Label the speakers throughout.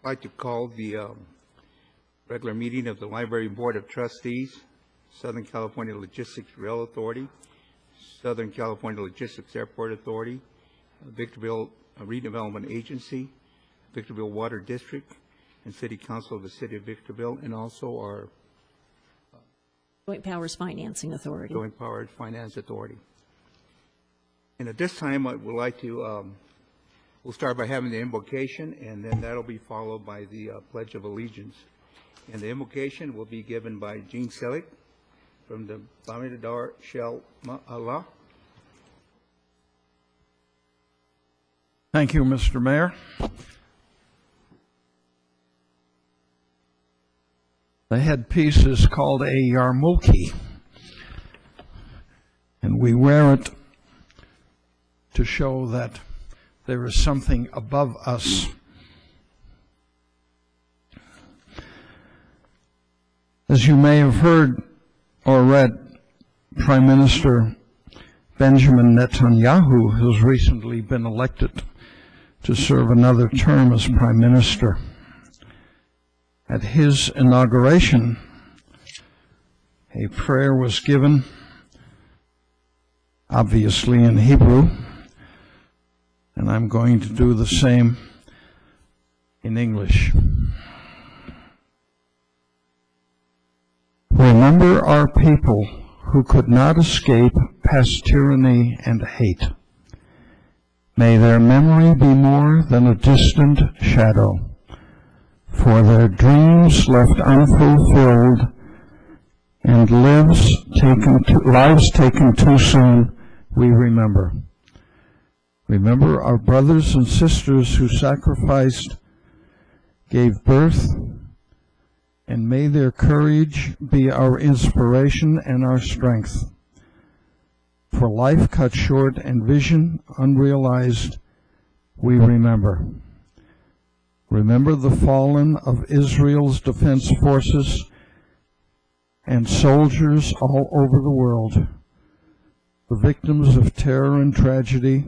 Speaker 1: I'd like to call the regular meeting of the Library Board of Trustees, Southern California Logistics Rail Authority, Southern California Logistics Airport Authority, Victorville Redevelopment Agency, Victorville Water District, and City Council of the City of Victorville, and also our
Speaker 2: Joint Powers Financing Authority.
Speaker 1: Joint Powers Finance Authority. And at this time, I would like to, we'll start by having the invocation, and then that'll be followed by the Pledge of Allegiance. And the invocation will be given by Gene Selick from the Bamidbar Shel Allah.
Speaker 3: Thank you, Mr. Mayor. The headpiece is called a yarmulke, and we wear it to show that there is something above us. As you may have heard or read, Prime Minister Benjamin Netanyahu has recently been elected to serve another term as Prime Minister. At his inauguration, a prayer was given, obviously in Hebrew, and I'm going to do the same in English. Remember our people who could not escape past tyranny and hate. May their memory be more than a distant shadow. For their dreams left unfulfilled and lives taken too soon, we remember. Remember our brothers and sisters who sacrificed, gave birth, and may their courage be our inspiration and our strength. For life cut short and vision unrealized, we remember. Remember the fallen of Israel's defense forces and soldiers all over the world, the victims of terror and tragedy.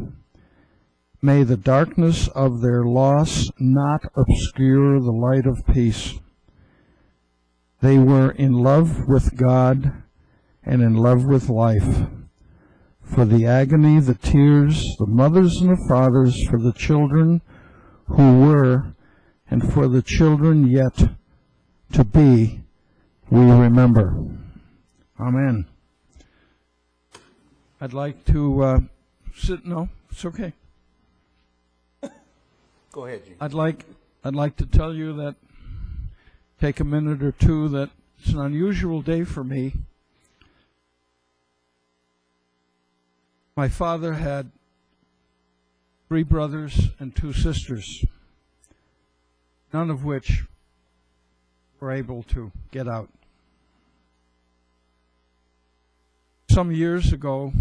Speaker 3: May the darkness of their loss not obscure the light of peace. They were in love with God and in love with life. For the agony, the tears, the mothers and the fathers, for the children who were, and for the children yet to be, we remember. Amen. I'd like to no, it's okay.
Speaker 1: Go ahead, Gene.
Speaker 3: I'd like to tell you that, take a minute or two, that it's an unusual day for me. My father had 3 brothers and 2 sisters, none of which were able to get out. Some years ago,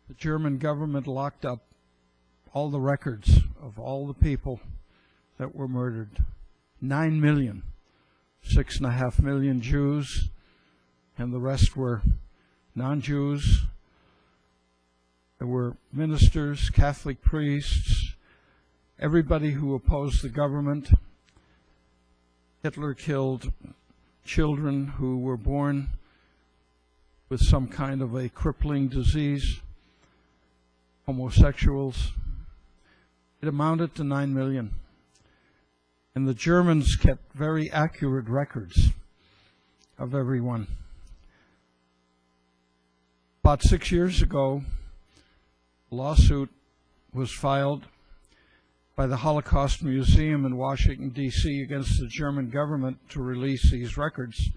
Speaker 3: the German government locked up all the records of all the people that were murdered. 9 million, 6.5 million Jews, and the rest were non-Jews. There were ministers, Catholic priests, everybody who opposed the government. Hitler killed children who were born with some kind of a crippling disease, homosexuals. It amounted to 9 million. And the Germans kept very accurate records of everyone. About 6 years ago, a lawsuit was filed by the Holocaust Museum in Washington, D.C. against the German government to release these records.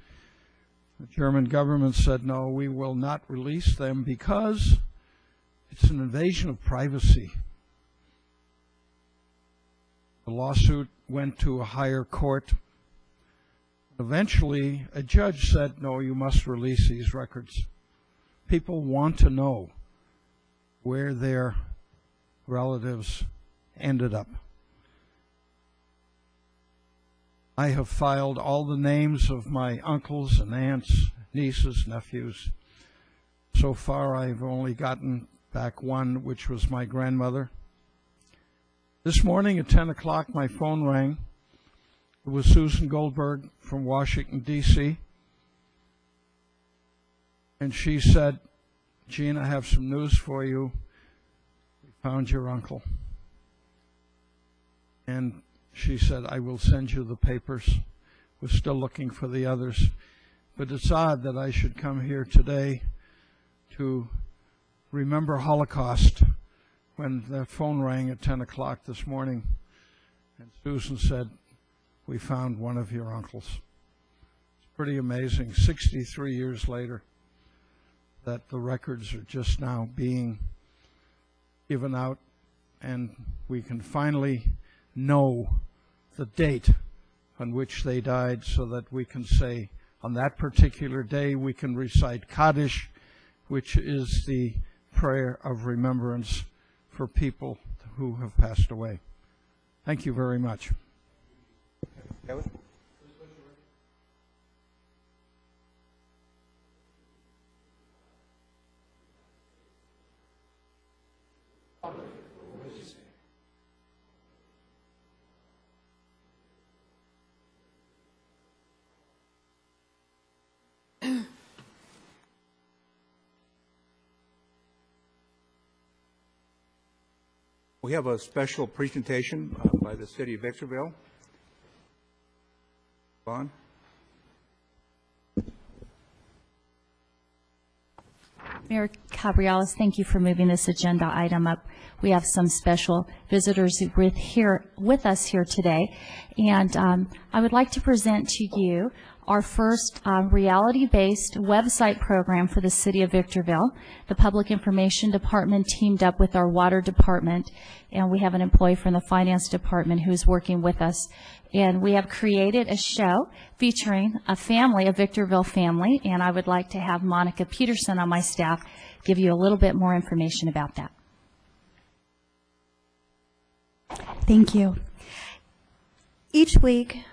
Speaker 3: The German government said, no, we will not release them because it's an invasion of privacy. The lawsuit went to a higher court. Eventually, a judge said, no, you must release these records. People want to know where their relatives ended up. I have filed all the names of my uncles and aunts, nieces, nephews. So far, I've only gotten back one, which was my grandmother. This morning at 10 o'clock, my phone rang, It was Susan Goldberg from Washington, D.C., and she said, "Gene, I have some news for you. We found your uncle." And she said, "I will send you the papers. We're still looking for the others." But it's odd that I should come here today to remember Holocaust when the phone rang at 10 o'clock this morning and Susan said, "We found one of your uncles." It's pretty amazing, 63 years later, that the records are just now being given out and we can finally know the date on which they died so that we can say on that particular day we can recite Kaddish, which is the prayer of remembrance for people who have passed away. Thank you very much.
Speaker 1: Kevin? We have a special presentation by the City of Victorville. Vaughn?
Speaker 4: Mayor Cabriales, thank you for moving this agenda item up. We have some special visitors with us here today, and I would like to present to you our first reality-based website program for the City of Victorville. The Public Information Department teamed up with our Water Department, and we have an employee from the Finance Department who's working with us. And we have created a show featuring a family, a Victorville family, and I would like to have Monica Peterson on my staff give you a little bit more information about that.
Speaker 5: Thank you. Each week,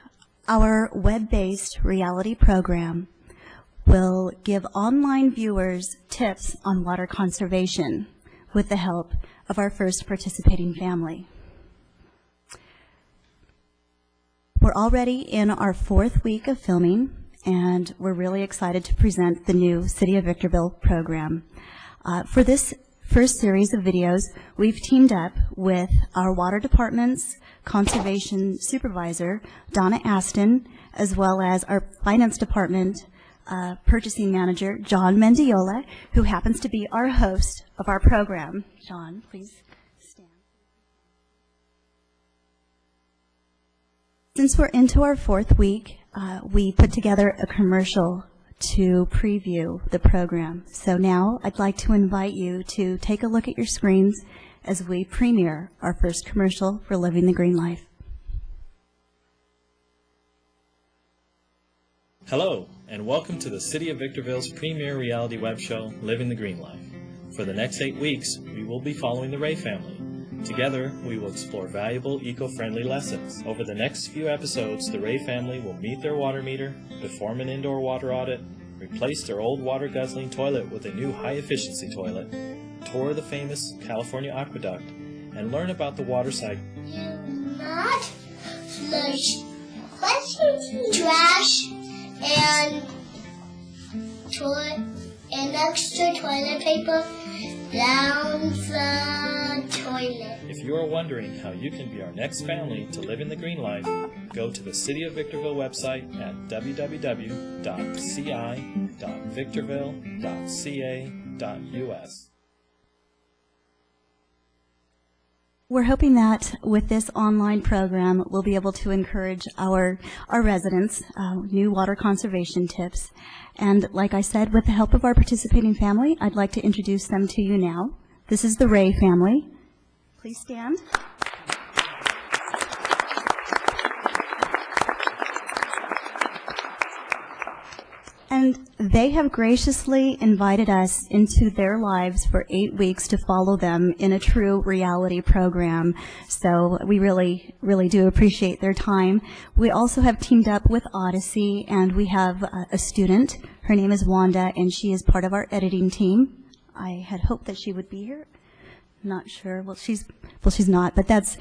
Speaker 5: our web-based reality program will give online viewers tips on water conservation with the help of our first participating family. We're already in our 4th week of filming, and we're really excited to present the new City of Victorville program. For this first series of videos, we've teamed up with our Water Department's Conservation Supervisor, Donna Aston, as well as our Finance Department Purchasing Manager, John Mendiola, who happens to be our host of our program. John, please stand. Since we're into our 4th week, we put together a commercial to preview the program. So now I'd like to invite you to take a look at your screens as we premiere our first commercial for Living the Green Life.
Speaker 6: Hello, and welcome to the City of Victorville's premier reality web show, Living the Green Life. For the next 8 weeks, we will be following the Ray family. Together, we will explore valuable eco-friendly lessons. Over the next few episodes, the Ray family will meet their water meter, perform an indoor water audit, replace their old water-guzzling toilet with a new high-efficiency toilet, tour the famous California Aqueduct, and learn about the water cycle.
Speaker 7: Do not flush trash and extra toilet paper down the toilet.
Speaker 6: If you are wondering how you can be our next family to live in the green life, go to the City of Victorville website at www.ci.victorville.ca.us.
Speaker 5: We're hoping that with this online program, we'll be able to encourage our residents, new water conservation tips. And like I said, with the help of our participating family, I'd like to introduce them to you now. This is the Ray family. Please stand. And they have graciously invited us into their lives for 8 weeks to follow them in a true reality program. So we really, really do appreciate their time. We also have teamed up with Odyssey, and we have a student. Her name is Wanda, and she is part of our editing team. I had hoped that she would be here. not sure. Well, she's not, but that's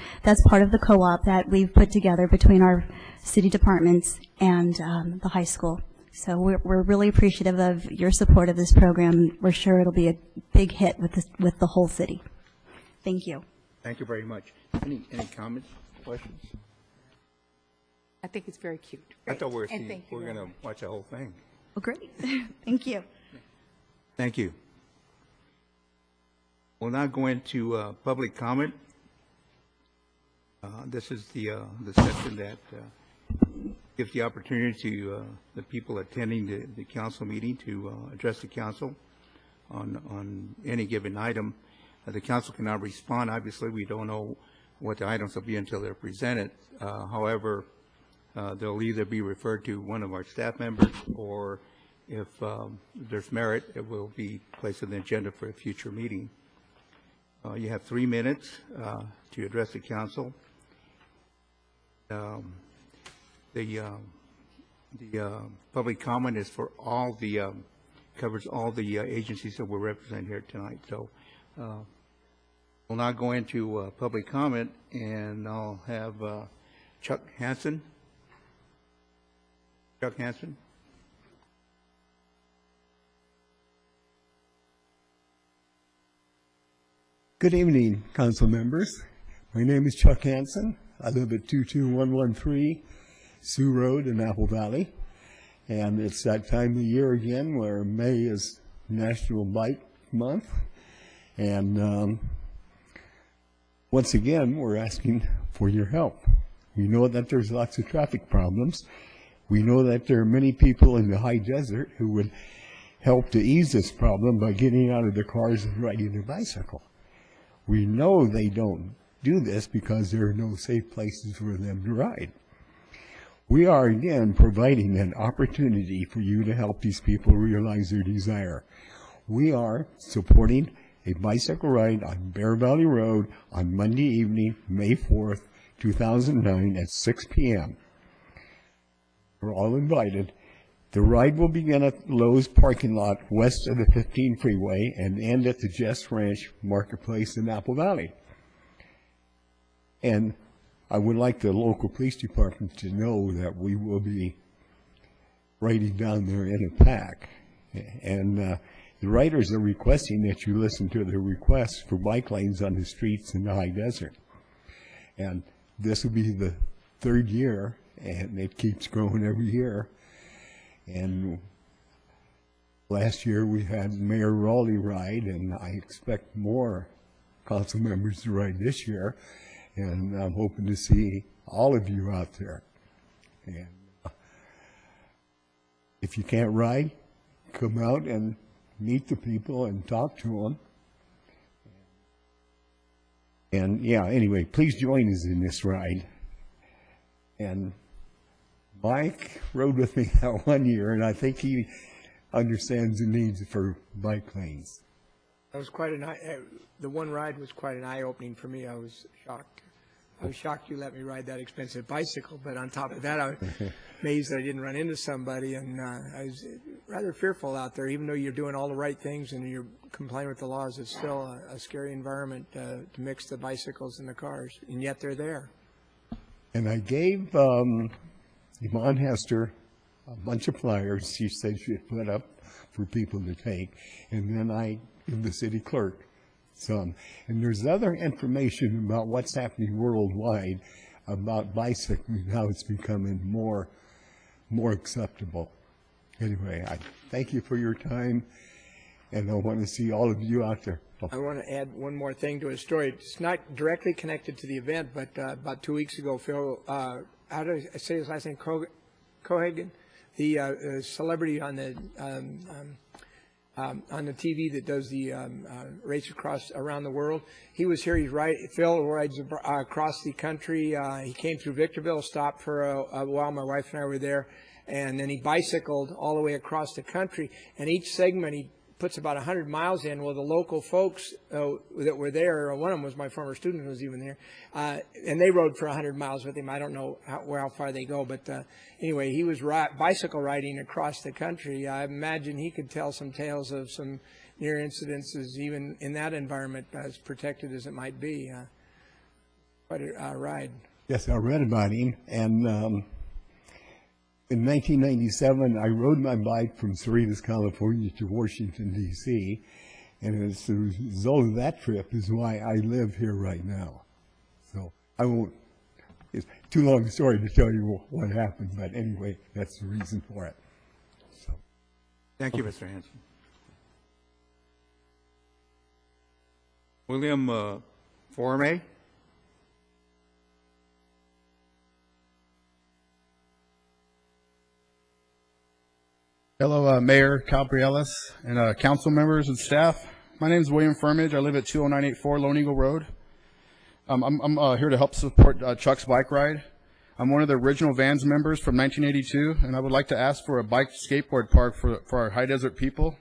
Speaker 5: part of the co-op that we've put together between our city departments and the high school. So we're really appreciative of your support of this program. We're sure it'll be a big hit with the whole city. Thank you.
Speaker 1: Thank you very much. Any comments, questions?
Speaker 8: I think it's very cute.
Speaker 1: I thought we were
Speaker 8: And thank you
Speaker 1: going
Speaker 8: very
Speaker 1: to watch the whole thing.
Speaker 5: Well, great. Thank you.
Speaker 1: Thank you. We'll now go into public comment. This is the session that gives the opportunity to the people attending the council meeting to address the council on any given item. The council cannot respond. Obviously, we don't know what the items will be until they're presented. However, they'll either be referred to one of our staff members, or if there's merit, it will be placed on the agenda for a future meeting. You have 3 minutes to address the council. The public comment is for all the, covers all the agencies that we're representing here tonight. So we'll now go into public comment, and I'll have Chuck Hansen. Chuck Hansen.
Speaker 9: Good evening, council members. My name is Chuck Hansen. I live at 22113 Sioux Road in Apple Valley. And it's that time of year again where May is National Bike Month. And once again, we're asking for your help. We know that there's lots of traffic problems. We know that there are many people in the high desert who would help to ease this problem by getting out of their cars and riding their bicycle. We know they don't do this because there are no safe places for them to ride. We are again providing an opportunity for you to help these people realize their desire. We are supporting a bicycle ride on Bear Valley Road on Monday evening, May 4th, 2009 at 6 p.m. We're all invited. The ride will begin at Lowe's parking lot west of the 15 freeway and end at the Jess Ranch Marketplace in Apple Valley. And I would like the local police department to know that we will be riding down there in a pack. And the riders are requesting that you listen to their requests for bike lanes on the streets in the high desert. And this will be the 3rd year, and it keeps growing every year. And last year we had Mayor Raleigh ride, and I expect more council members to ride this year. And I'm hoping to see all of you out there. And if you can't ride, come out and meet the people and talk to them. And yeah, anyway, please join us in this ride. And Mike rode with me that 1 year, and I think he understands the needs for bike lanes.
Speaker 10: That was quite the one ride was quite an eye-opening for me. I was shocked. I was shocked you let me ride that expensive bicycle, but on top of that, I was amazed that I didn't run into somebody, and I was rather fearful out there. Even though you're doing all the right things and you're complying with the laws, it's still a scary environment to mix the bicycles and the cars, and yet they're there.
Speaker 9: And I gave Yvonne Hester a bunch of flyers she said she'd put up for people to take, and then I give the city clerk some. And there's other information about what's happening worldwide about bicycling, how it's becoming more acceptable. Anyway, I thank you for your time, and I want to see all of you out there.
Speaker 10: I want to add one more thing to his story. It's not directly connected to the event, but about 2 weeks ago, Phil, how do I say his last name? Cohagen, the celebrity on the TV that does the race around the world. He was here. Phil rides across the country. He came through Victorville, stopped for a while. My wife and I were there, and then he bicycled all the way across the country. And each segment he puts about 100 miles in. Well, the local folks that were there, one of them was my former student who was even there, and they rode for 100 miles with him. I don't know how far they go, but anyway, he was bicycle riding across the country. I imagine he could tell some tales of some near incidences, even in that environment, as protected as it might be. Quite a ride.
Speaker 9: Yes, I read about him, and in 1997, I rode my bike from Cerritos, California to Washington, D.C., and as a result of that trip is why I live here right now. So I won't, it's too long a story to tell you what happened, but anyway, that's the reason for it. So.
Speaker 1: Thank you, Mr. Hanson. William Forme.
Speaker 11: Hello, Mayor Cabriolas and council members and staff. My name is William Firmage. I live at 20984 Lone Eagle Road. I'm here to help support Chuck's bike ride. I'm one of the original Vans members from 1982, and I would like to ask for a bike skateboard park for our high desert people.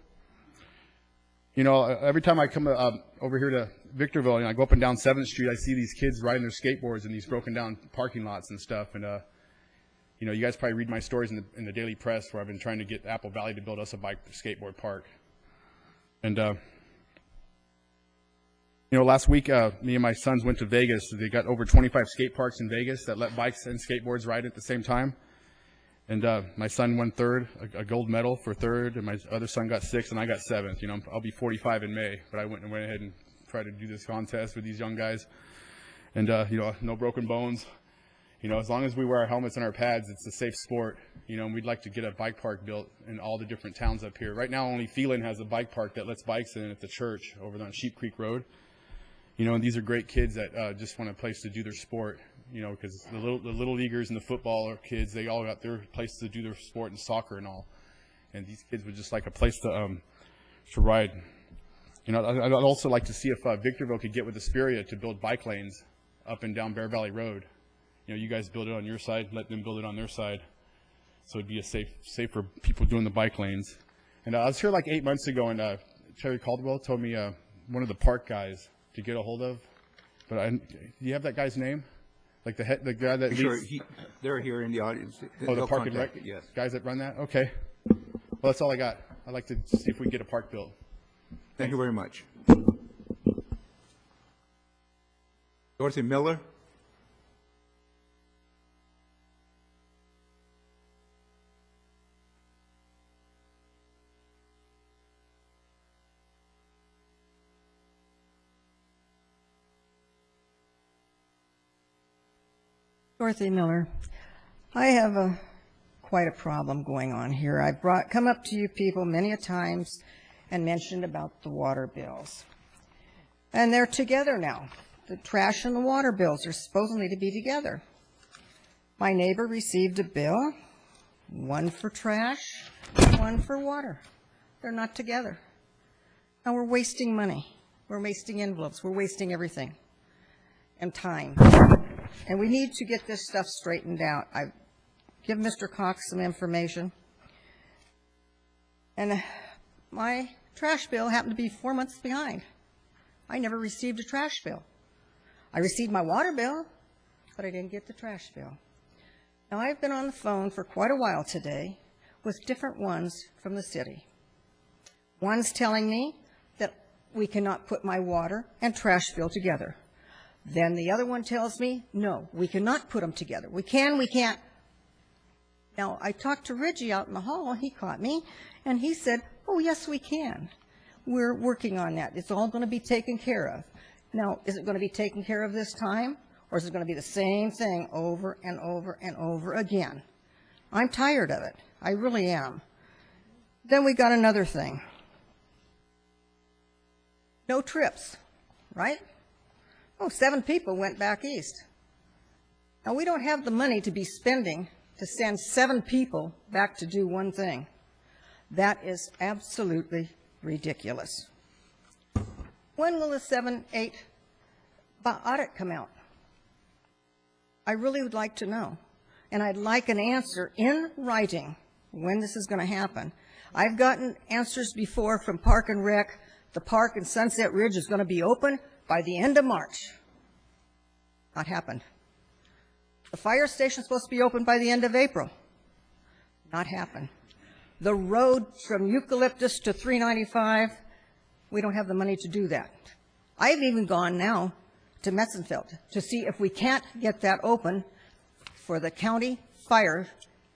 Speaker 11: You know, every time I come over here to Victorville, and I go up and down 7th Street, I see these kids riding their skateboards in these broken down parking lots and stuff. And you know, you guys probably read my stories in the daily press where I've been trying to get Apple Valley to build us a bike skateboard park. And you know, last week, me and my sons went to Vegas. They got over 25 skate parks in Vegas that let bikes and skateboards ride at the same time. And my son won third, a gold medal for third, and my other son got sixth, and I got seventh. You know, I'll be 45 in May, but I went ahead and tried to do this contest with these young guys. And, you know, no broken bones. You know, as long as we wear our helmets and our pads, it's a safe sport. You know, and we'd like to get a bike park built in all the different towns up here. Right now, only Phelan has a bike park that lets bikes in at the church over on Sheep Creek Road. You know, and these are great kids that just want a place to do their sport, you know, because the little leaguers and the football kids, they all got their place to do their sport and soccer and all. And these kids would just like a place to ride. You know, I'd also like to see if Victorville could get with Asperia to build bike lanes up and down Bear Valley Road. You know, you guys build it on your side, let them build it on their side. So it'd be a safe for people doing the bike lanes. And I was here like 8 months ago, and Terry Caldwell told me one of the park guys to get a hold of, but do you have that guy's name? Like the guy that
Speaker 1: Sure,
Speaker 11: leads?
Speaker 1: they're here in the audience.
Speaker 11: Oh, the
Speaker 1: They'll
Speaker 11: park and rec?
Speaker 1: contact you, yes.
Speaker 11: Guys that run that? Okay. Well, that's all I got. I'd like to see if we can get a park built.
Speaker 1: Thank you very much. Dorothy Miller.
Speaker 12: Dorothy Miller. I have quite a problem going on here. I've come up to you people many a times and mentioned about the water bills. And they're together now. The trash and the water bills are supposedly to be together. My neighbor received a bill, one for trash, one for water. They're not together. Now we're wasting money. We're wasting envelopes. We're wasting everything. And time. And we need to get this stuff straightened out. I've given Mr. Cox some information. And my trash bill happened to be 4 months behind. I never received a trash bill. I received my water bill, but I didn't get the trash bill. Now, I've been on the phone for quite a while today with different ones from the city. One's telling me that we cannot put my water and trash bill together. Then the other one tells me, no, we cannot put them together. We can, we can't. Now, I talked to Reggie out in the hall. He caught me, and he said, oh, yes, we can. We're working on that. It's all going to be taken care of. Now, is it going to be taken care of this time, or is it going to be the same thing over and over and over again? I'm tired of it. I really am. Then we got another thing. No trips, right? Oh, 7 people went back east. Now, we don't have the money to be spending to send 7 people back to do one thing. That is absolutely ridiculous. When will the 7-8 audit come out? I really would like to know. And I'd like an answer in writing when this is going to happen. I've gotten answers before from Park and Rec. The park in Sunset Ridge is going to be open by the end of March. Not happened. The fire station's supposed to be open by the end of April. Not happened. The road from Eucalyptus to 395, we don't have the money to do that. I've even gone now to Metzenfeld to see if we can't get that open for the county fire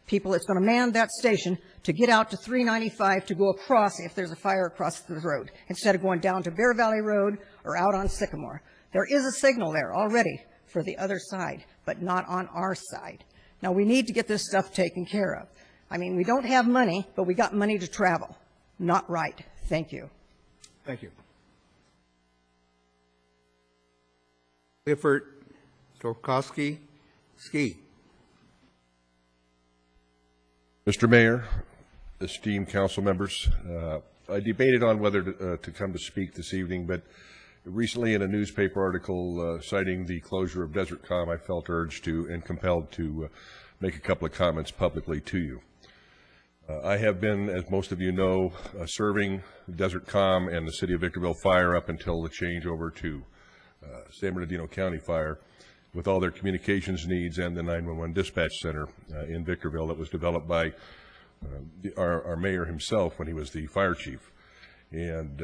Speaker 12: people that's going to man that station to get out to 395 to go across if there's a fire across the road, instead of going down to Bear Valley Road or out on Sycamore. There is a signal there already for the other side, but not on our side. Now, we need to get this stuff taken care of. I mean, we don't have money, but we got money to travel. Not right. Thank you.
Speaker 1: Thank you. Clifford Torkowski, Ski.
Speaker 13: Mr. Mayor, esteemed council members, I debated on whether to come to speak this evening, but recently in a newspaper article citing the closure of DesertCom, I felt urged to and compelled to make a couple of comments publicly to you. I have been, as most of you know, serving DesertCom and the City of Victorville Fire up until the changeover to San Bernardino County Fire, with all their communications needs and the 911 dispatch center in Victorville that was developed by our mayor himself when he was the fire chief. And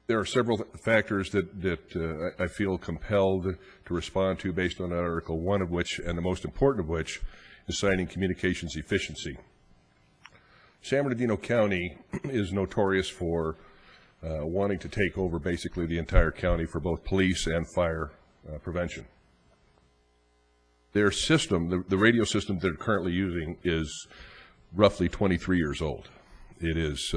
Speaker 13: there are several factors that I feel compelled to respond to based on that article, one of which, and the most important of which, is citing communications efficiency. San Bernardino County is notorious for wanting to take over basically the entire county for both police and fire prevention. Their system, the radio system they're currently using, is roughly 23 years old. It is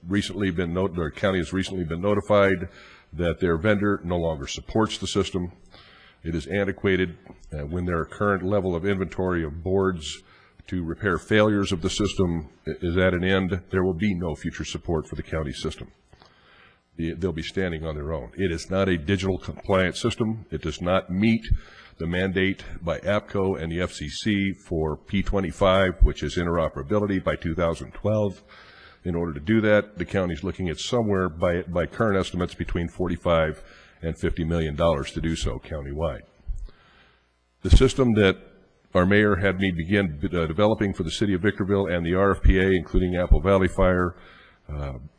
Speaker 13: recently been their county has recently been notified that their vendor no longer supports the system. It is antiquated. When their current level of inventory of boards to repair failures of the system is at an end, there will be no future support for the county system. They'll be standing on their own. It is not a digital compliant system. It does not meet the mandate by APCO and the FCC for P25, which is interoperability by 2012. In order to do that, the county is looking at somewhere by current estimates between $45 and $50 million to do so countywide. The system that our mayor had me begin developing for the City of Victorville and the RFPA, including Apple Valley Fire,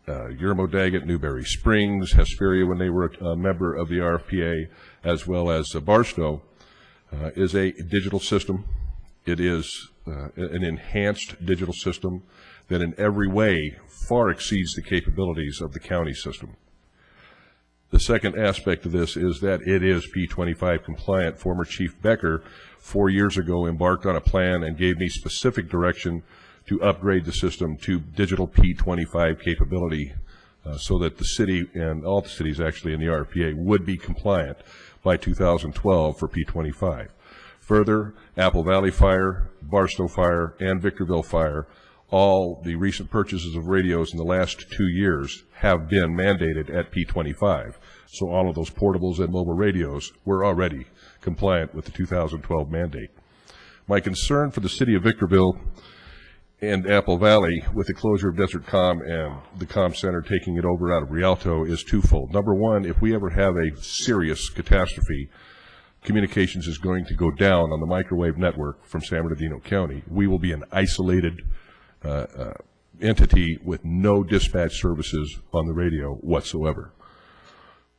Speaker 13: Yermo Daggett, Newberry Springs, Hesperia when they were a member of the RFPA, as well as Barstow, is a digital system. It is an enhanced digital system that in every way far exceeds the capabilities of the county system. The second aspect of this is that it is P25 compliant. Former Chief Becker 4 years ago embarked on a plan and gave me specific direction to upgrade the system to digital P25 capability so that the city and all the cities actually in the RPA would be compliant by 2012 for P25. Further, Apple Valley Fire, Barstow Fire, and Victorville Fire, all the recent purchases of radios in the last 2 years have been mandated at P25. So all of those portables and mobile radios were already compliant with the 2012 mandate. My concern for the City of Victorville and Apple Valley with the closure of DesertCom and the comm center taking it over out of Rialto is twofold. Number one, if we ever have a serious catastrophe, communications is going to go down on the microwave network from San Bernardino County. We will be an isolated entity with no dispatch services on the radio whatsoever.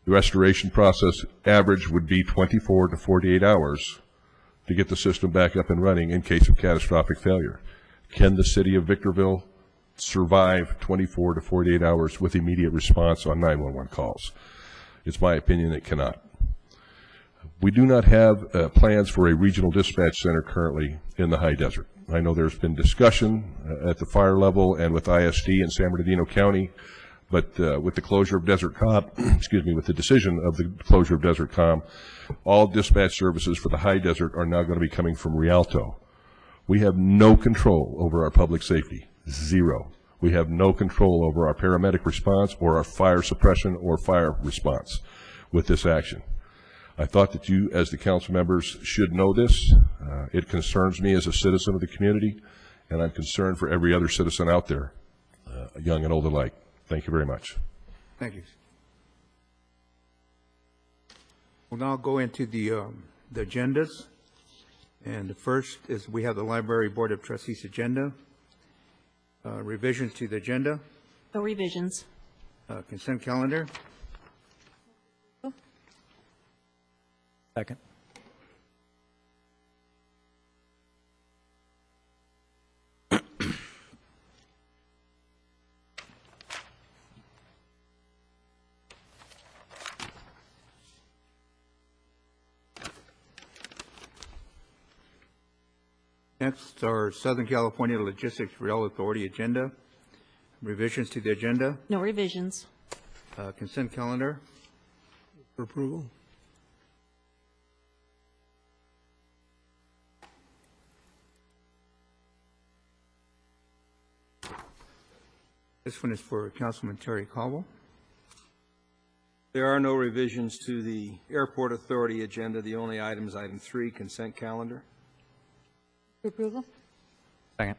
Speaker 13: The restoration process average would be 24 to 48 hours to get the system back up and running in case of catastrophic failure. Can the City of Victorville survive 24 to 48 hours with immediate response on 911 calls? It's my opinion it cannot. We do not have plans for a regional dispatch center currently in the high desert. I know there's been discussion at the fire level and with ISD in San Bernardino County, but with the closure of DesertCom, excuse me, with the decision of the closure of DesertCom, all dispatch services for the high desert are now going to be coming from Rialto. We have no control over our public safety, zero. We have no control over our paramedic response or our fire suppression or fire response with this action. I thought that you, as the council members, should know this. It concerns me as a citizen of the community, and I'm concerned for every other citizen out there, young and old alike. Thank you very much.
Speaker 1: Thank you. We'll now go into the agendas. And the first is we have the Library Board of Trustees agenda. Revisions to the agenda.
Speaker 2: No revisions.
Speaker 1: Consent calendar.
Speaker 14: Second.
Speaker 1: Next are Southern California Logistics Rail Authority agenda. Revisions to the agenda.
Speaker 2: No revisions.
Speaker 1: Consent calendar.
Speaker 10: For approval.
Speaker 1: This one is for Councilman Terry Caldwell.
Speaker 15: There are no revisions to the Airport Authority agenda. The only item is item 3, consent calendar.
Speaker 8: For approval?
Speaker 14: Second.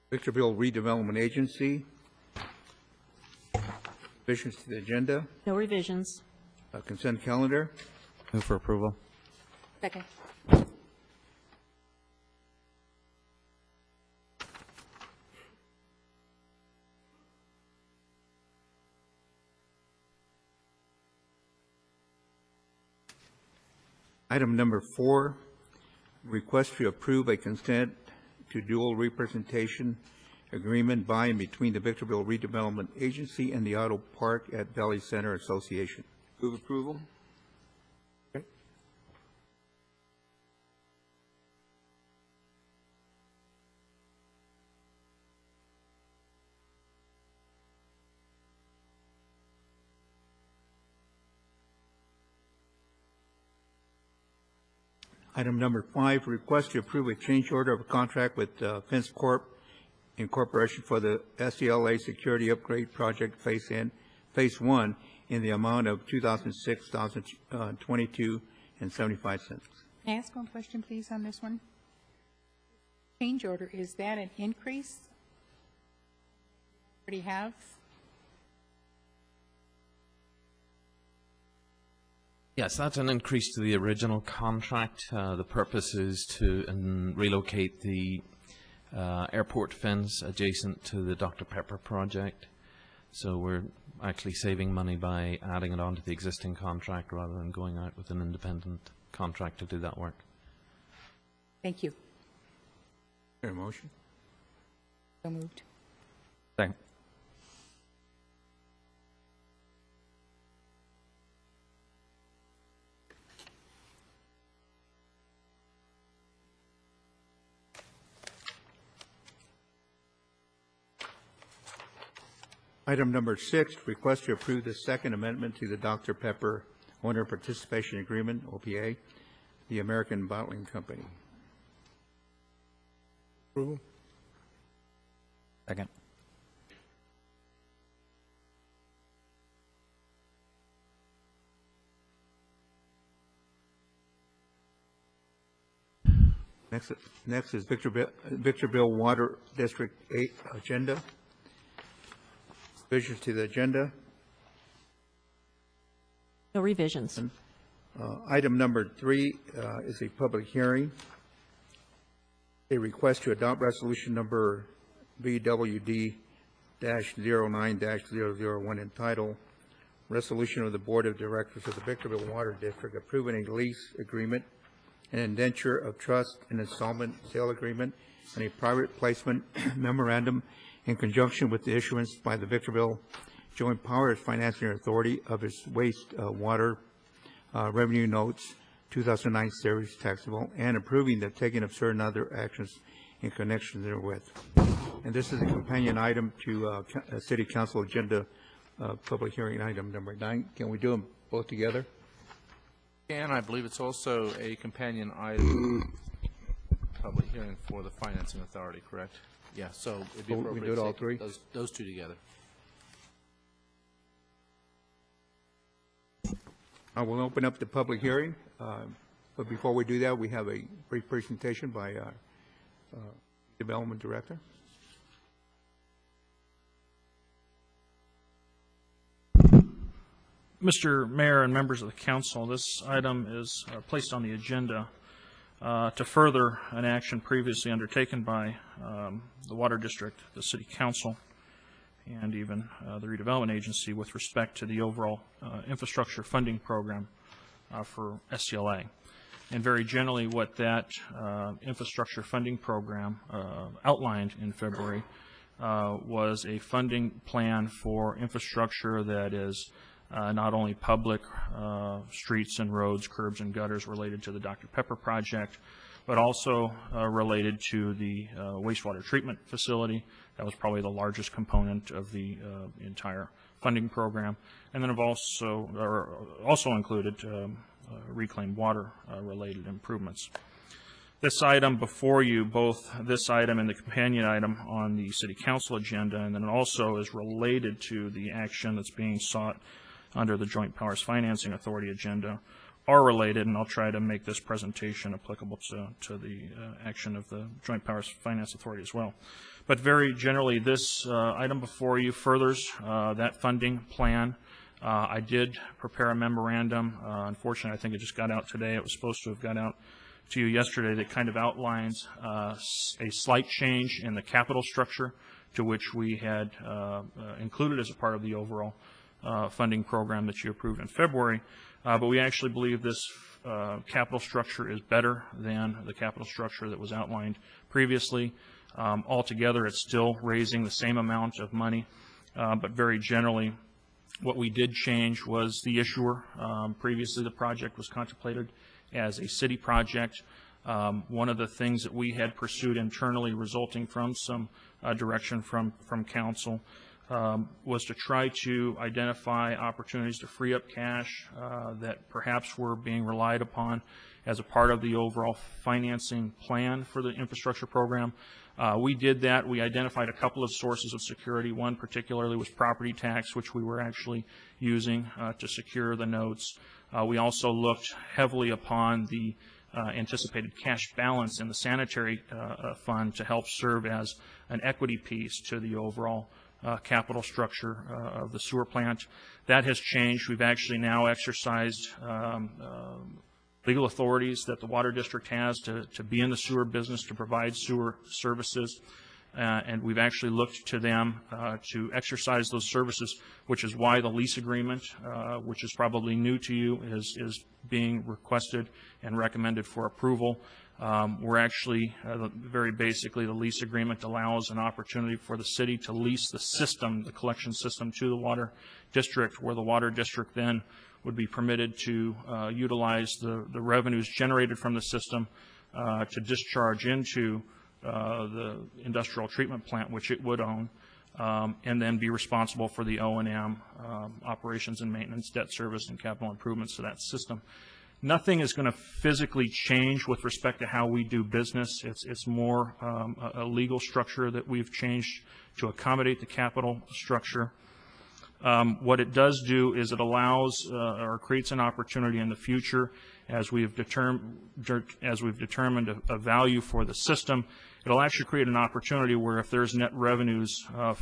Speaker 1: Victorville Redevelopment Agency. Revisions to the agenda.
Speaker 2: No revisions.
Speaker 1: Consent calendar.
Speaker 14: Move for approval.
Speaker 8: Second.
Speaker 1: Item number 4, request to approve a consent to dual representation agreement by and between the Victorville Redevelopment Agency and the Auto Park at Valley Center Association.
Speaker 15: Move approval.
Speaker 1: Item number 5, request to approve a change order of a contract with Fence Corp. Incorporation for the SCLA Security Upgrade Project Phase 1 in the amount of $2,006,022 and 75 cents.
Speaker 8: May I ask one question, please, on this one? Change order, is that an increase? Already have?
Speaker 16: Yes, that's an increase to the original contract. The purpose is to relocate the airport fence adjacent to the Dr. Pepper project. So we're actually saving money by adding it onto the existing contract rather than going out with an independent contract to do that work.
Speaker 8: Thank you.
Speaker 1: Is there a motion?
Speaker 8: So moved.
Speaker 14: Second.
Speaker 1: Item number 6, request to approve the second amendment to the Dr. Pepper Owner Participation Agreement, OPA, the American Bottling Company.
Speaker 10: Approval.
Speaker 14: Second.
Speaker 1: Next is Victorville Water District 8 agenda. Revisions to the agenda.
Speaker 2: No revisions.
Speaker 1: Item number 3 is a public hearing. A request to adopt resolution number VWD-09-001 entitled Resolution of the Board of Directors of the Victorville Water District approving a lease agreement, an indenture of trust, an installment sale agreement, and a private placement memorandum in conjunction with the issuance by the Victorville Joint Powers Financing Authority of its waste water revenue notes, 2009 series taxable, and approving the taking of certain other actions in connection therewith. And this is a companion item to City Council agenda public hearing item number 9. Can we do them both together?
Speaker 17: And I believe it's also a companion item public hearing for the Financing Authority, correct? Yeah, so it'd be
Speaker 1: So we
Speaker 17: appropriate
Speaker 1: do it
Speaker 17: to
Speaker 1: all
Speaker 17: take
Speaker 1: three?
Speaker 17: those two together.
Speaker 1: I will open up the public hearing, but before we do that, we have a brief presentation by our Development Director.
Speaker 18: Mr. Mayor and members of the council, this item is placed on the agenda to further an action previously undertaken by the Water District, the City Council, and even the Redevelopment Agency with respect to the overall infrastructure funding program for SCLA. And very generally what that infrastructure funding program outlined in February was a funding plan for infrastructure that is not only public streets and roads, curbs and gutters related to the Dr. Pepper project, but also related to the wastewater treatment facility. That was probably the largest component of the entire funding program. And then have also included reclaimed water related improvements. This item before you, both this item and the companion item on the City Council agenda, and then it also is related to the action that's being sought under the Joint Powers Financing Authority agenda, are related, and I'll try to make this presentation applicable to the action of the Joint Powers Finance Authority as well. But very generally, this item before you furthers that funding plan. I did prepare a memorandum. Unfortunately, I think it just got out today. It was supposed to have got out to you yesterday that kind of outlines a slight change in the capital structure to which we had included as a part of the overall funding program that you approved in February. But we actually believe this capital structure is better than the capital structure that was outlined previously. Altogether, it's still raising the same amount of money, but very generally, what we did change was the issuer. Previously, the project was contemplated as a city project. One of the things that we had pursued internally, resulting from some direction from council, was to try to identify opportunities to free up cash that perhaps were being relied upon as a part of the overall financing plan for the infrastructure program. We did that. We identified a couple of sources of security. One particularly was property tax, which we were actually using to secure the notes. We also looked heavily upon the anticipated cash balance in the sanitary fund to help serve as an equity piece to the overall capital structure of the sewer plant. That has changed. We've actually now exercised legal authorities that the Water District has to be in the sewer business, to provide sewer services, and we've actually looked to them to exercise those services, which is why the lease agreement, which is probably new to you, is being requested and recommended for approval. We're actually, very basically, the lease agreement allows an opportunity for the city to lease the system, the collection system, to the Water District, where the Water District then would be permitted to utilize the revenues generated from the system to discharge into the industrial treatment plant, which it would own, and then be responsible for the O&M, operations and maintenance, debt service, and capital improvements to that system. Nothing is going to physically change with respect to how we do business. It's more a legal structure that we've changed to accommodate the capital structure. What it does do is it allows or creates an opportunity in the future, as we've determined a value for the system. It'll actually create an opportunity where if there's net revenues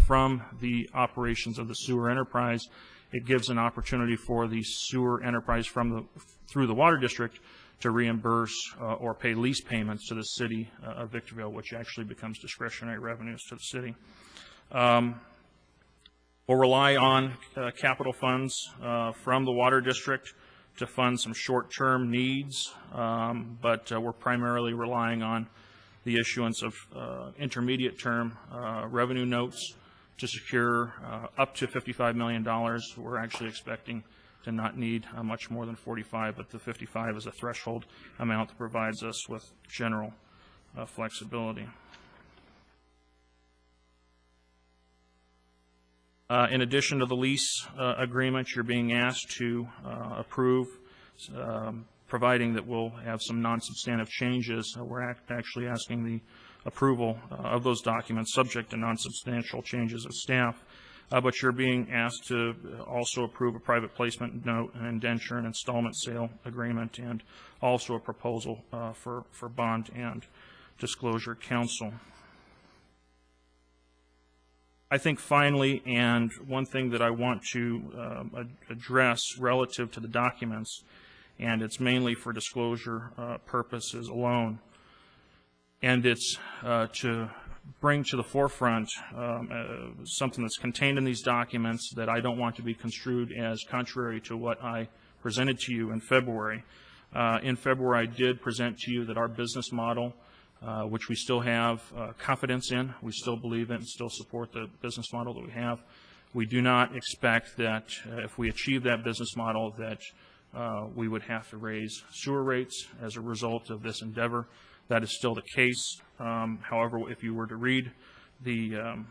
Speaker 18: from the operations of the sewer enterprise, it gives an opportunity for the sewer enterprise through the Water District to reimburse or pay lease payments to the city of Victorville, which actually becomes discretionary revenues to the city. We'll rely on capital funds from the Water District to fund some short-term needs, but we're primarily relying on the issuance of intermediate-term revenue notes to secure up to $55 million. We're actually expecting to not need much more than 45, but the 55 is a threshold amount that provides us with general flexibility. In addition to the lease agreement, you're being asked to approve, providing that we'll have some non-substantive changes. We're actually asking the approval of those documents subject to non-substantial changes of staff, but you're being asked to also approve a private placement note, an indenture, an installment sale agreement, and also a proposal for bond and disclosure counsel. I think finally, and one thing that I want to address relative to the documents, and it's mainly for disclosure purposes alone. And it's to bring to the forefront something that's contained in these documents that I don't want to be construed as contrary to what I presented to you in February. In February, I did present to you that our business model, which we still have confidence in, we still believe in and still support the business model that we have. We do not expect that if we achieve that business model that we would have to raise sewer rates as a result of this endeavor. That is still the case. However, if you were to read the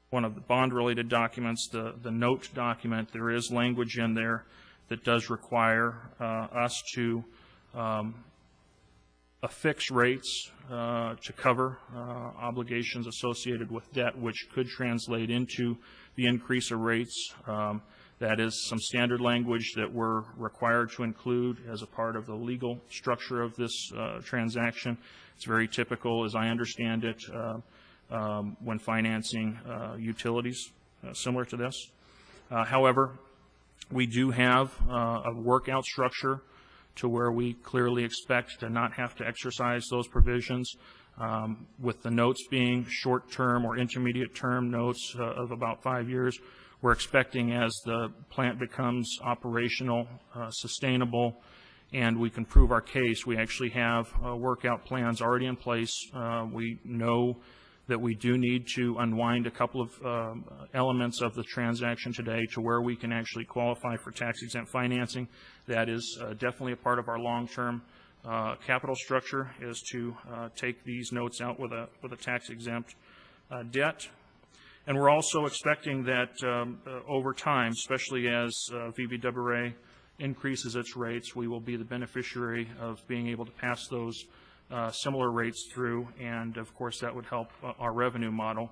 Speaker 18: one of the bond-related documents, the note document, there is language in there that does require us to affix rates to cover obligations associated with debt, which could translate into the increase of rates. That is some standard language that we're required to include as a part of the legal structure of this transaction. It's very typical, as I understand it, when financing utilities similar to this. However, we do have a workout structure to where we clearly expect to not have to exercise those provisions, with the notes being short-term or intermediate-term notes of about 5 years. We're expecting as the plant becomes operational, sustainable, and we can prove our case, we actually have workout plans already in place. We know that we do need to unwind a couple of elements of the transaction today to where we can actually qualify for tax-exempt financing. That is definitely a part of our long-term capital structure, is to take these notes out with a tax-exempt debt. And we're also expecting that over time, especially as VBWA increases its rates, we will be the beneficiary of being able to pass those similar rates through, and of course that would help our revenue model.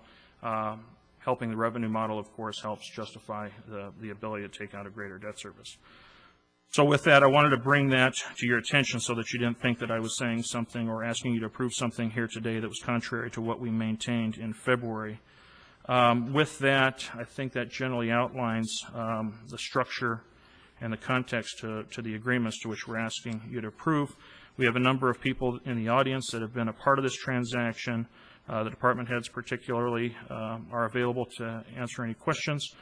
Speaker 18: Helping the revenue model, of course, helps justify the ability to take out a greater debt service. So with that, I wanted to bring that to your attention so that you didn't think that I was saying something or asking you to approve something here today that was contrary to what we maintained in February. With that, I think that generally outlines the structure and the context to the agreements to which we're asking you to approve. We have a number of people in the audience that have been a part of this transaction. The department heads particularly are available to answer any questions.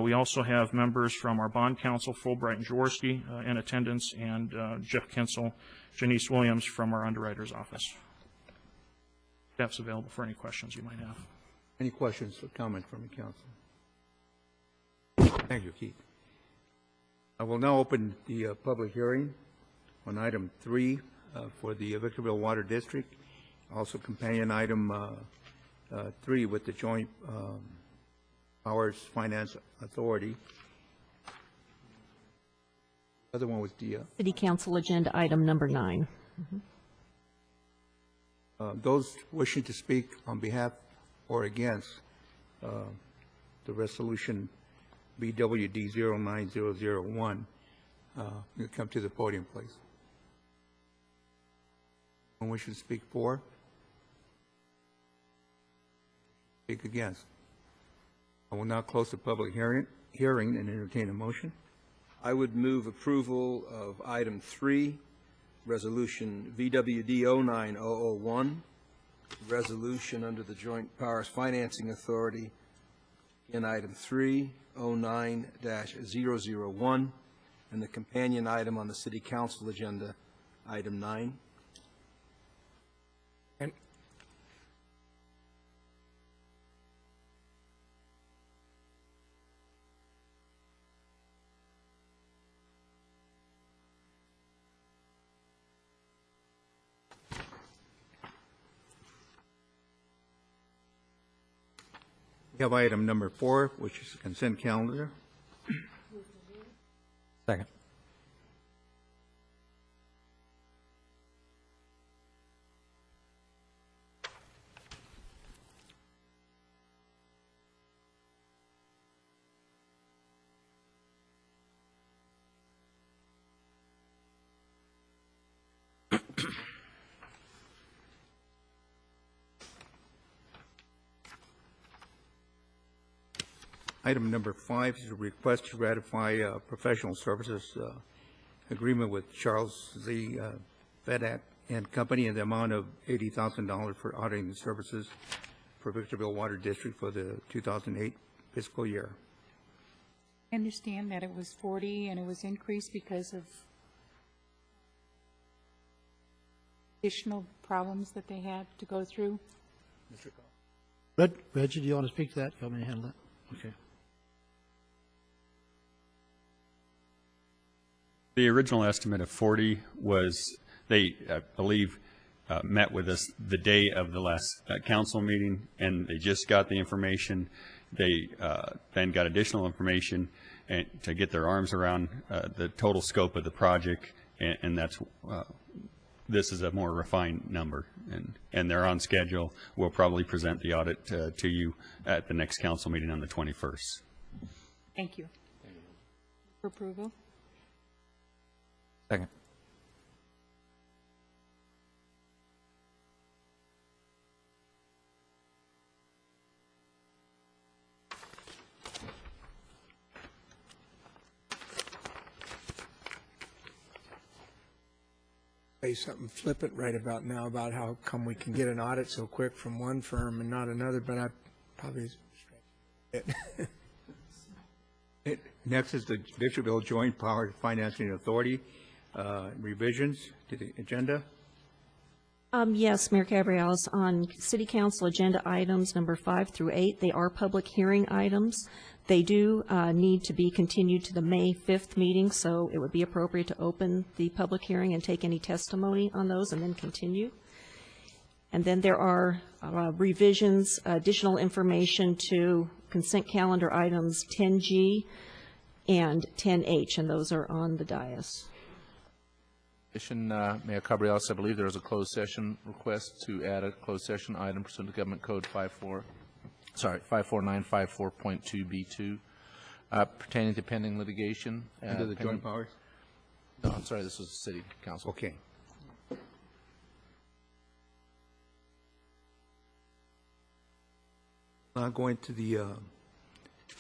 Speaker 18: We also have members from our bond counsel, Fulbright and Jaworski, in attendance, and Jeff Kinsel, Janice Williams from our underwriter's office. Staff's available for any questions you might have.
Speaker 1: Any questions or comments from the council? Thank you, Keith. I will now open the public hearing on item 3 for the Victorville Water District. Also companion item 3 with the Joint Powers Finance Authority. The other one was the
Speaker 2: City Council Agenda Item Number 9.
Speaker 1: Those wishing to speak on behalf or against the resolution BWD 09001, you come to the podium, please. Anyone wishing to speak for? Speak against? I will now close the public hearing and entertain a motion.
Speaker 15: I would move approval of item 3, resolution VWD 09001, resolution under the Joint Powers Financing Authority in item 3, 09-001, and the companion item on the City Council agenda, item 9.
Speaker 10: And
Speaker 1: We have item number 4, which is the consent calendar.
Speaker 14: Second.
Speaker 1: Item number 5 is a request to ratify professional services agreement with Charles Z. Fedak and Company in the amount of $80,000 for auditing services for Victorville Water District for the 2008 fiscal year.
Speaker 8: I understand that it was 40 and it was increased because of additional problems that they had to go through.
Speaker 19: Reggie, do you want to speak to that? You want me to handle that? Okay.
Speaker 20: The original estimate of 40 was, they, I believe, met with us the day of the last council meeting, and they just got the information. They then got additional information and to get their arms around the total scope of the project, and that's this is a more refined number, and they're on schedule. We'll probably present the audit to you at the next council meeting on the 21st.
Speaker 8: Thank you. For approval?
Speaker 14: Second.
Speaker 10: Say something flippant right about now about how come we can get an audit so quick from one firm and not another, but I probably it.
Speaker 1: Next is the Victorville Joint Power Financing Authority revisions to the agenda.
Speaker 2: Yes, Mayor Cabriales, on City Council agenda items number 5 through 8, they are public hearing items. They do need to be continued to the May 5th meeting, so it would be appropriate to open the public hearing and take any testimony on those and then continue. And then there are revisions, additional information to consent calendar items 10G and 10H, and those are on the dais.
Speaker 17: Mayor Cabriales, I believe there is a closed session request to add a closed session item pursuant to Government Code 54954.2B2 pertaining to pending litigation.
Speaker 1: Under the joint powers?
Speaker 17: No, I'm sorry, this was City Council.
Speaker 1: Okay. Now going to the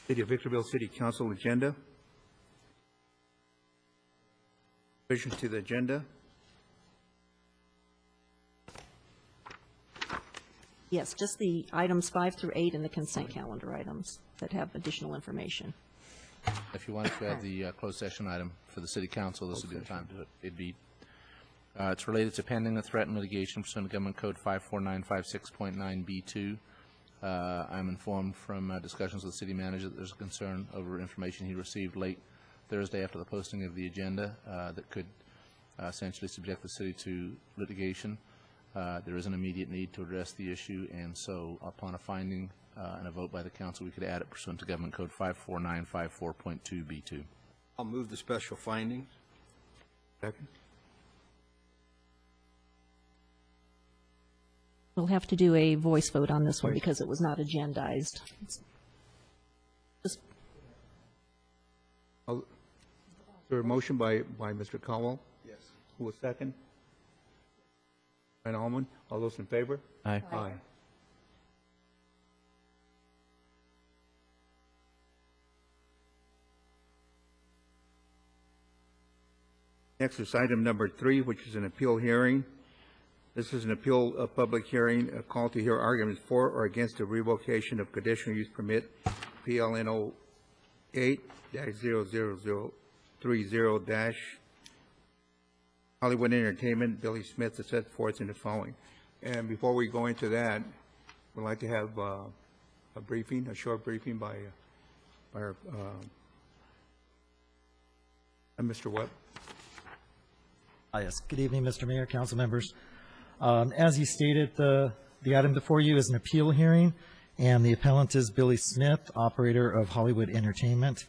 Speaker 1: City of Victorville City Council agenda. Revision to the agenda.
Speaker 2: Yes, just the items 5 through 8 and the consent calendar items that have additional information.
Speaker 17: If you wanted to add the closed session item for the City Council, this would be the time to do it. It'd be, it's related to pending and threatened litigation pursuant to Government Code 54956.9B2. I'm informed from discussions with the City Manager that there's a concern over information he received late Thursday after the posting of the agenda that could essentially subject the city to litigation. There is an immediate need to address the issue, and so upon a finding and a vote by the council, we could add it pursuant to Government Code 54954.2B2.
Speaker 15: I'll move the special findings.
Speaker 1: Second.
Speaker 2: We'll have to do a voice vote on this one because it was not agendized. Just
Speaker 1: Is there a motion by Mr. Caldwell?
Speaker 15: Yes.
Speaker 1: Who was second? Ryan Allman. All those in favor?
Speaker 14: Aye.
Speaker 1: Aye. Next is item number 3, which is an appeal hearing. This is an appeal of public hearing, a call to hear arguments for or against the revocation of conditional use permit PLN 08-00030- Hollywood Entertainment, Billy Smith, is set forth in the following. And before we go into that, we'd like to have a briefing, a short briefing by our Mr. Webb.
Speaker 21: Yes. Good evening, Mr. Mayor, council members. As you stated, the item before you is an appeal hearing, and the appellant is Billy Smith, operator of Hollywood Entertainment.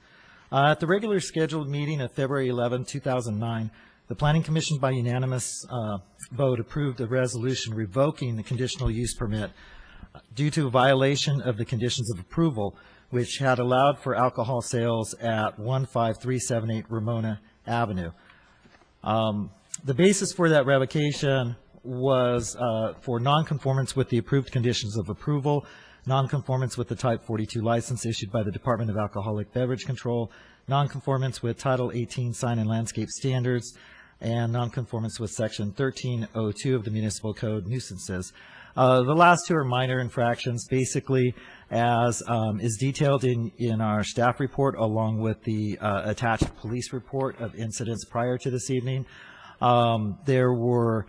Speaker 21: At the regular scheduled meeting of February 11, 2009, the Planning Commission by unanimous vote approved a resolution revoking the conditional use permit due to a violation of the conditions of approval, which had allowed for alcohol sales at 15378 Ramona Avenue. The basis for that revocation was for nonconformance with the approved conditions of approval, nonconformance with the Type 42 license issued by the Department of Alcoholic Beverage Control, nonconformance with Title 18 Sign and Landscape Standards, and nonconformance with Section 1302 of the Municipal Code, nuisances. The last two are minor infractions, basically, as is detailed in our staff report, along with the attached police report of incidents prior to this evening. There were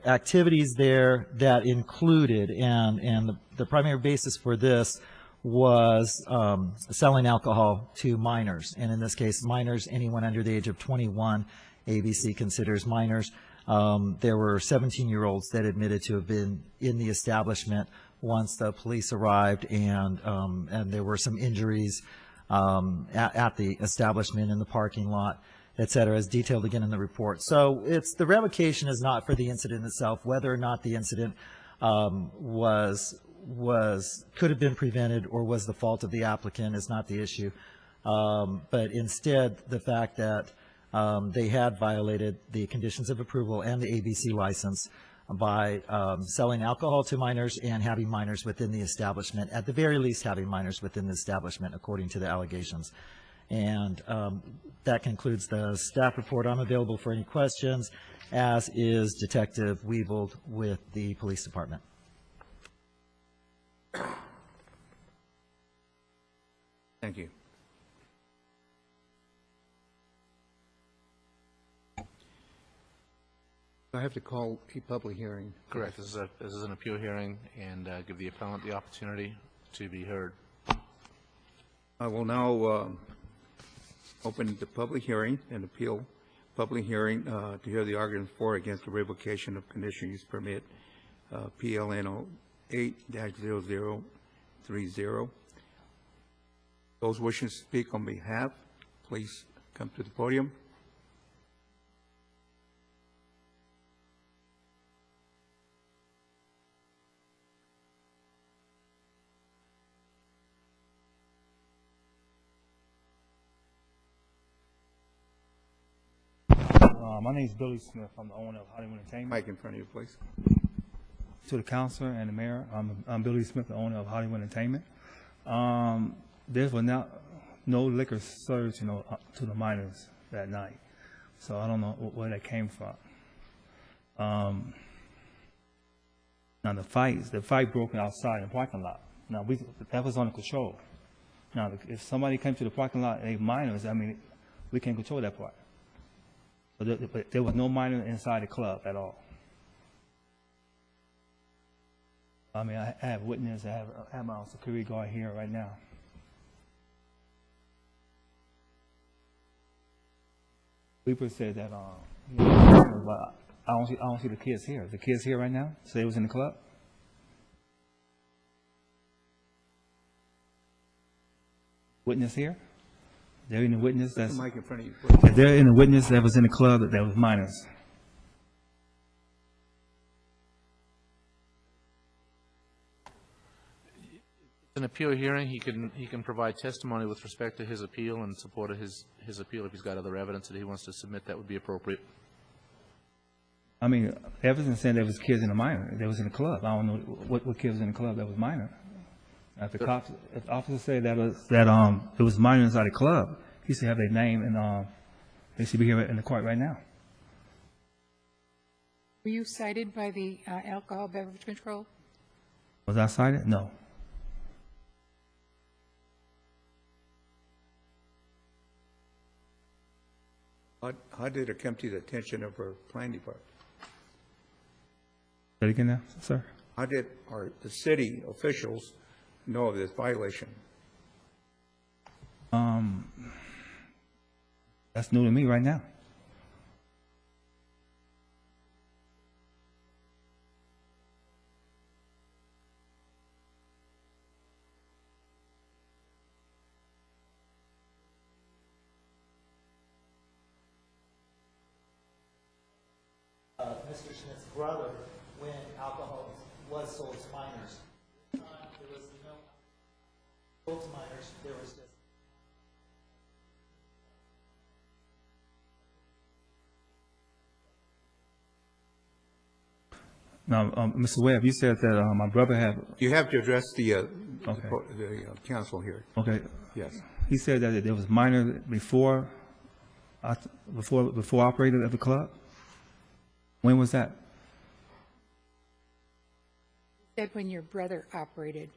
Speaker 21: activities there that included, and the primary basis for this was selling alcohol to minors, and in this case, minors, anyone under the age of 21, ABC considers minors. There were 17-year-olds that admitted to have been in the establishment once the police arrived, and there were some injuries at the establishment, in the parking lot, et cetera, as detailed again in the report. So the revocation is not for the incident itself. Whether or not the incident could have been prevented or was the fault of the applicant is not the issue, but instead the fact that they had violated the conditions of approval and the ABC license by selling alcohol to minors and having minors within the establishment, at the very least having minors within the establishment, according to the allegations. And that concludes the staff report. I'm available for any questions, as is Detective Weebold with the police department.
Speaker 1: Thank you. I have to call a public hearing.
Speaker 17: Correct. This is an appeal hearing, and give the appellant the opportunity to be heard.
Speaker 1: I will now open the public hearing and appeal public hearing to hear the arguments for or against the revocation of conditional use permit PLN 08-0030. Those wishing to speak on behalf, please come to the podium.
Speaker 3: My name is Billy Smith. I'm the owner of Hollywood Entertainment.
Speaker 1: Mic in front of you, please.
Speaker 3: To the councilor and the mayor, I'm Billy Smith, the owner of Hollywood Entertainment. There was no liquor served, to the minors that night, so I don't know where that came from. Now the fight broke outside in the parking lot. Now that was under control. Now if somebody came to the parking lot and they minors, we can't control that part. But there was no minor inside the club at all. I have witness. I have my security guard here right now. Weeper said that but I don't see the kids here. The kids here right now? So they was in the club? Witness here? They're in the witness that's...
Speaker 1: The mic in front of you, please.
Speaker 3: They're in the witness that was in the club that was minors.
Speaker 17: An appeal hearing, he can provide testimony with respect to his appeal and support of his appeal. If he's got other evidence that he wants to submit, that would be appropriate.
Speaker 3: Evidence saying there was kids in the minor. They was in the club. I don't know what kids was in the club that was minor. If the officer said that it was minor inside the club, he should have their name and they should be here in the court right now.
Speaker 8: Were you cited by the alcohol beverage control?
Speaker 3: Was I cited? No.
Speaker 1: How did it come to the attention of our planning department?
Speaker 3: Say it again now, sir?
Speaker 1: How did the city officials know of this violation?
Speaker 3: That's new to me right now.
Speaker 21: Mr. Schmidt's brother, when alcohol was sold to minors, there was no sold to minors, there was just
Speaker 3: Now, Mr. Webb, you said that my brother had...
Speaker 1: You have to address the
Speaker 3: Okay.
Speaker 1: council here.
Speaker 3: Okay.
Speaker 1: Yes.
Speaker 3: he said that there was minor before operated at the club. When was that?
Speaker 8: Said when your brother operated.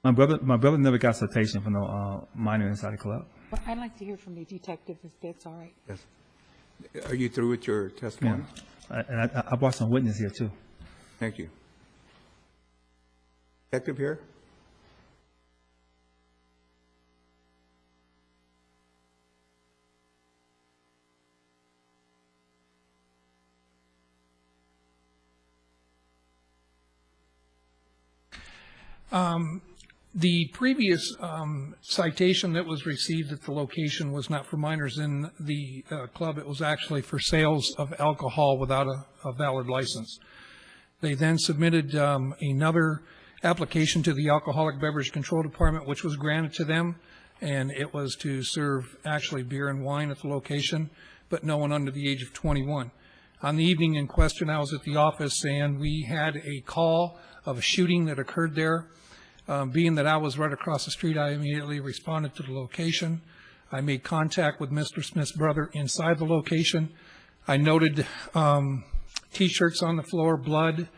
Speaker 3: My brother never got citation for no minor inside the club.
Speaker 8: Well, I'd like to hear from the detective if that's all right.
Speaker 1: Yes. Are you through with your testimony?
Speaker 3: Yeah. And I brought some witness here too.
Speaker 1: Thank you. Detective here?
Speaker 4: The previous citation that was received at the location was not for minors in the club. It was actually for sales of alcohol without a valid license. They then submitted another application to the Alcoholic Beverage Control Department, which was granted to them, and it was to serve actually beer and wine at the location, but no one under the age of 21. On the evening in question, I was at the office, and we had a call of a shooting that occurred there. Being that I was right across the street, I immediately responded to the location. I made contact with Mr. Smith's brother inside the location. I noted T-shirts on the floor, blood,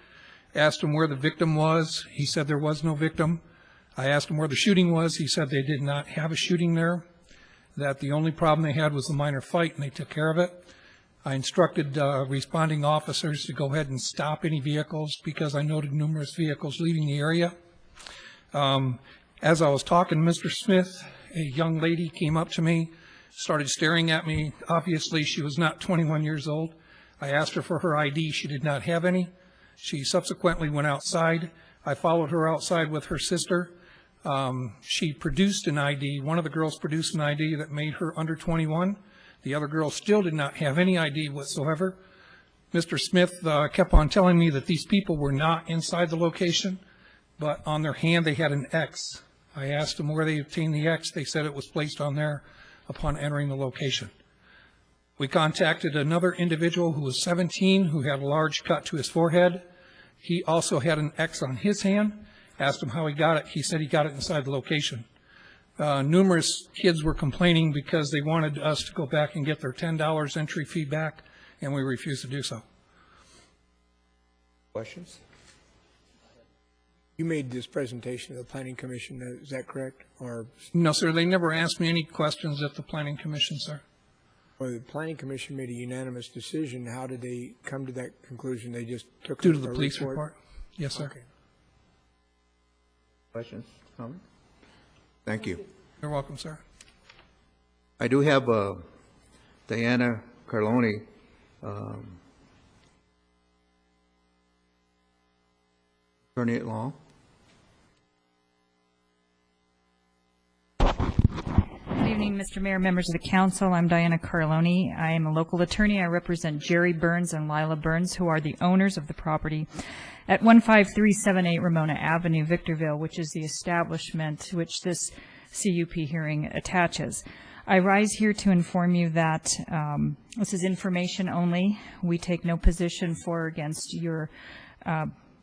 Speaker 4: asked him where the victim was. He said there was no victim. I asked him where the shooting was. He said they did not have a shooting there, that the only problem they had was a minor fight, and they took care of it. I instructed responding officers to go ahead and stop any vehicles because I noted numerous vehicles leaving the area. As I was talking to Mr. Smith, a young lady came up to me, started staring at me. Obviously, she was not 21 years old. I asked her for her ID. She did not have any. She subsequently went outside. I followed her outside with her sister. She produced an ID. One of the girls produced an ID that made her under 21. The other girl still did not have any ID whatsoever. Mr. Smith kept on telling me that these people were not inside the location, but on their hand they had an X. I asked them where they obtained the X. They said it was placed on there upon entering the location. We contacted another individual who was 17 who had a large cut to his forehead. He also had an X on his hand. Asked him how he got it. He said he got it inside the location. Numerous kids were complaining because they wanted us to go back and get their $10 entry fee back, and we refused to do so.
Speaker 1: Questions?
Speaker 10: You made this presentation to the Planning Commission, is that correct? Or
Speaker 4: no, sir, they never asked me any questions at the Planning Commission, sir.
Speaker 10: Well, the Planning Commission made a unanimous decision. How did they come to that conclusion? They just took
Speaker 4: Due to the police report? Yes, sir.
Speaker 10: Okay.
Speaker 1: Questions? Comments? Thank you.
Speaker 4: You're welcome, sir.
Speaker 1: I do have Diana Carloni. Attorney at law.
Speaker 22: Good evening, Mr. Mayor, members of the council. I'm Diana Carloni. I am a local attorney. I represent Jerry Burns and Lila Burns, who are the owners of the property at 15378 Ramona Avenue, Victorville, which is the establishment to which this CUP hearing attaches. I rise here to inform you that this is information only. We take no position for or against your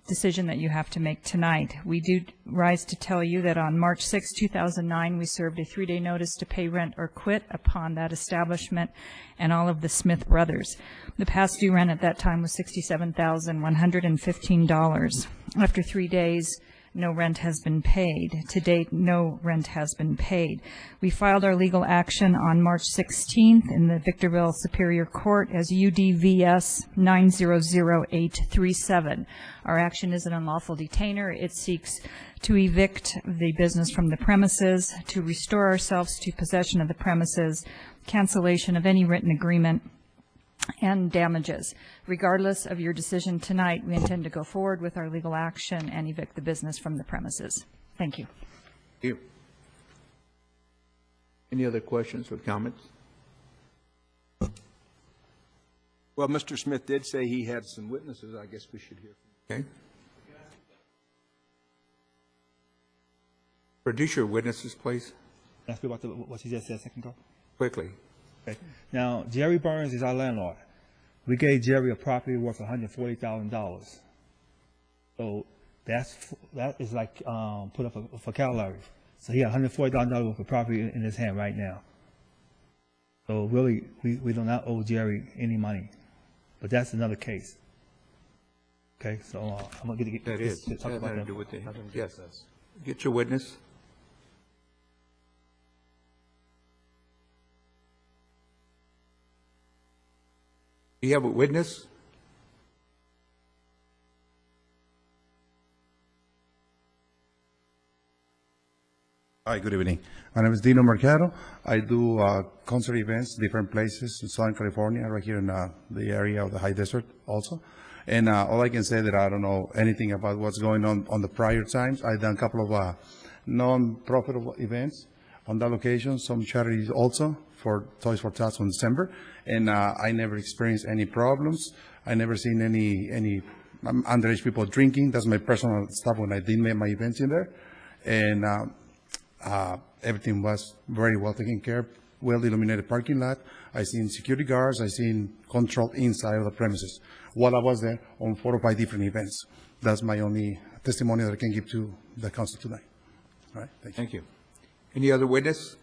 Speaker 22: decision that you have to make tonight. We do rise to tell you that on March 6, 2009, we served a 3-day notice to pay rent or quit upon that establishment and all of the Smith brothers. The past due rent at that time was $67,115. After 3 days, no rent has been paid. To date, no rent has been paid. We filed our legal action on March 16th in the Victorville Superior Court as UDVS 900837. Our action is an unlawful detainer. It seeks to evict the business from the premises, to restore ourselves to possession of the premises, cancellation of any written agreement, and damages. Regardless of your decision tonight, we intend to go forward with our legal action and evict the business from the premises. Thank you.
Speaker 1: Thank you. Any other questions or comments?
Speaker 15: Well, Mr. Smith did say he had some witnesses. I guess we should hear from him.
Speaker 1: Okay. Produce your witnesses, please.
Speaker 3: Ask me about what you just said a second ago.
Speaker 1: Quickly.
Speaker 3: Okay. Now, Jerry Burns is our landlord. We gave Jerry a property worth $140,000. So that is like put up for Cal Larry. So he got $140,000 worth of property in his hand right now. So really, we do not owe Jerry any money. But that's another case. Okay, so I'm going to get
Speaker 1: That is.
Speaker 3: to talk
Speaker 1: That
Speaker 3: about
Speaker 1: had to
Speaker 3: that.
Speaker 1: do with the, yes. Get your witness. Do you have a witness?
Speaker 6: Hi, good evening. My name is Dino Mercado. I do concert events, different places in Southern California, right here in the area of the High Desert also. And all I can say that I don't know anything about what's going on the prior times. I've done a couple of non-profitable events on that location, some charities also for Toys for Tots in December. And I never experienced any problems. I never seen any underage people drinking. That's my personal stuff when I did my events in there. And everything was very well taken care of, well-illuminated parking lot. I seen security guards. I seen control inside of the premises while I was there on 4 or 5 different events. That's my only testimony that I can give to the council tonight. All right, thank you.
Speaker 1: Thank you. Any other witness?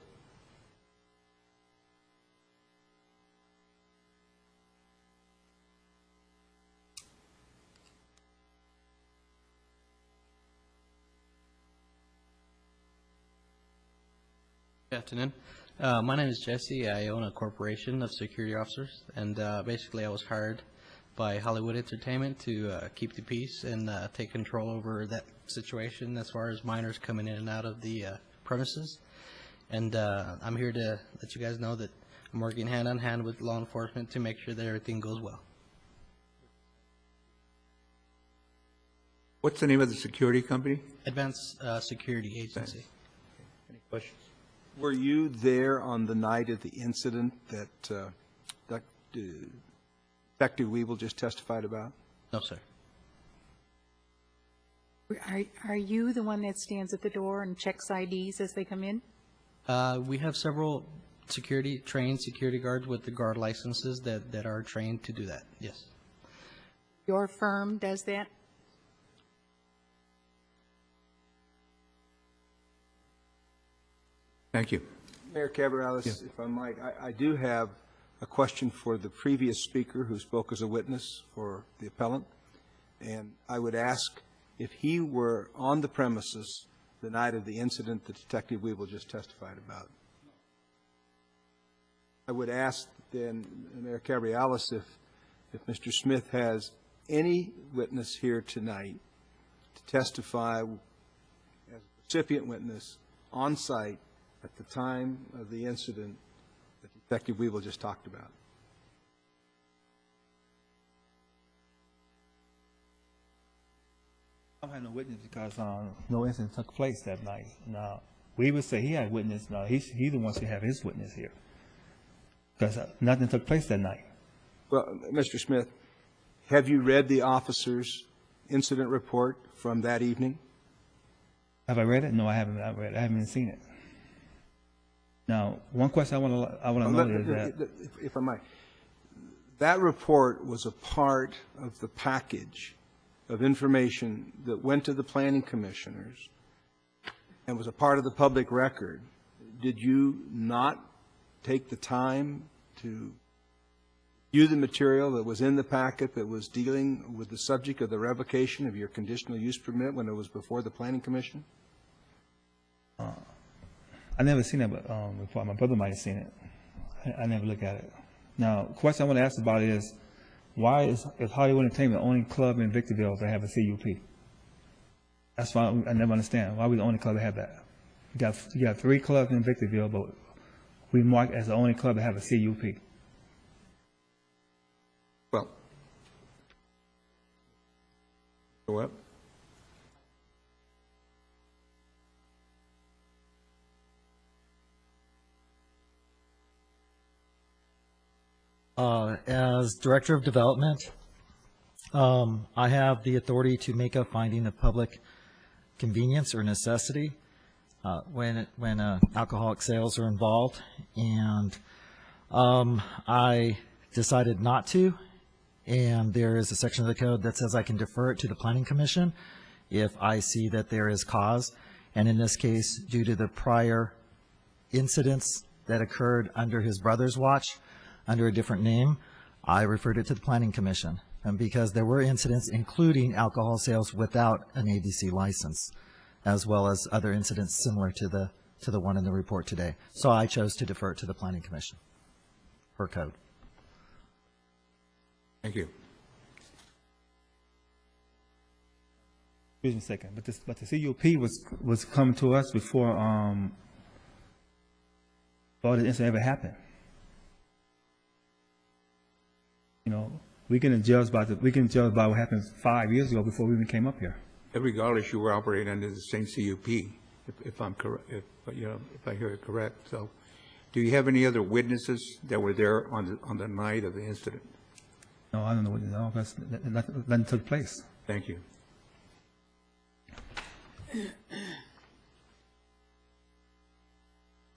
Speaker 7: Good afternoon. My name is Jesse. I own a corporation of security officers, and basically I was hired by Hollywood Entertainment to keep the peace and take control over that situation as far as minors coming in and out of the premises. And I'm here to let you guys know that I'm working hand in hand with law enforcement to make sure that everything goes well.
Speaker 1: What's the name of the security company?
Speaker 7: Advanced Security Agency.
Speaker 1: Any questions?
Speaker 15: Were you there on the night of the incident that Detective Weevil just testified about?
Speaker 7: No, sir.
Speaker 8: Are you the one that stands at the door and checks IDs as they come in?
Speaker 7: We have several trained security guards with the guard licenses that are trained to do that, yes.
Speaker 8: Your firm does that?
Speaker 1: Thank you.
Speaker 15: Mayor Cabrales, if I might, I do have a question for the previous speaker who spoke as a witness for the appellant. And I would ask if he were on the premises the night of the incident that Detective Weevil just testified about. I would ask then, Mayor Cabrales, if Mr. Smith has any witness here tonight to testify as a recipient witness on site at the time of the incident that Detective Weevil just talked about.
Speaker 3: I had no witness because no incident took place that night. Now, we would say he had witness. Now, he's the one should have his witness here because nothing took place that night.
Speaker 15: Well, Mr. Smith, have you read the officer's incident report from that evening?
Speaker 3: Have I read it? No, I haven't. I haven't even seen it. Now, one question I want to know is that,
Speaker 15: if I might, that report was a part of the package of information that went to the planning commissioners and was a part of the public record. Did you not take the time to view the material that was in the packet that was dealing with the subject of the revocation of your conditional use permit when it was before the planning commission?
Speaker 3: I never seen it before. My brother might have seen it. I never looked at it. Now, the question I want to ask about is, why is Hollywood Entertainment the only club in Victorville that have a CUP? That's why I never understand. Why are we the only club that have that? You got 3 clubs in Victorville, but we mark as the only club that have a CUP.
Speaker 1: Well, go up.
Speaker 21: As Director of Development, I have the authority to make a finding of public convenience or necessity when alcoholic sales are involved, and I decided not to, and there is a section of the code that says I can defer it to the Planning Commission if I see that there is cause. And in this case, due to the prior incidents that occurred under his brother's watch, under a different name, I referred it to the Planning Commission. And because there were incidents including alcohol sales without an ABC license, as well as other incidents similar to the one in the report today. So I chose to defer it to the Planning Commission, per code.
Speaker 1: Thank you.
Speaker 3: Excuse me a second, but the CUP was coming to us before all the incident ever happened. You know, we can judge by what happened 5 years ago before we even came up here.
Speaker 1: Regardless, you were operating under the same CUP, if I'm correct, if I hear it correct. So, do you have any other witnesses that were there on the night of the incident?
Speaker 3: No, I don't know what nothing took place.
Speaker 1: Thank you.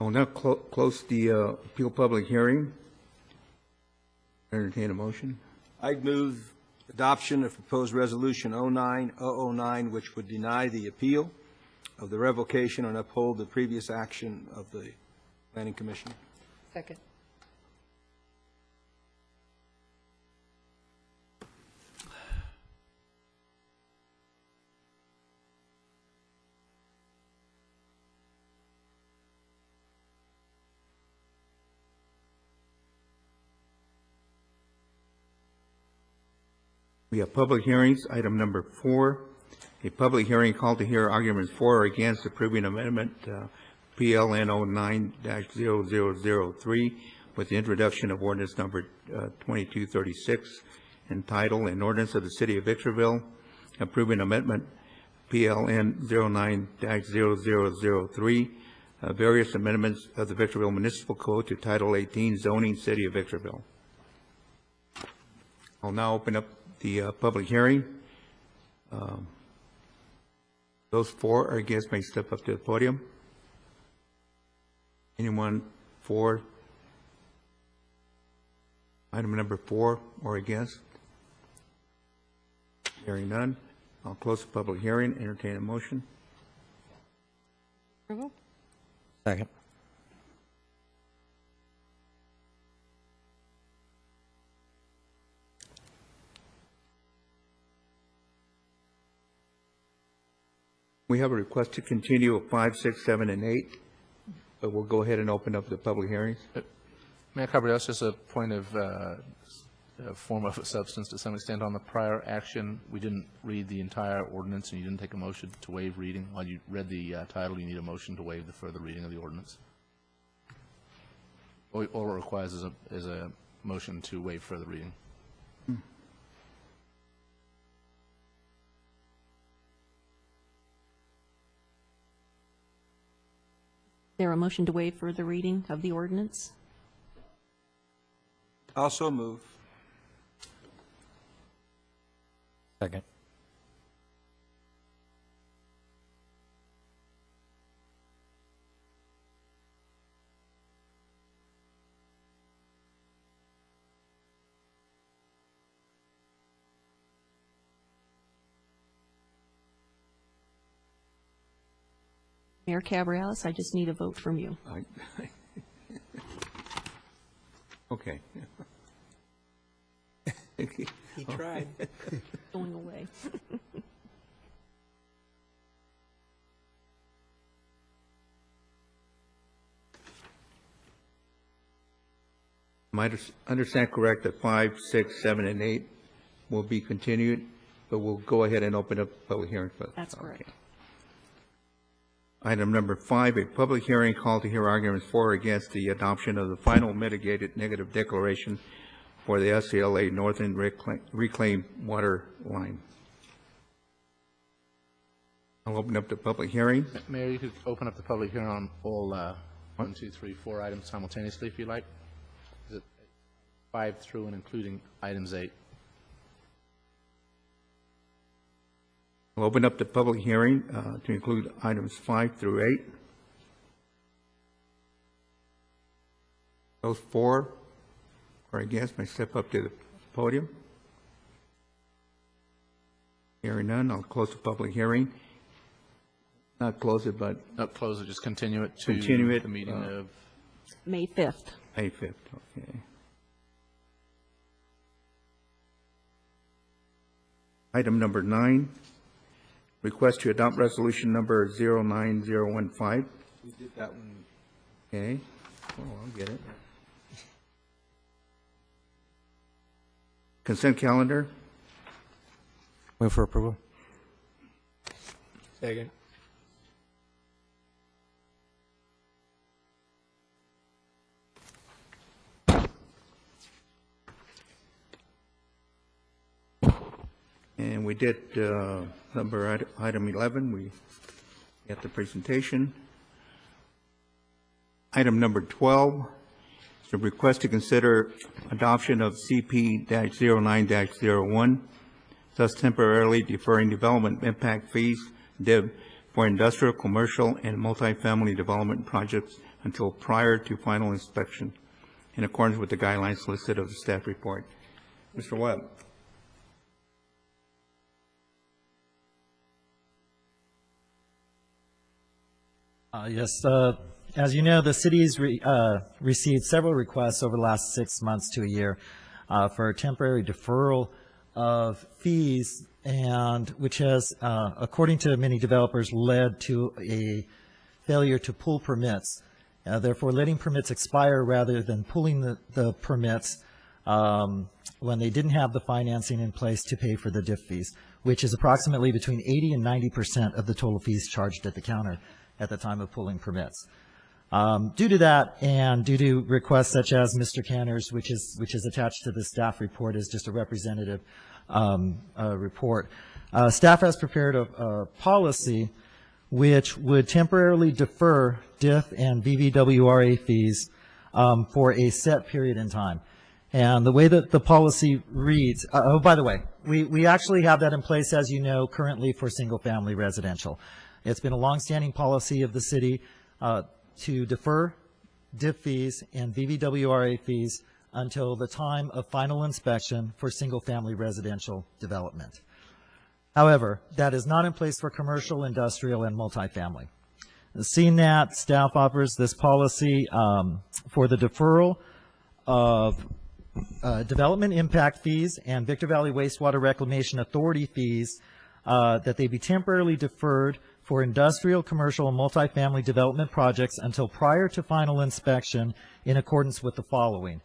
Speaker 1: I will now close the appeal public hearing. Entertain a motion.
Speaker 15: I'd move adoption of proposed resolution 09-009, which would deny the appeal of the revocation and uphold the previous action of the Planning Commission.
Speaker 8: Second.
Speaker 1: We have public hearings. Item number 4, a public hearing called to hear arguments for or against approving amendment PLN 09-0003 with the introduction of ordinance number 2236 entitled An Ordinance of the City of Victorville approving amendment PLN 09-0003, various amendments of the Victorville Municipal Code to Title 18 Zoning City of Victorville. I'll now open up the public hearing. Those for or against may step up to the podium. Anyone for item number 4 or against? Hearing none, I'll close the public hearing. Entertain a motion.
Speaker 8: Approval?
Speaker 14: Second.
Speaker 1: We have a request to continue of 5, 6, 7, and 8, but we'll go ahead and open up the public hearings.
Speaker 17: Mayor Cabrera, just a point of form of substance to some extent. On the prior action, we didn't read the entire ordinance, and you didn't take a motion to waive reading. While you read the title, you need a motion to waive the further reading of the ordinance. All it requires is a motion to waive further reading.
Speaker 2: Is there a motion to waive further reading of the ordinance?
Speaker 15: Also move.
Speaker 14: Second.
Speaker 2: Mayor Cabrales, I just need a vote from you.
Speaker 1: Okay.
Speaker 10: He tried.
Speaker 2: Going away.
Speaker 1: Am I understand correct that 5, 6, 7, and 8 will be continued, but we'll go ahead and open up public hearing first?
Speaker 2: That's correct.
Speaker 1: Item number 5, a public hearing called to hear arguments for or against the adoption of the final mitigated negative declaration for the SCLA Northern Reclaimed Water Line. I'll open up the public hearing.
Speaker 17: Mayor, you could open up the public hearing on all 1, 2, 3, 4 items simultaneously if you like. Is it 5 through and including items 8?
Speaker 1: I'll open up the public hearing to include items 5 through 8. Those for or against may step up to the podium. Hearing none, I'll close the public hearing. Not close it, but
Speaker 17: Not close it, just continue it to
Speaker 1: Continue it,
Speaker 17: the meeting of,
Speaker 2: May 5th.
Speaker 1: May 5th, okay. Item number 9, request to adopt resolution number 09015.
Speaker 15: We did that one.
Speaker 1: Okay, oh, I'll get it. Consent calendar,
Speaker 14: Move for approval.
Speaker 10: Second.
Speaker 1: and we did item 11, we got the presentation. Item number 12 is a request to consider adoption of CP-09-01, thus temporarily deferring development impact fees, DIB, for industrial, commercial, and multifamily development projects until prior to final inspection, in accordance with the guidelines listed of the staff report. Mr. Webb.
Speaker 21: Yes, as you know, the city's received several requests over the last 6 months to a year for a temporary deferral of fees, and which has, according to many developers, led to a failure to pull permits. Therefore, letting permits expire rather than pulling the permits when they didn't have the financing in place to pay for the DIF fees, which is approximately between 80 and 90% of the total fees charged at the counter at the time of pulling permits. Due to that, and due to requests such as Mr. Canner's, which is attached to the staff report as just a representative report, staff has prepared a policy which would temporarily defer DIF and BVWRA fees for a set period in time. And the way that the policy reads, oh, by the way, we actually have that in place, as you know, currently for single-family residential. It's been a longstanding policy of the city to defer DIF fees and BVWRA fees until the time of final inspection for single-family residential development. However, that is not in place for commercial, industrial, and multifamily. Seeing that, staff offers this policy for the deferral of development impact fees and Victor Valley Wastewater Reclamation Authority fees, that they be temporarily deferred for industrial, commercial, and multifamily development projects until prior to final inspection in accordance with the following.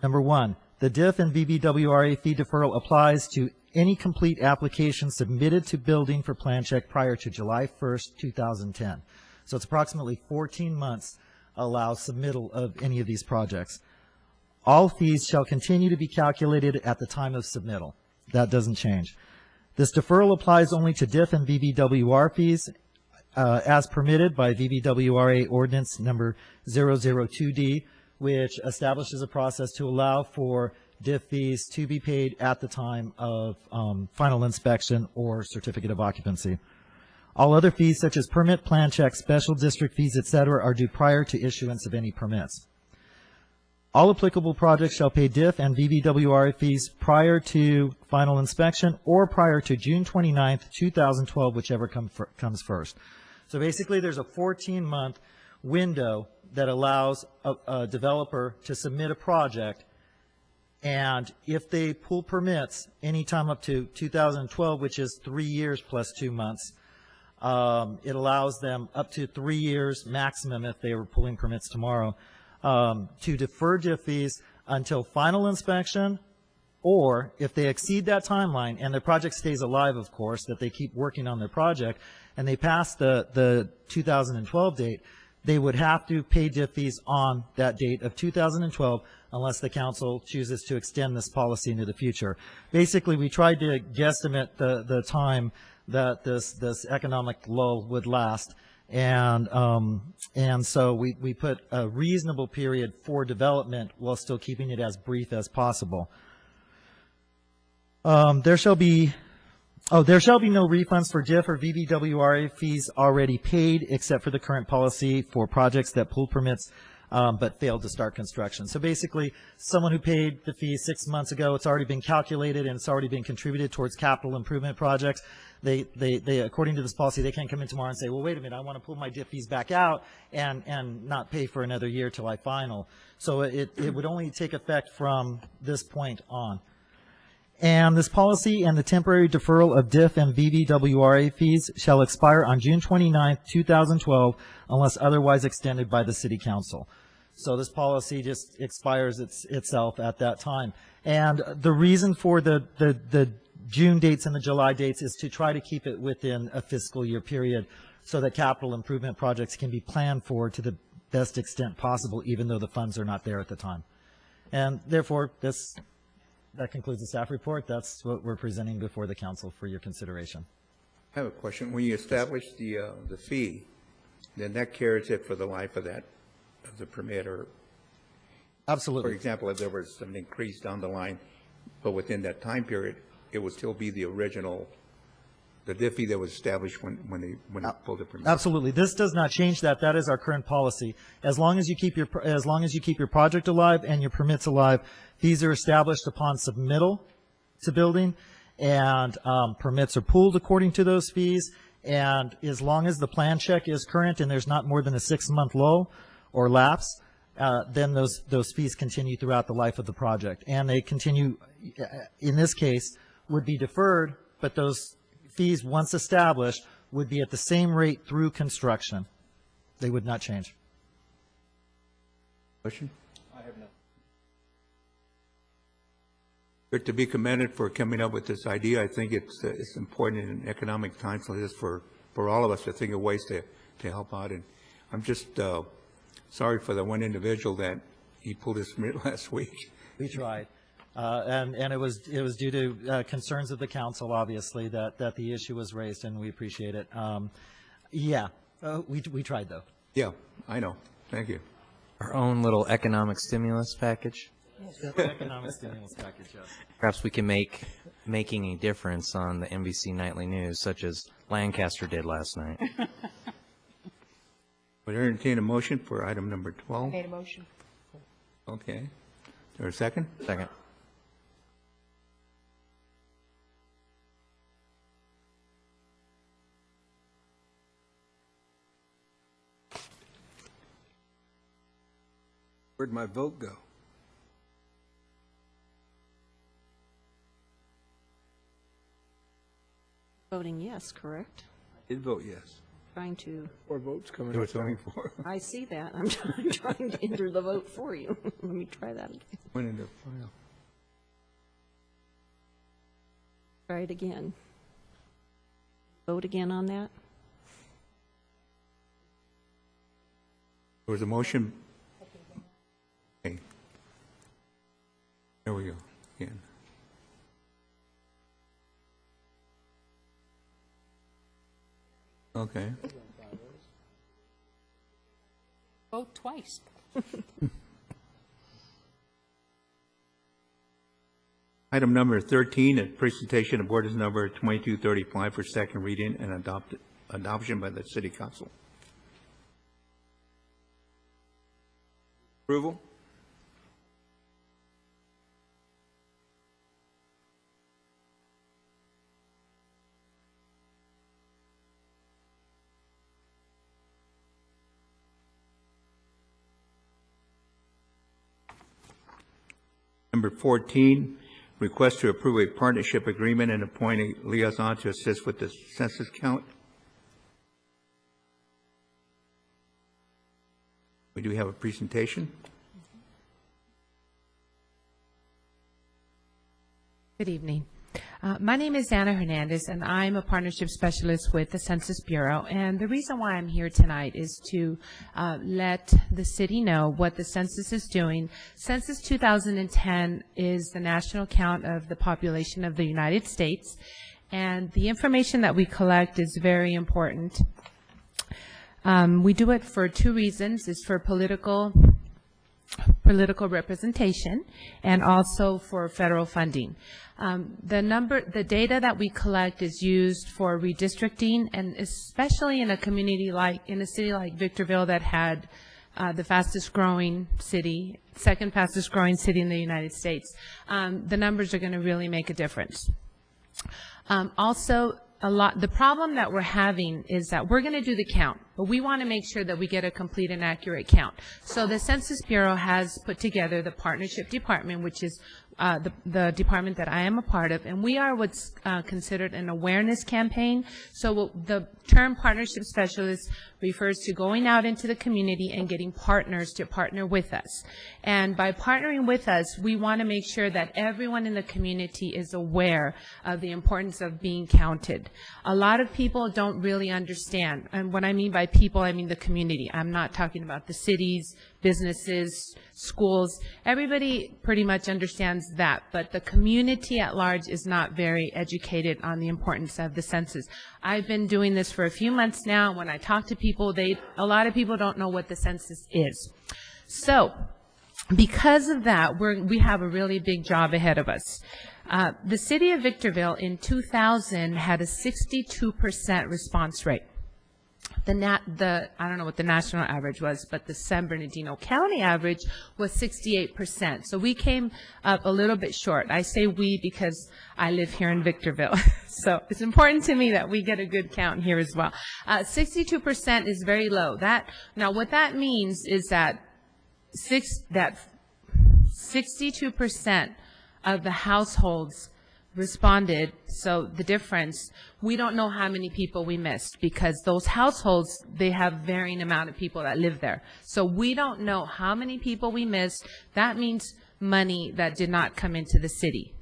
Speaker 21: Number 1, the DIF and BVWRA fee deferral applies to any complete application submitted to building for plan check prior to July 1st, 2010. So it's approximately 14 months allows submittal of any of these projects. All fees shall continue to be calculated at the time of submittal. That doesn't change. This deferral applies only to DIF and BVWR fees as permitted by BVWRA Ordinance number 002D, which establishes a process to allow for DIF fees to be paid at the time of final inspection or certificate of occupancy. All other fees, such as permit, plan checks, special district fees, etc., are due prior to issuance of any permits. All applicable projects shall pay DIF and BVWRA fees prior to final inspection or prior to June 29th, 2012, whichever comes first. So basically, there's a 14-month window that allows a developer to submit a project, and if they pull permits anytime up to 2012, which is 3 years plus 2 months, it allows them up to 3 years maximum if they were pulling permits tomorrow, to defer DIF fees until final inspection, or if they exceed that timeline and the project stays alive, of course, that they keep working on their project, and they pass the 2012 date, they would have to pay DIF fees on that date of 2012 unless the council chooses to extend this policy into the future. Basically, we tried to guesstimate the time that this economic lull would last, and so we put a reasonable period for development while still keeping it as brief as possible. There shall be no refunds for DIF or BVWRA fees already paid, except for the current policy for projects that pulled permits but failed to start construction. So basically, someone who paid the fee 6 months ago, it's already been calculated and it's already been contributed towards capital improvement projects. they according to this policy, they can't come in tomorrow and say, well, wait a minute, I want to pull my DIF fees back out and not pay for another year till I final. So it would only take effect from this point on. And this policy and the temporary deferral of DIF and BVWRA fees shall expire on June 29th, 2012, unless otherwise extended by the City Council. So this policy just expires itself at that time. And the reason for the June dates and the July dates is to try to keep it within a fiscal year period so that capital improvement projects can be planned for to the best extent possible, even though the funds are not there at the time. And therefore, that concludes the staff report. That's what we're presenting before the council for your consideration.
Speaker 1: I have a question. When you establish the fee, then that carries it for the life of the permit, or?
Speaker 21: Absolutely.
Speaker 1: For example, if there was an increase down the line, but within that time period, it would still be the original, the DIF fee that was established when they pulled the permit.
Speaker 21: Absolutely. This does not change that. That is our current policy. As long as you keep your project alive and your permits alive, fees are established upon submittal to building, and permits are pooled according to those fees. And as long as the plan check is current and there's not more than a 6-month low or lapse, then those fees continue throughout the life of the project. And they continue, in this case, would be deferred, but those fees, once established, would be at the same rate through construction. They would not change.
Speaker 1: Question? I have none. You're to be commended for coming up with this idea. I think it's important in economic times like this for all of us to think of ways to help out. And I'm just sorry for the one individual that he pulled his permit last week. We tried. And it was due to concerns of the council, obviously, that the issue was raised, and we appreciate it. We tried, though. Yeah, I know. Thank you.
Speaker 14: Our own little economic stimulus package.
Speaker 21: Economic stimulus package, yes.
Speaker 14: Perhaps we can making a difference on the NBC Nightly News, such as Lancaster did last night.
Speaker 1: Would I entertain a motion for item number 12?
Speaker 8: Made a motion.
Speaker 1: Okay. Is there a second?
Speaker 14: Second.
Speaker 15: Where'd my vote go?
Speaker 2: Voting yes, correct?
Speaker 15: I did vote yes.
Speaker 2: Trying to.
Speaker 10: 4 votes coming
Speaker 1: There
Speaker 10: up.
Speaker 1: was only 4.
Speaker 2: I see that. I'm trying to enter the vote for you. Let me try that again.
Speaker 1: Went into file.
Speaker 2: Try it again. Vote again on that.
Speaker 1: There was a motion. Okay. There we go. Again. Okay.
Speaker 8: Vote twice.
Speaker 1: Item number 13, a presentation of ordinance number 2235 for second reading and adoption by the City Council.
Speaker 15: Approval?
Speaker 1: Number 14, request to approve a partnership agreement and appoint a liaison to assist with the census count. We do have a presentation.
Speaker 5: Good evening. My name is Anna Hernandez, and I'm a partnership specialist with the Census Bureau. And the reason why I'm here tonight is to let the city know what the census is doing. Census 2010 is the national count of the population of the United States, and the information that we collect is very important. We do it for 2 reasons. It's for political representation and also for federal funding. The data that we collect is used for redistricting, and especially in a community in a city like Victorville that had the fastest growing city, second fastest growing city in the United States. The numbers are going to really make a difference. Also, the problem that we're having is that we're going to do the count, but we want to make sure that we get a complete and accurate count. So the Census Bureau has put together the partnership department, which is the department that I am a part of, and we are what's considered an awareness campaign. So the term partnership specialist refers to going out into the community and getting partners to partner with us. And by partnering with us, we want to make sure that everyone in the community is aware of the importance of being counted. A lot of people don't really understand, and what I mean by people, I mean the community. I'm not talking about the cities, businesses, schools. Everybody pretty much understands that, but the community at large is not very educated on the importance of the census. I've been doing this for a few months now. When I talk to people, a lot of people don't know what the census is. So, because of that, we have a really big job ahead of us. The city of Victorville in 2000 had a 62% response rate. I don't know what the national average was, but the San Bernardino County average was 68%. So we came up a little bit short. I say we because I live here in Victorville. So it's important to me that we get a good count here as well. 62% is very low. Now what that means is that 62% of the households responded. So the difference, we don't know how many people we missed because those households, they have varying amount of people that live there. So we don't know how many people we missed. That means money that did not come into the city.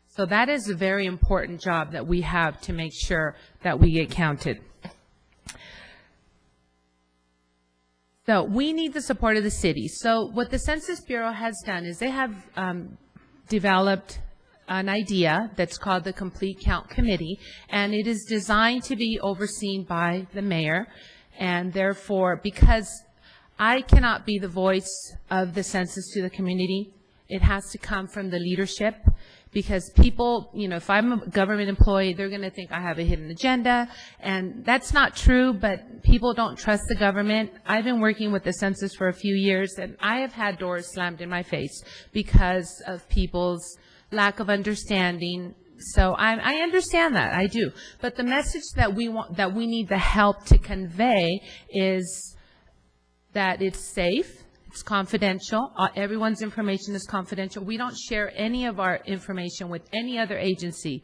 Speaker 5: So that is a very important job that we have to make sure that we get counted. So we need the support of the city. So what the Census Bureau has done is they have developed an idea that's called the Complete Count Committee, and it is designed to be overseen by the mayor. And therefore, because I cannot be the voice of the census to the community, it has to come from the leadership. Because people, if I'm a government employee, they're going to think I have a hidden agenda, and that's not true, but people don't trust the government. I've been working with the census for a few years, and I have had doors slammed in my face because of people's lack of understanding. So I understand that, I do. But the message that we need the help to convey is that it's safe. It's confidential. Everyone's information is confidential. We don't share any of our information with any other agency.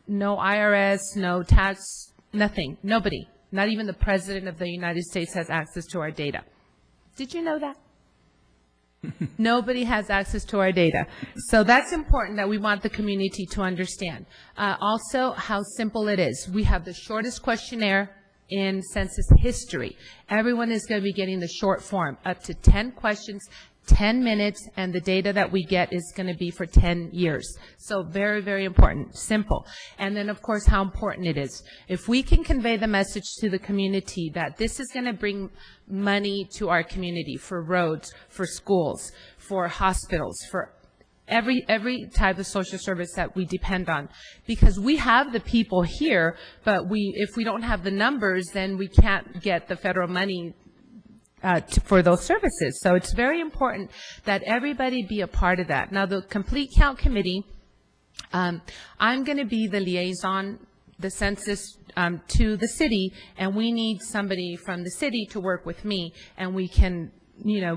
Speaker 5: No IRS, no tax, nothing. Nobody. Not even the President of the United States has access to our data. Did you know that? Nobody has access to our data. So that's important that we want the community to understand. Also, how simple it is. We have the shortest questionnaire in census history. Everyone is going to be getting the short form, up to 10 questions, 10 minutes, and the data that we get is going to be for 10 years. So very, very important, simple. And then, of course, how important it is. If we can convey the message to the community that this is going to bring money to our community for roads, for schools, for hospitals, for every type of social service that we depend on, because we have the people here, but if we don't have the numbers, then we can't get the federal money for those services. So it's very important that everybody be a part of that. Now, the Complete Count Committee, I'm going to be the liaison, the census to the city, and we need somebody from the city to work with me, and we can,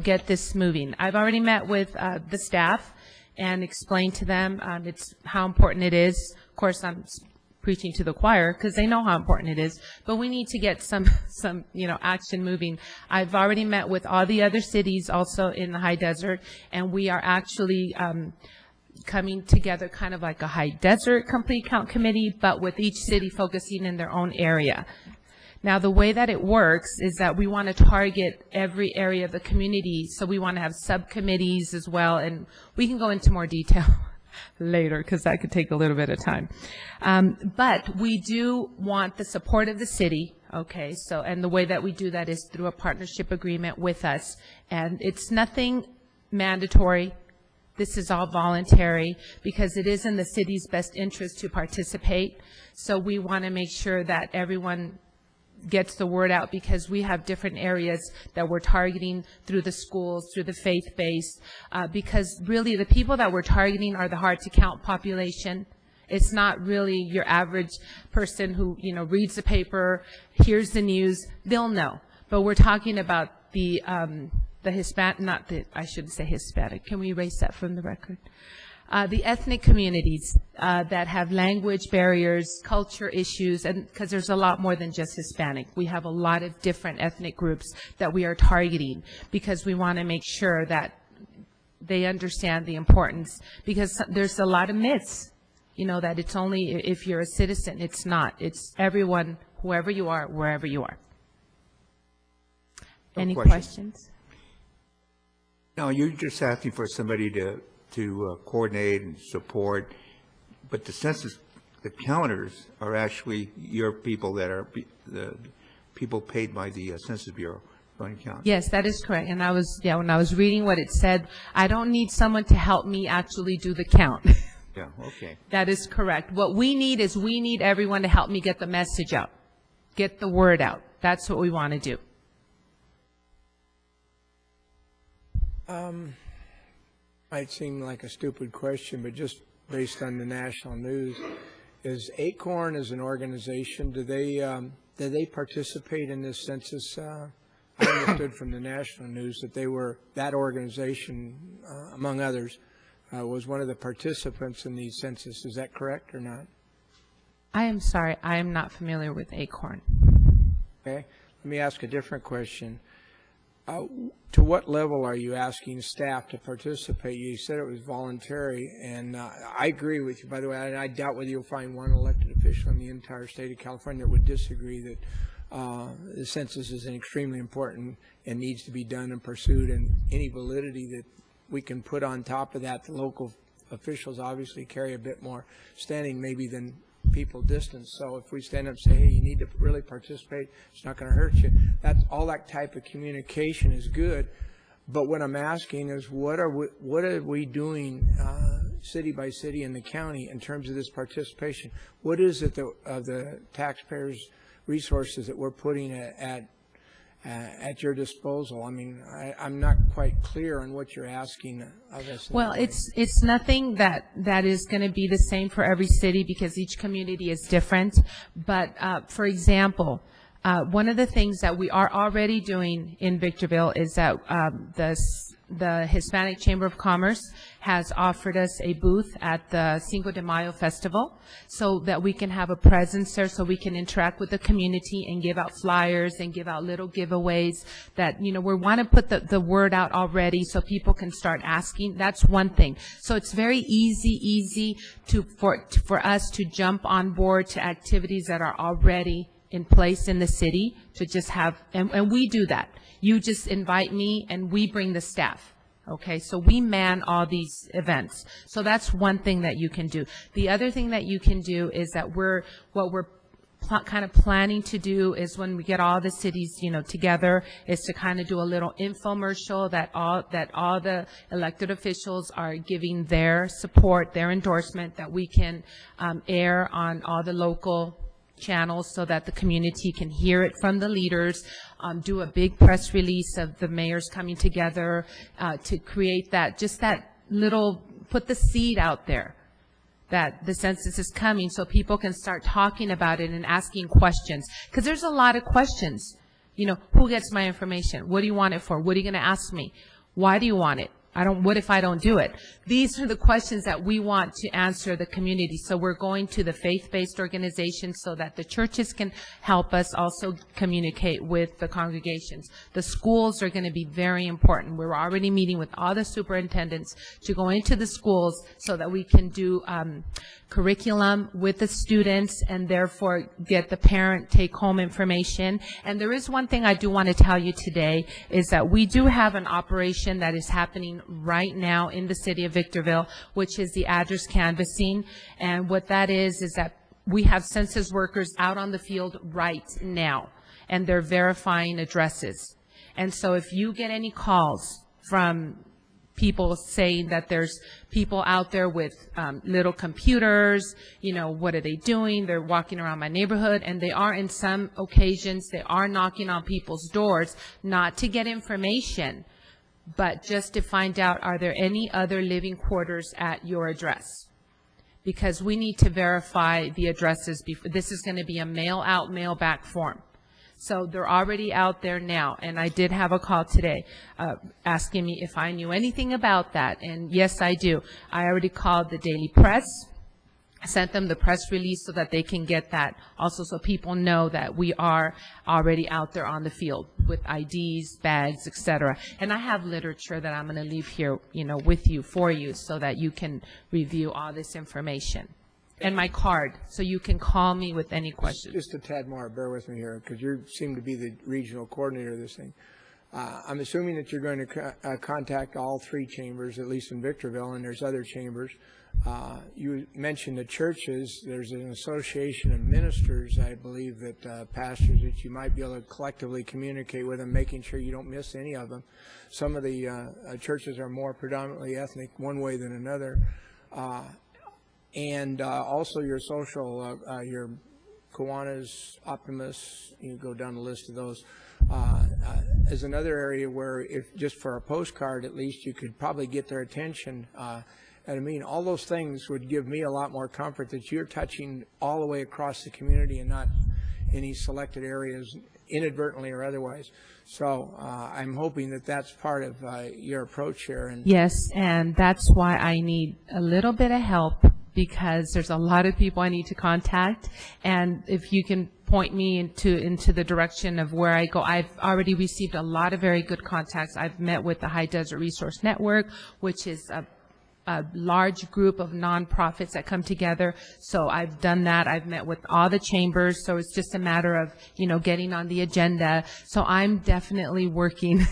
Speaker 5: get this moving. I've already met with the staff and explained to them it's how important it is. Of course, I'm preaching to the choir because they know how important it is, but we need to get some action moving. I've already met with all the other cities also in the high desert, and we are actually coming together kind of like a high desert complete count committee, but with each city focusing in their own area. Now, the way that it works is that we want to target every area of the community, so we want to have subcommittees as well, and we can go into more detail later because that could take a little bit of time. But we do want the support of the city, okay, and the way that we do that is through a partnership agreement with us, and it's nothing mandatory. This is all voluntary because it is in the city's best interest to participate, so we want to make sure that everyone gets the word out, because we have different areas that we're targeting through the schools, through the faith-based, because really the people that we're targeting are the hard-to-count population, It's not really your average person who, reads the paper, hears the news, they'll know. But we're talking about the Hispanic, I shouldn't say Hispanic. Can we erase that from the record? The ethnic communities that have language barriers, culture issues, and because there's a lot more than just Hispanic. We have a lot of different ethnic groups that we are targeting because we want to make sure that they understand the importance, because there's a lot of myths, that it's only if you're a citizen. It's not. It's everyone, whoever you are, wherever you are.
Speaker 1: No
Speaker 5: Any
Speaker 1: questions.
Speaker 5: questions?
Speaker 1: No, you're just asking for somebody to coordinate and support, but the census, the counters are actually your people that are the people paid by the Census Bureau. Count.
Speaker 5: Yes, that is correct. And when I was reading what it said, I don't need someone to help me actually do the count.
Speaker 1: Yeah, okay.
Speaker 5: That is correct. What we need is everyone to help me get the message out, get the word out. That's what we want to do.
Speaker 10: Might seem like a stupid question, but just based on the national news, is Acorn as an organization, do they participate in this census? I understood from the national news that that organization, among others, was one of the participants in the census. Is that correct or not?
Speaker 5: I am sorry. I am not familiar with Acorn.
Speaker 10: Okay. Let me ask a different question. To what level are you asking staff to participate? You said it was voluntary, and I agree with you, by the way. I doubt whether you'll find one elected official in the entire state of California that would disagree that the census is extremely important and needs to be done and pursued, and any validity that we can put on top of that, the local officials obviously carry a bit more standing maybe than people distant. So if we stand up and say, hey, you need to really participate, it's not going to hurt you. All that type of communication is good. But what I'm asking is, what are we doing city by city in the county in terms of this participation? What is it of the taxpayers' resources that we're putting at your disposal? I mean, I'm not quite clear on what you're asking of us.
Speaker 5: Well, it's nothing that is going to be the same for every city because each community is different. But for example, one of the things that we are already doing in Victorville is that the Hispanic Chamber of Commerce has offered us a booth at the Cinco de Mayo Festival so that we can have a presence there, so we can interact with the community and give out flyers and give out little giveaways that, we want to put the word out already so people can start asking. That's one thing. So it's very easy for us to jump on board to activities that are already in place in the city to just have, and we do that. You just invite me and we bring the staff. Okay, so we man all these events. So that's one thing that you can do. The other thing that you can do is that we're kind of planning to do is when we get all the cities, together, is to kind of do a little infomercial that all the elected officials are giving their support, their endorsement, that we can air on all the local channels so that the community can hear it from the leaders, do a big press release of the mayors coming together to create that little, put the seed out there that the census is coming so people can start talking about it and asking questions. Because there's a lot of questions. Who gets my information? What do you want it for? What are you going to ask me? Why do you want it? What if I don't do it? These are the questions that we want to answer the community. So we're going to the faith-based organizations so that the churches can help us also communicate with the congregations. The schools are going to be very important. We're already meeting with all the superintendents to go into the schools so that we can do curriculum with the students and therefore get the parent take-home information. And there is one thing I do want to tell you today is that we do have an operation that is happening right now in the city of Victorville, which is the address canvassing. And what that is that we have census workers out on the field right now, and they're verifying addresses. And so if you get any calls from people saying that there's people out there with little computers, what are they doing? They're walking around my neighborhood, and they are, in some occasions, they are knocking on people's doors, not to get information, but just to find out, are there any other living quarters at your address? because we need to verify the addresses before. This is going to be a mail out, mail back form. So they're already out there now, and I did have a call today asking me if I knew anything about that, and yes, I do. I already called the Daily Press, sent them the press release so that they can get that also, so people know that we are already out there on the field with IDs, bags, etc. And I have literature that I'm going to leave here, with you, for you, so that you can review all this information. And my card, so you can call me with any questions.
Speaker 10: Just a tad more, bear with me here, because you seem to be the regional coordinator of this thing. I'm assuming that you're going to contact all 3 chambers, at least in Victorville, and there's other chambers. You mentioned the churches. There's an association of ministers, I believe, that pastors, that you might be able to collectively communicate with them, making sure you don't miss any of them. Some of the churches are more predominantly ethnic one way than another. And also your social, your Kiwanis, Optimists, you go down the list of those, is another area where, if just for a postcard at least, you could probably get their attention. And I mean, all those things would give me a lot more comfort that you're touching all the way across the community and not any selected areas, inadvertently or otherwise. So I'm hoping that that's part of your approach here. And
Speaker 5: yes, and that's why I need a little bit of help, because there's a lot of people I need to contact, and if you can point me into the direction of where I go. I've already received a lot of very good contacts. I've met with the High Desert Resource Network, which is a large group of nonprofits that come together. So I've done that. I've met with all the chambers. So it's just a matter of, getting on the agenda. So I'm definitely working,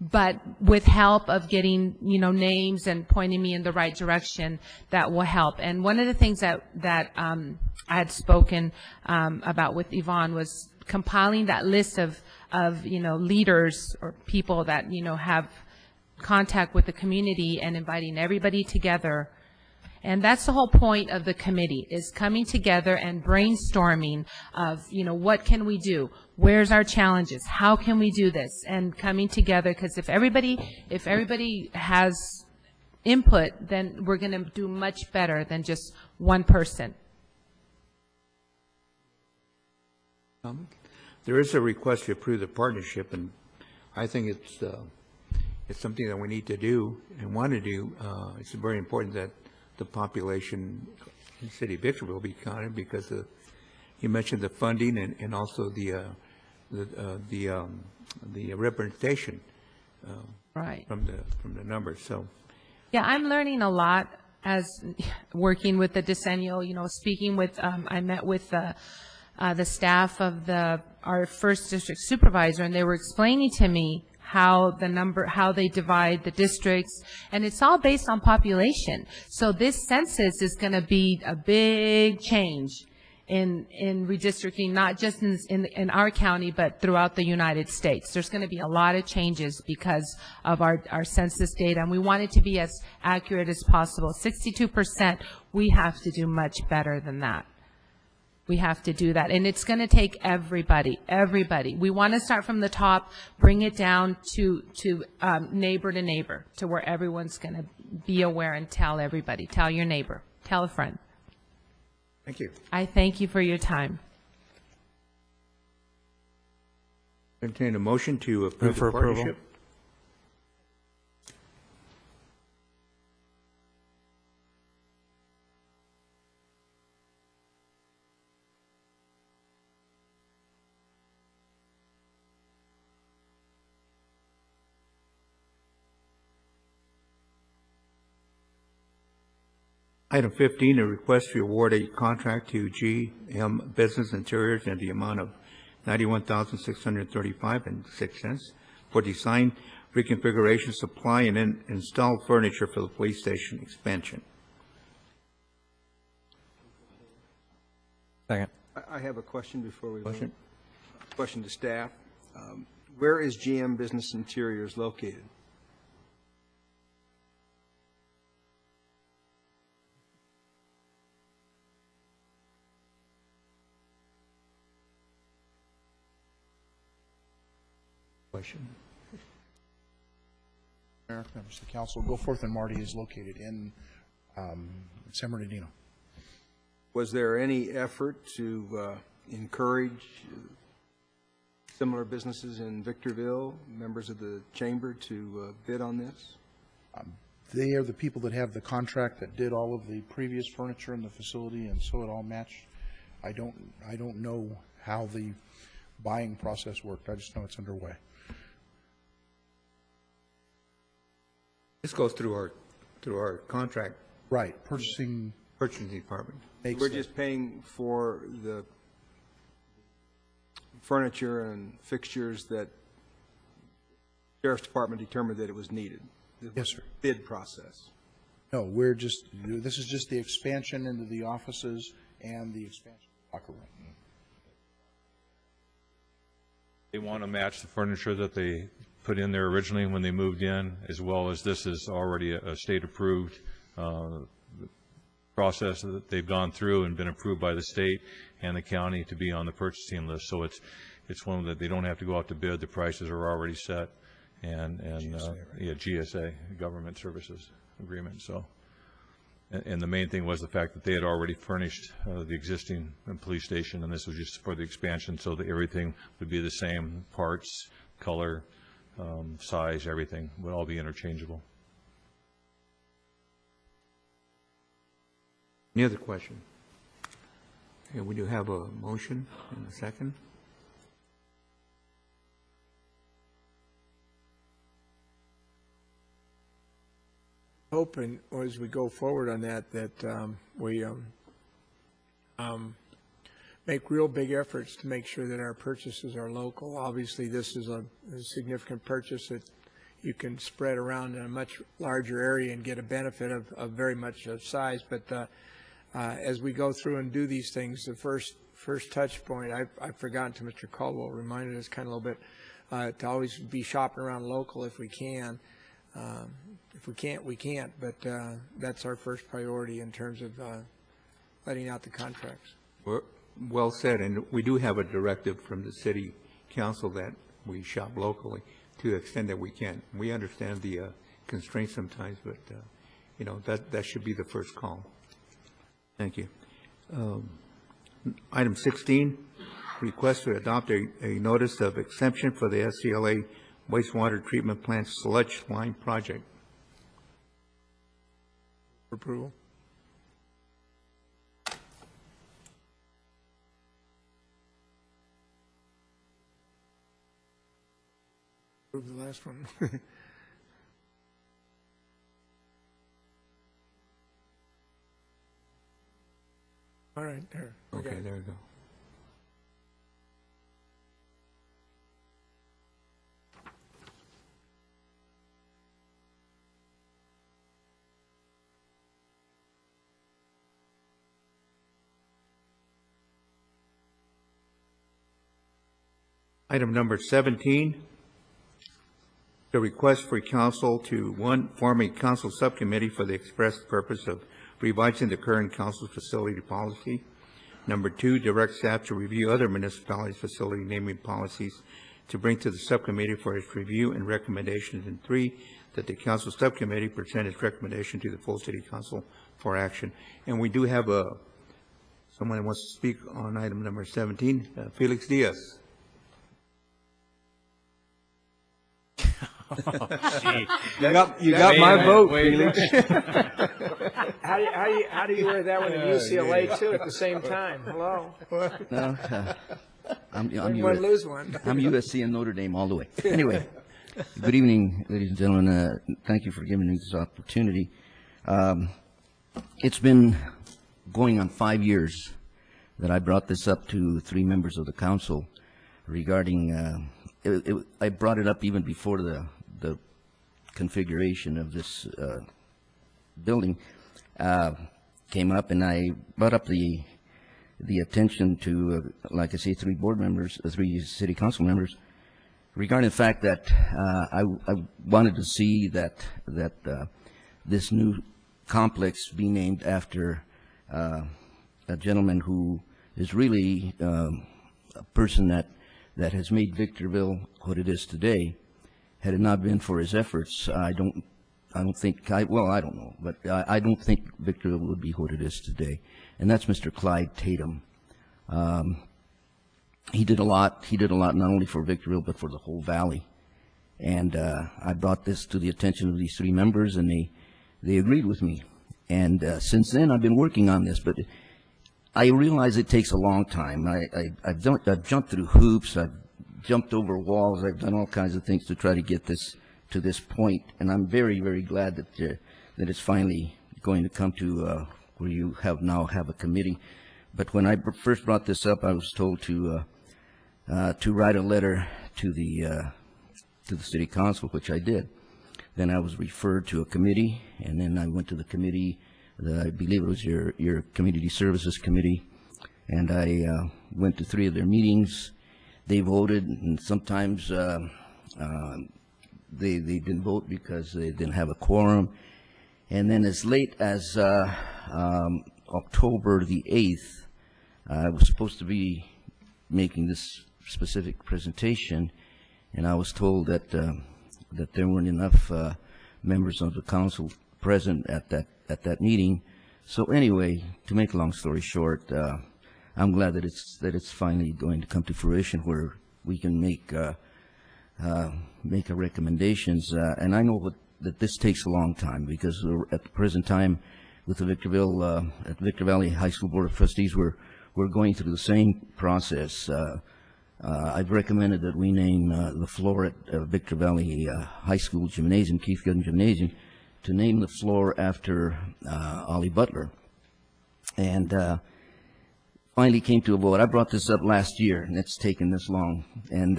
Speaker 5: but with help of getting, names and pointing me in the right direction, that will help. And one of the things that I had spoken about with Yvonne was compiling that list of leaders or people that, have contact with the community and inviting everybody together. And that's the whole point of the committee, is coming together and brainstorming of, what can we do? Where's our challenges? How can we do this? And coming together, because if everybody has input, then we're going to do much better than just one person.
Speaker 1: There is a request to approve the partnership, and I think it's something that we need to do and want to do. It's very important that the population in the city of Victorville be counted, because you mentioned the funding and also the representation
Speaker 5: right
Speaker 1: from the numbers. So
Speaker 5: yeah, I'm learning a lot as working with the decennial. Speaking with I met with the staff of our first district supervisor, and they were explaining to me how they divide the districts, and it's all based on population. So this census is going to be a big change in redistricting, not just in our county, but throughout the United States. There's going to be a lot of changes because of our census data, and we want it to be as accurate as possible. 62%, we have to do much better than that. We have to do that, and it's going to take everybody. We want to start from the top, bring it down to neighbor to neighbor, to where everyone's going to be aware and tell everybody. Tell your neighbor. Tell a friend.
Speaker 1: thank you.
Speaker 5: I thank you for your time.
Speaker 1: Entertain a motion to approve the partnership. Item 15, a request to award a contract to GM Business Interiors in the amount of $91,635.06 for design, reconfiguration, supply, and install furniture for the police station expansion.
Speaker 14: Second.
Speaker 15: I have a question before we vote. Question to staff. Where is GM Business Interiors located?
Speaker 1: Question.
Speaker 19: Mayor, members of the council, Go Forth and Marty is located in San Bernardino.
Speaker 15: Was there any effort to encourage similar businesses in Victorville, members of the chamber, to bid on this?
Speaker 9: They are the people that have the contract that did all of the previous furniture in the facility, and so it all matched. I don't know how the buying process worked. I just know it's underway.
Speaker 1: This goes through our contract.
Speaker 9: Right, purchasing
Speaker 1: department.
Speaker 15: We're just paying for the furniture and fixtures that Sheriff's Department determined that it was needed.
Speaker 9: Yes, sir.
Speaker 15: Bid process.
Speaker 9: No, this is just the expansion into the offices and the expansion of the locker room.
Speaker 11: They want to match the furniture that they put in there originally when they moved in, as well as this is already a state-approved process that they've gone through and been approved by the state and the county to be on the purchasing list. So it's one that they don't have to go out to bid. The prices are already set, and GSA, Government Services Agreement. So, and the main thing was the fact that they had already furnished the existing police station, and this was just for the expansion, so that everything would be the same: parts, color, size, everything would all be interchangeable.
Speaker 1: Any other question? Okay, we do have a motion and a second.
Speaker 10: Hoping as we go forward on that we make real big efforts to make sure that our purchases are local. Obviously, this is a significant purchase that you can spread around in a much larger area and get a benefit of very much of size. But as we go through and do these things, the first touch point, I've forgotten to Mr. Caldwell, reminded us kind of a little bit, to always be shopping around local if we can. If we can't, we can't, but that's our first priority in terms of letting out the contracts.
Speaker 1: Well said, and we do have a directive from the city council that we shop locally to the extent that we can. We understand the constraints sometimes, but that should be the first call. Thank you. Item 16, request to adopt a notice of exemption for the SCLA wastewater treatment plant sludge line project.
Speaker 10: Approval. Approve the last one. All right, there.
Speaker 1: Okay, there we go. Item number 17, the request for council to, one, form a council subcommittee for the express purpose of revising the current council facility policy. Number 2, direct staff to review other municipalities' facility naming policies to bring to the subcommittee for its review and recommendations. And 3, that the council subcommittee present its recommendation to the full city council for action. And we do have someone that wants to speak on item number 17, Felix Diaz.
Speaker 10: You got my vote, Felix. How do you wear that one in UCLA too at the same time? Hello.
Speaker 23: No, I'm
Speaker 10: lose one.
Speaker 23: I'm USC and Notre Dame all the way. Anyway, good evening, ladies and gentlemen. Thank you for giving me this opportunity. It's been going on 5 years that I brought this up to 3 members of the council regarding. I brought it up even before the configuration of this building came up, and I brought up the attention to, like I say, 3 board members, 3 city council members, regarding the fact that I wanted to see that this new complex be named after a gentleman who is really a person that has made Victorville what it is today. Had it not been for his efforts, I don't I don't think, well, I don't know, but I don't think Victorville would be what it is today. And that's Mr. Clyde Tatum. He did a lot not only for Victorville, but for the whole valley. And I brought this to the attention of these three members, and they agreed with me. And since then, I've been working on this, but I realize it takes a long time. I've jumped through hoops, I've jumped over walls, I've done all kinds of things to try to get this to this point, and I'm very, very glad that it's finally going to come to where you now have a committee. But when I first brought this up, I was told to write a letter to the city council, which I did. Then I was referred to a committee, and then I went to the committee. I believe it was your community services committee, and I went to 3 of their meetings. They voted, and sometimes they didn't vote because they didn't have a quorum. And then as late as October the 8th, I was supposed to be making this specific presentation, and I was told that there weren't enough members of the council present at that meeting. So anyway, to make a long story short, I'm glad that it's finally going to come to fruition where we can make recommendations. And I know that this takes a long time, because at the present time with the Victor Valley High School Board of Trustees, we're going through the same process. I've recommended that we name the floor at Victor Valley High School Gymnasium, Keith Gooden Gymnasium, to name the floor after Ollie Butler. And finally came to a vote. I brought this up last year, and it's taken this long. And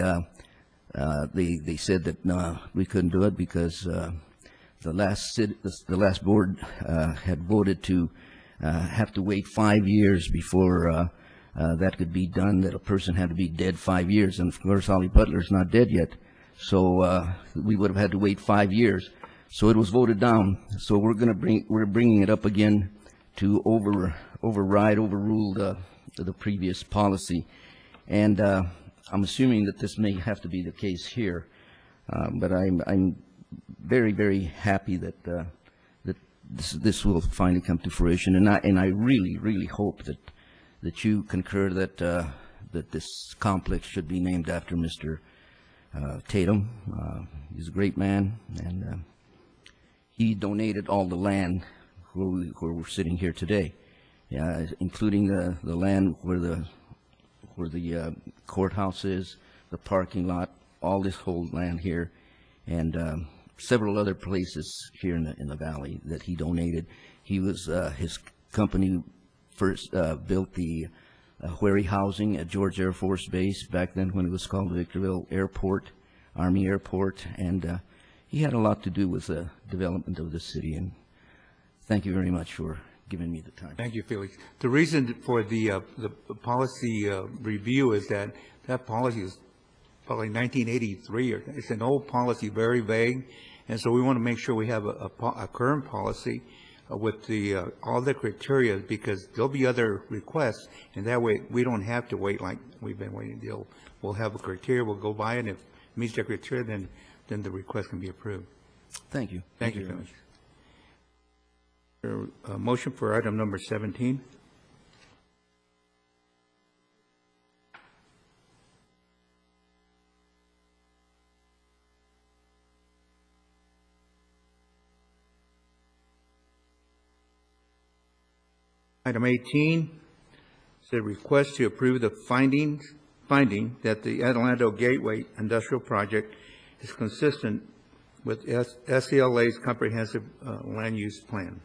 Speaker 23: they said that no, we couldn't do it because the last board had voted to have to wait 5 years before that could be done, that a person had to be dead 5 years. And of course, Ollie Butler's not dead yet. So we would have had to wait 5 years. So it was voted down. So we're bringing it up again to overrule the previous policy. And I'm assuming that this may have to be the case here. But I'm very, very happy that this will finally come to fruition. And I really, really hope that you concur that this complex should be named after Mr. Tatum. He's a great man, and he donated all the land where we're sitting here today, including the land where the courthouse is, the parking lot, all this whole land here, and several other places here in the valley that he donated. He was his company first built the Wherry housing at George Air Force Base back then when it was called Victorville Airport, Army Airport, and he had a lot to do with the development of the city. And thank you very much for giving me the time.
Speaker 1: Thank you, Felix. The reason for the policy review is that policy is probably 1983, or it's an old policy, very vague, and so we want to make sure we have a current policy with all the criteria, because there'll be other requests, and that way we don't have to wait like we've been waiting. We'll have a criteria, we'll go by it, and if it meets the criteria, then the request can be approved.
Speaker 23: Thank you.
Speaker 1: Thank you, Felix. Motion for item number 17. Item 18 is a request to approve the finding that the Adelanto Gateway Industrial Project is consistent with SCLA's comprehensive land use plan.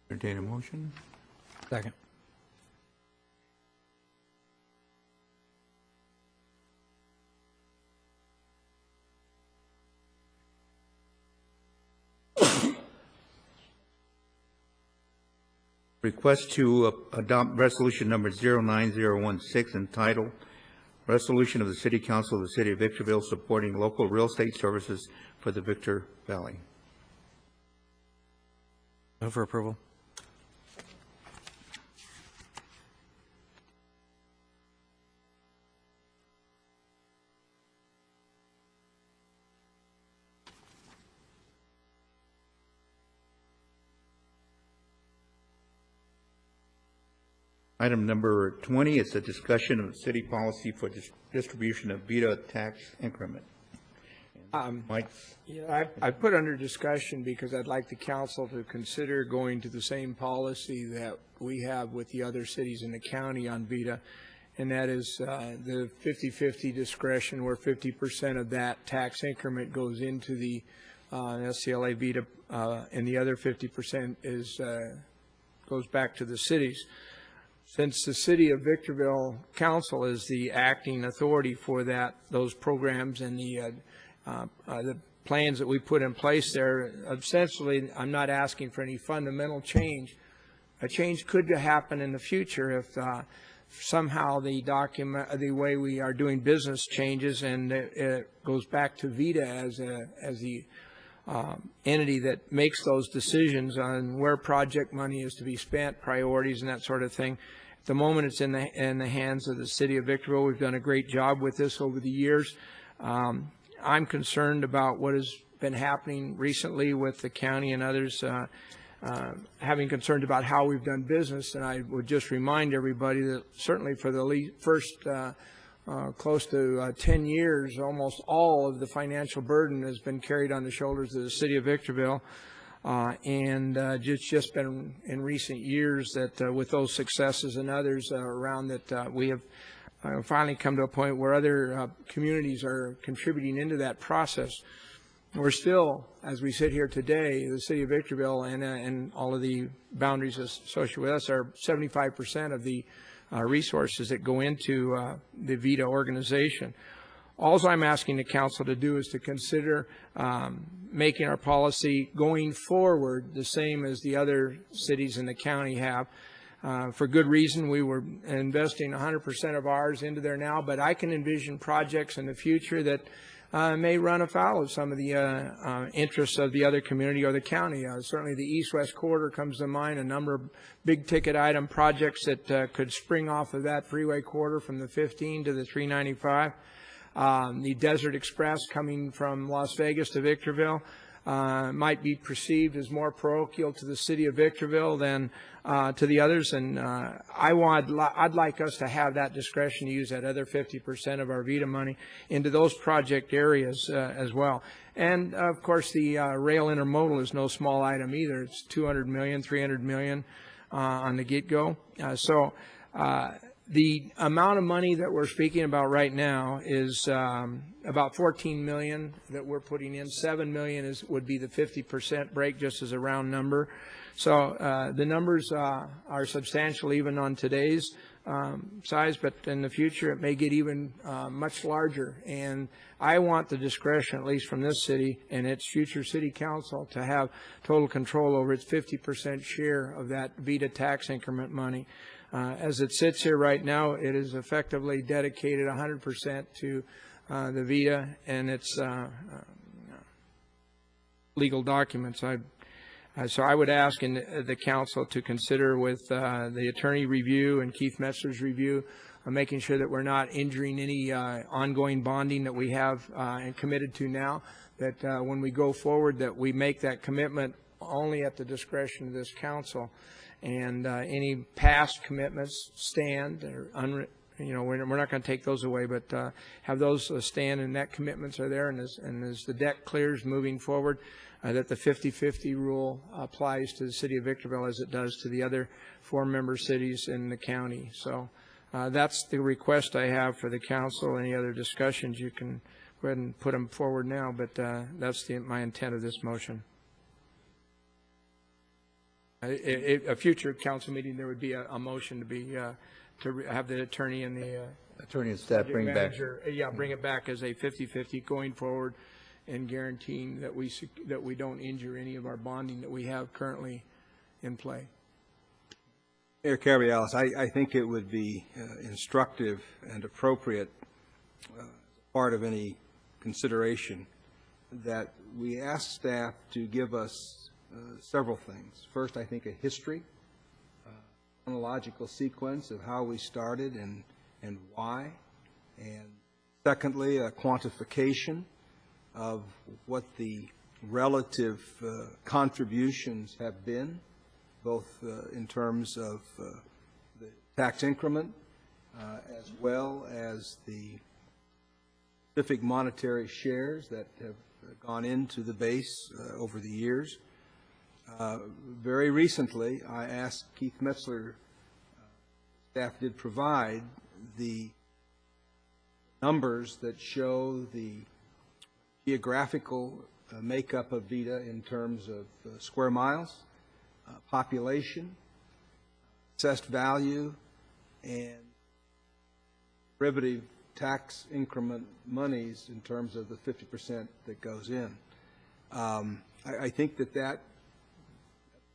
Speaker 1: Entertain a motion.
Speaker 10: Second.
Speaker 1: Request to adopt resolution number 09016 entitled Resolution of the City Council of the City of Victorville supporting local real estate services for the Victor Valley.
Speaker 14: Move for approval.
Speaker 1: Item number 20 is a discussion of city policy for distribution of VITA tax increment. Mike?
Speaker 10: Yeah, I put under discussion because I'd like the council to consider going to the same policy that we have with the other cities in the county on VITA, and that is the 50/50 discretion, where 50% of that tax increment goes into the SCLA VITA, and the other 50% goes back to the cities. Since the City of Victorville Council is the acting authority for those programs and the plans that we put in place there, essentially, I'm not asking for any fundamental change. A change could happen in the future if somehow the way we are doing business changes, and it goes back to VITA as the entity that makes those decisions on where project money is to be spent, priorities, and that sort of thing. At the moment, it's in the hands of the City of Victorville. We've done a great job with this over the years. I'm concerned about what has been happening recently with the county and others having concerns about how we've done business, and I would just remind everybody that certainly for the first close to 10 years, almost all of the financial burden has been carried on the shoulders of the City of Victorville, and it's just been in recent years that with those successes and others around that we have finally come to a point where other communities are contributing into that process. We're still, as we sit here today, the City of Victorville and all of the boundaries associated with us are 75% of the resources that go into the VITA organization. All I'm asking the council to do is to consider making our policy going forward the same as the other cities in the county have. For good reason, we were investing 100% of ours into there now, but I can envision projects in the future that may run afoul of some of the interests of the other community or the county. Certainly the east-west corridor comes to mind, a number of big-ticket item projects that could spring off of that freeway corridor from the 15 to the 395. The Desert Express coming from Las Vegas to Victorville might be perceived as more parochial to the City of Victorville than to the others, and I'd like us to have that discretion to use that other 50% of our VITA money into those project areas as well. And of course, the rail intermodal is no small item either. It's $200 million, $300 million on the get-go. The amount of money that we're speaking about right now is about $14 million that we're putting in. $7 million would be the 50% break, just as a round number. So the numbers are substantial even on today's size, but in the future it may get even much larger. And I want the discretion, at least from this city and its future city council, to have total control over its 50% share of that VITA tax increment money. As it sits here right now, it is effectively dedicated 100% to the VITA and its legal documents. So I would ask the council to consider with the attorney review and Keith Metzler's review, making sure that we're not injuring any ongoing bonding that we have and committed to now, that when we go forward that we make that commitment only at the discretion of this council. And any past commitments stand, or we're not going to take those away, but have those stand, and net commitments are there. And as the deck clears moving forward, that the 50/50 rule applies to the City of Victorville as it does to the other 4 member cities in the county. So that's the request I have for the council. Any other discussions, you can go ahead and put them forward now, but that's my intent of this motion. A future council meeting, there would be a motion to be to have the attorney and the
Speaker 1: attorney and staff bring
Speaker 10: manager, bring it back as a 50/50 going forward, and guaranteeing that we don't injure any of our bonding that we have currently in play.
Speaker 15: Mayor Cabrialis, I think it would be instructive and appropriate, part of any consideration, that we ask staff to give us several things. First, I think a history, chronological sequence of how we started and why. And secondly, a quantification of what the relative contributions have been, both in terms of the tax increment, as well as the specific monetary shares that have gone into the base over the years. Very recently, I asked Keith Metzler, staff did provide the numbers that show the geographical makeup of VITA in terms of square miles, population, assessed value, and derivative tax increment monies in terms of the 50% that goes in. I think that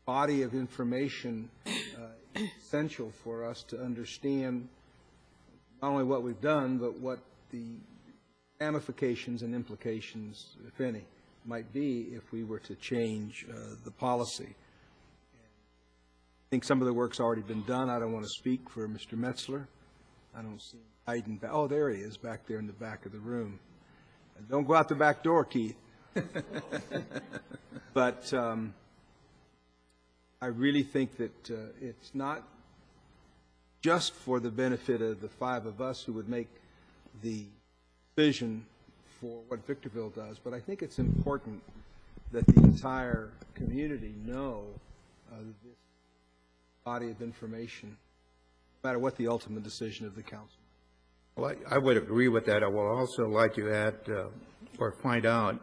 Speaker 15: body of information is essential for us to understand not only what we've done, but what the ramifications and implications, if any, might be if we were to change the policy. I think some of the work's already been done. I don't want to speak for Mr. Metzler. I don't see him hiding back. Oh, there he is, back there in the back of the room. And don't go out the back door, Keith. But I really think that it's not just for the benefit of the five of us who would make the decision for what Victorville does, but I think it's important that the entire community know this body of information, no matter what the ultimate decision of the council.
Speaker 1: Well, I would agree with that. I would also like to add or find out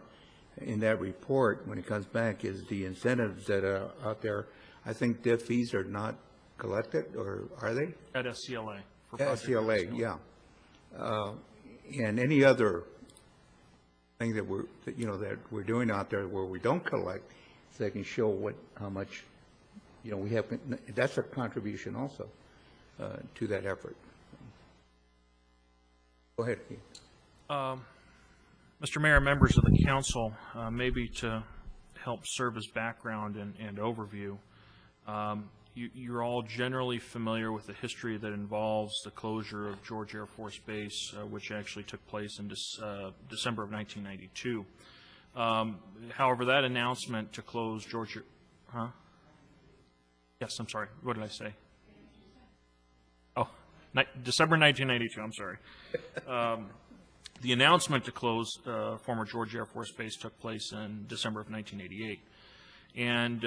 Speaker 1: in that report when it comes back is the incentives that are out there. I think DIF fees are not collected, or are they?
Speaker 18: At SCLA.
Speaker 1: SCLA, yeah. And any other thing that we're doing out there where we don't collect, so they can show how much, we have. That's a contribution also to that effort. Go ahead, Keith.
Speaker 18: Mr. Mayor, members of the council, maybe to help serve as background and overview, you're all generally familiar with the history that involves the closure of George Air Force Base, which actually took place in December of 1992. However, that announcement to close George, Yes, I'm sorry. What did I say? Oh, December 1992. I'm sorry. The announcement to close former George Air Force Base took place in December of 1988. And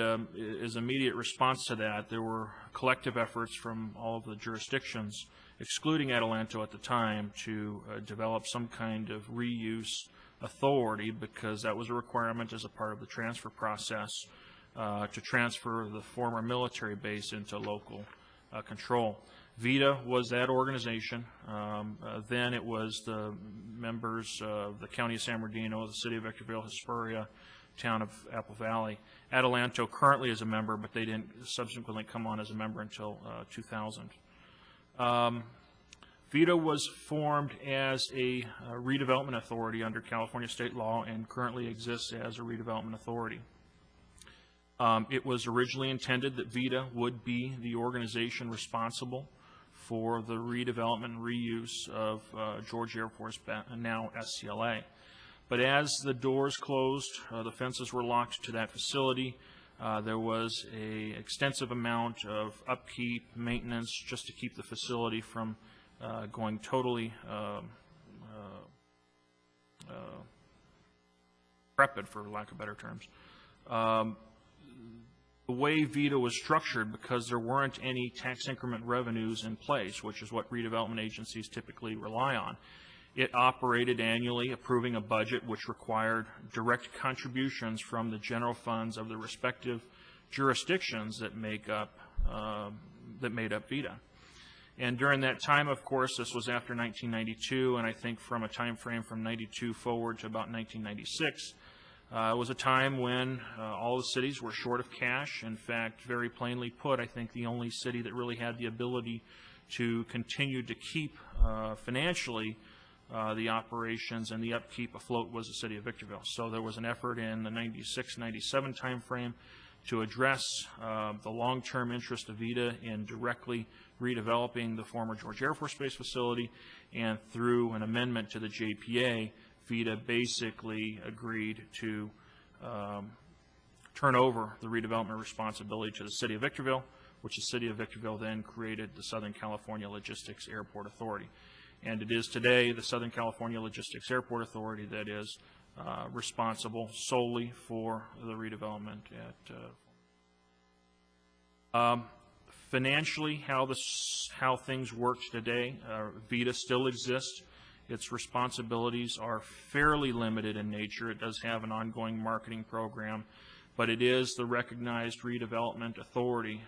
Speaker 18: as immediate response to that, there were collective efforts from all of the jurisdictions, excluding Adelanto at the time, to develop some kind of reuse authority, because that was a requirement as a part of the transfer process to transfer the former military base into local control. VITA was that organization. Then it was the members of the County of San Bernardino, the City of Victorville, Hesperia, Town of Apple Valley. Adelanto currently is a member, but they didn't subsequently come on as a member until 2000. VITA was formed as a redevelopment authority under California state law and currently exists as a redevelopment authority. It was originally intended that VITA would be the organization responsible for the redevelopment and reuse of George Air Force, now SCLA. But as the doors closed, the fences were locked to that facility. There was an extensive amount of upkeep, maintenance, just to keep the facility from going totally decrepit, for lack of better terms. The way VITA was structured, because there weren't any tax increment revenues in place, which is what redevelopment agencies typically rely on, it operated annually, approving a budget which required direct contributions from the general funds of the respective jurisdictions that made up VITA. And during that time, of course, this was after 1992, and I think from a time frame from 92 forward to about 1996, it was a time when all the cities were short of cash. In fact, very plainly put, I think the only city that really had the ability to continue to keep financially the operations and the upkeep afloat was the city of Victorville. So there was an effort in the 96-97 time frame to address the long-term interest of VITA in directly redeveloping the former George Air Force Base facility, and through an amendment to the JPA, VITA basically agreed to turn over the redevelopment responsibility to the city of Victorville, which the City of Victorville then created the Southern California Logistics Airport Authority. And it is today the Southern California Logistics Airport Authority that is responsible solely for the redevelopment at financially, how things work today. VITA still exists. Its responsibilities are fairly limited in nature. It does have an ongoing marketing program, but it is the recognized redevelopment authority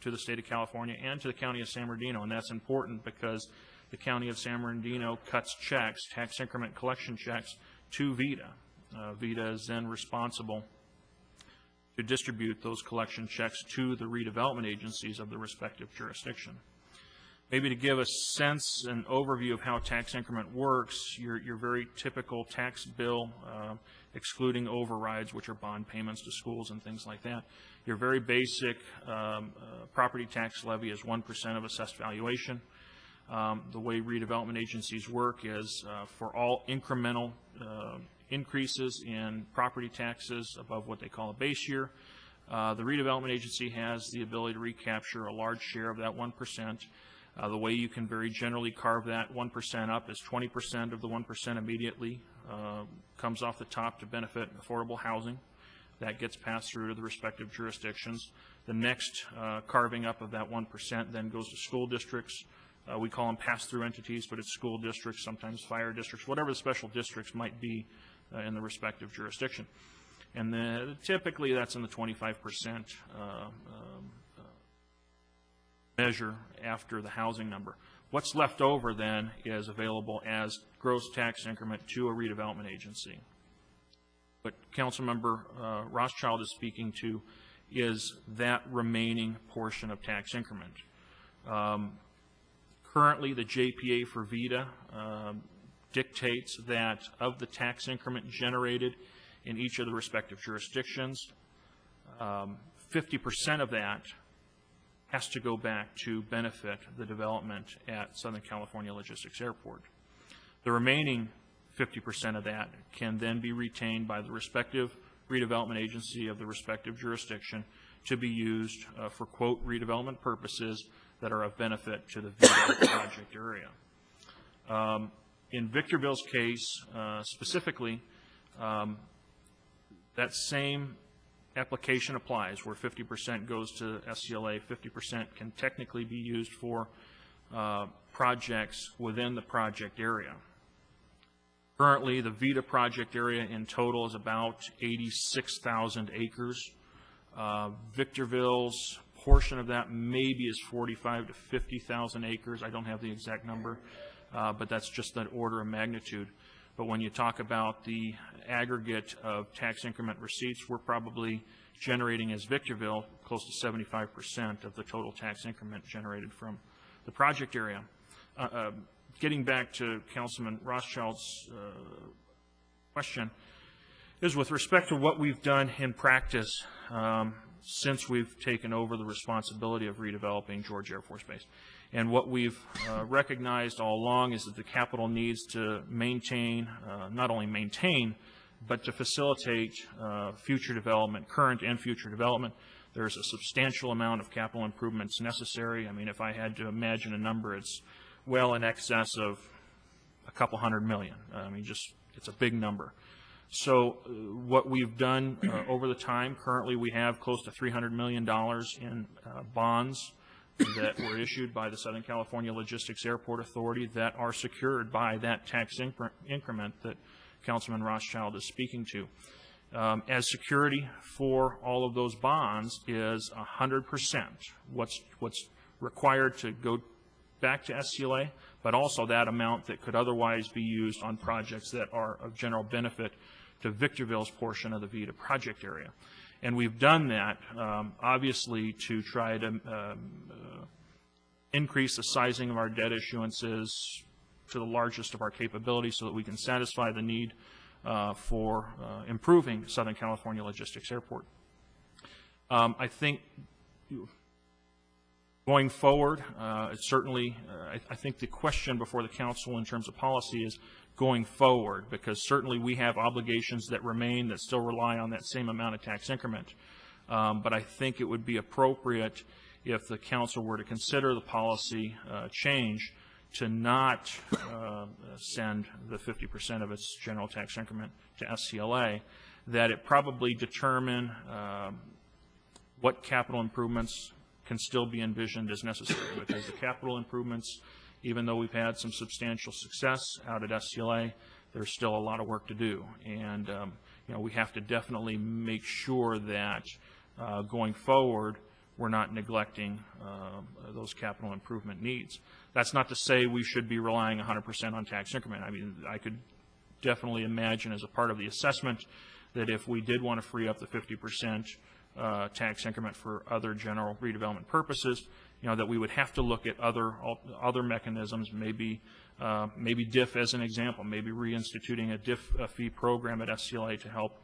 Speaker 18: to the state of California and to the county of San Bernardino, and that's important because the county of San Bernardino cuts checks, tax increment collection checks, to VITA. VITA is then responsible to distribute those collection checks to the redevelopment agencies of the respective jurisdiction. Maybe to give a sense and overview of how tax increment works, your very typical tax bill, excluding overrides, which are bond payments to schools and things like that. Your very basic property tax levy is 1% of assessed valuation. The way redevelopment agencies work is for all incremental increases in property taxes above what they call a base year, the redevelopment agency has the ability to recapture a large share of that 1%. The way you can very generally carve that 1% up is 20% of the 1% immediately comes off the top to benefit affordable housing. That gets passed through to the respective jurisdictions. The next carving up of that 1% then goes to school districts. We call them pass-through entities, but it's school districts, sometimes fire districts, whatever the special districts might be in the respective jurisdiction. And then typically that's in the 25% measure after the housing number. What's left over then is available as gross tax increment to a redevelopment agency. What Councilmember Rothschild is speaking to is that remaining portion of tax increment. Currently, the JPA for VITA dictates that of the tax increment generated in each of the respective jurisdictions, 50% of that has to go back to benefit the development at Southern California Logistics Airport. The remaining 50% of that can then be retained by the respective redevelopment agency of the respective jurisdiction to be used for, quote, redevelopment purposes that are of benefit to the VITA project area. In Victorville's case, specifically, that same application applies, where 50% goes to SCLA, 50% can technically be used for projects within the project area. Currently, the VITA project area in total is about 86,000 acres. Victorville's portion of that maybe is 45 to 50,000 acres. I don't have the exact number, but that's just that order of magnitude. But when you talk about the aggregate of tax increment receipts, we're probably generating as Victorville close to 75% of the total tax increment generated from the project area. Getting back to Councilman Rothschild's question, is with respect to what we've done in practice since we've taken over the responsibility of redeveloping George Air Force Base. And what we've recognized all along is that the capital needs to maintain, not only maintain, but to facilitate future development, current and future development. There's a substantial amount of capital improvements necessary. I mean, if I had to imagine a number, it's well in excess of a couple $100 million. I mean, just, it's a big number. So what we've done over the time, currently we have close to $300 million in bonds that were issued by the Southern California Logistics Airport Authority that are secured by that tax increment that Councilman Rothschild is speaking to. As security for all of those bonds is 100%. What's required to go back to SCLA, but also that amount that could otherwise be used on projects that are of general benefit to Victorville's portion of the VITA project area. And we've done that, obviously, to try to increase the sizing of our debt issuances to the largest of our capabilities so that we can satisfy the need for improving Southern California Logistics Airport. I think going forward, certainly, I think the question before the council in terms of policy is going forward, because certainly we have obligations that remain that still rely on that same amount of tax increment. But I think it would be appropriate if the council were to consider the policy change to not send the 50% of its general tax increment to SCLA, that it probably determine what capital improvements can still be envisioned as necessary, because the capital improvements, even though we've had some substantial success out at SCLA, there's still a lot of work to do. And you know, we have to definitely make sure that going forward, we're not neglecting those capital improvement needs. That's not to say we should be relying 100% on tax increment. I mean, I could definitely imagine as a part of the assessment that if we did want to free up the 50% tax increment for other general redevelopment purposes, you know, that we would have to look at other mechanisms, maybe DIF as an example, maybe reinstituting a DIF fee program at SCLA to help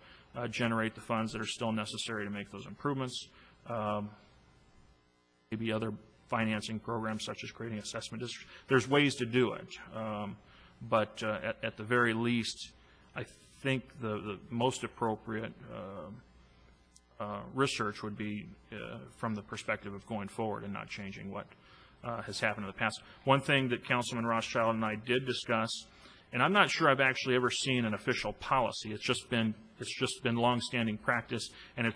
Speaker 18: generate the funds that are still necessary to make those improvements. Maybe other financing programs such as creating assessment districts. There's ways to do it, but at the very least, I think the most appropriate research would be from the perspective of going forward and not changing what has happened in the past. One thing that Councilman Rothschild and I did discuss, and I'm not sure I've actually ever seen an official policy. It's just been longstanding practice, and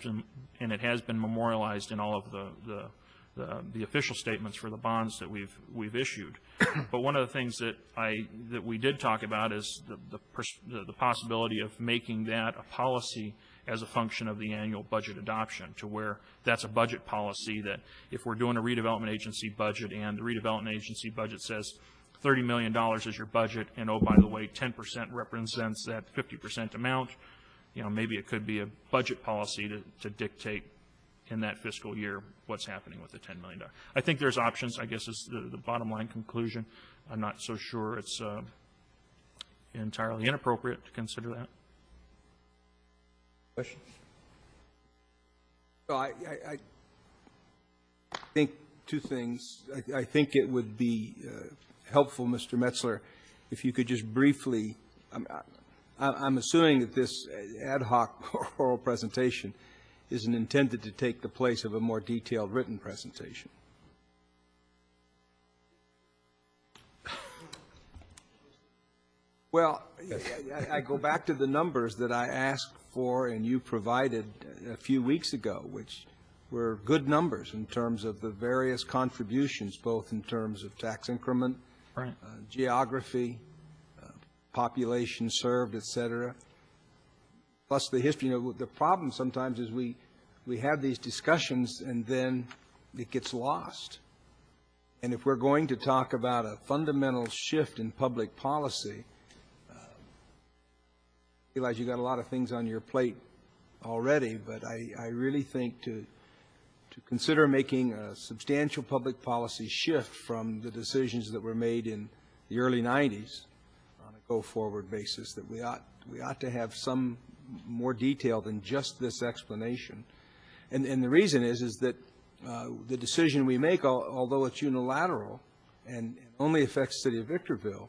Speaker 18: it has been memorialized in all of the official statements for the bonds that we've issued. But one of the things that we did talk about is the possibility of making that a policy as a function of the annual budget adoption, to where that's a budget policy that if we're doing a redevelopment agency budget and the redevelopment agency budget says $30 million is your budget, and oh, by the way, 10% represents that 50% amount, you know, maybe it could be a budget policy to dictate in that fiscal year what's happening with the $10 million. I think there's options, I guess, is the bottom line conclusion. I'm not so sure it's entirely inappropriate to consider that.
Speaker 15: Questions? So I think two things. I think it would be helpful, Mr. Metzler, if you could just briefly, I'm assuming that this ad hoc oral presentation isn't intended to take the place of a more detailed written presentation. Well, I go back to the numbers that I asked for and you provided a few weeks ago, which were good numbers in terms of the various contributions, both in terms of tax increment, right, geography, population served, et cetera. Plus the history. You know, the problem sometimes is we have these discussions and then it gets lost. And if we're going to talk about a fundamental shift in public policy, I realize you got a lot of things on your plate already, but I really think to consider making a substantial public policy shift from the decisions that were made in the early 90s on a go-forward basis, that we ought to have some more detail than just this explanation. And the reason is that the decision we make, although it's unilateral and only affects the city of Victorville,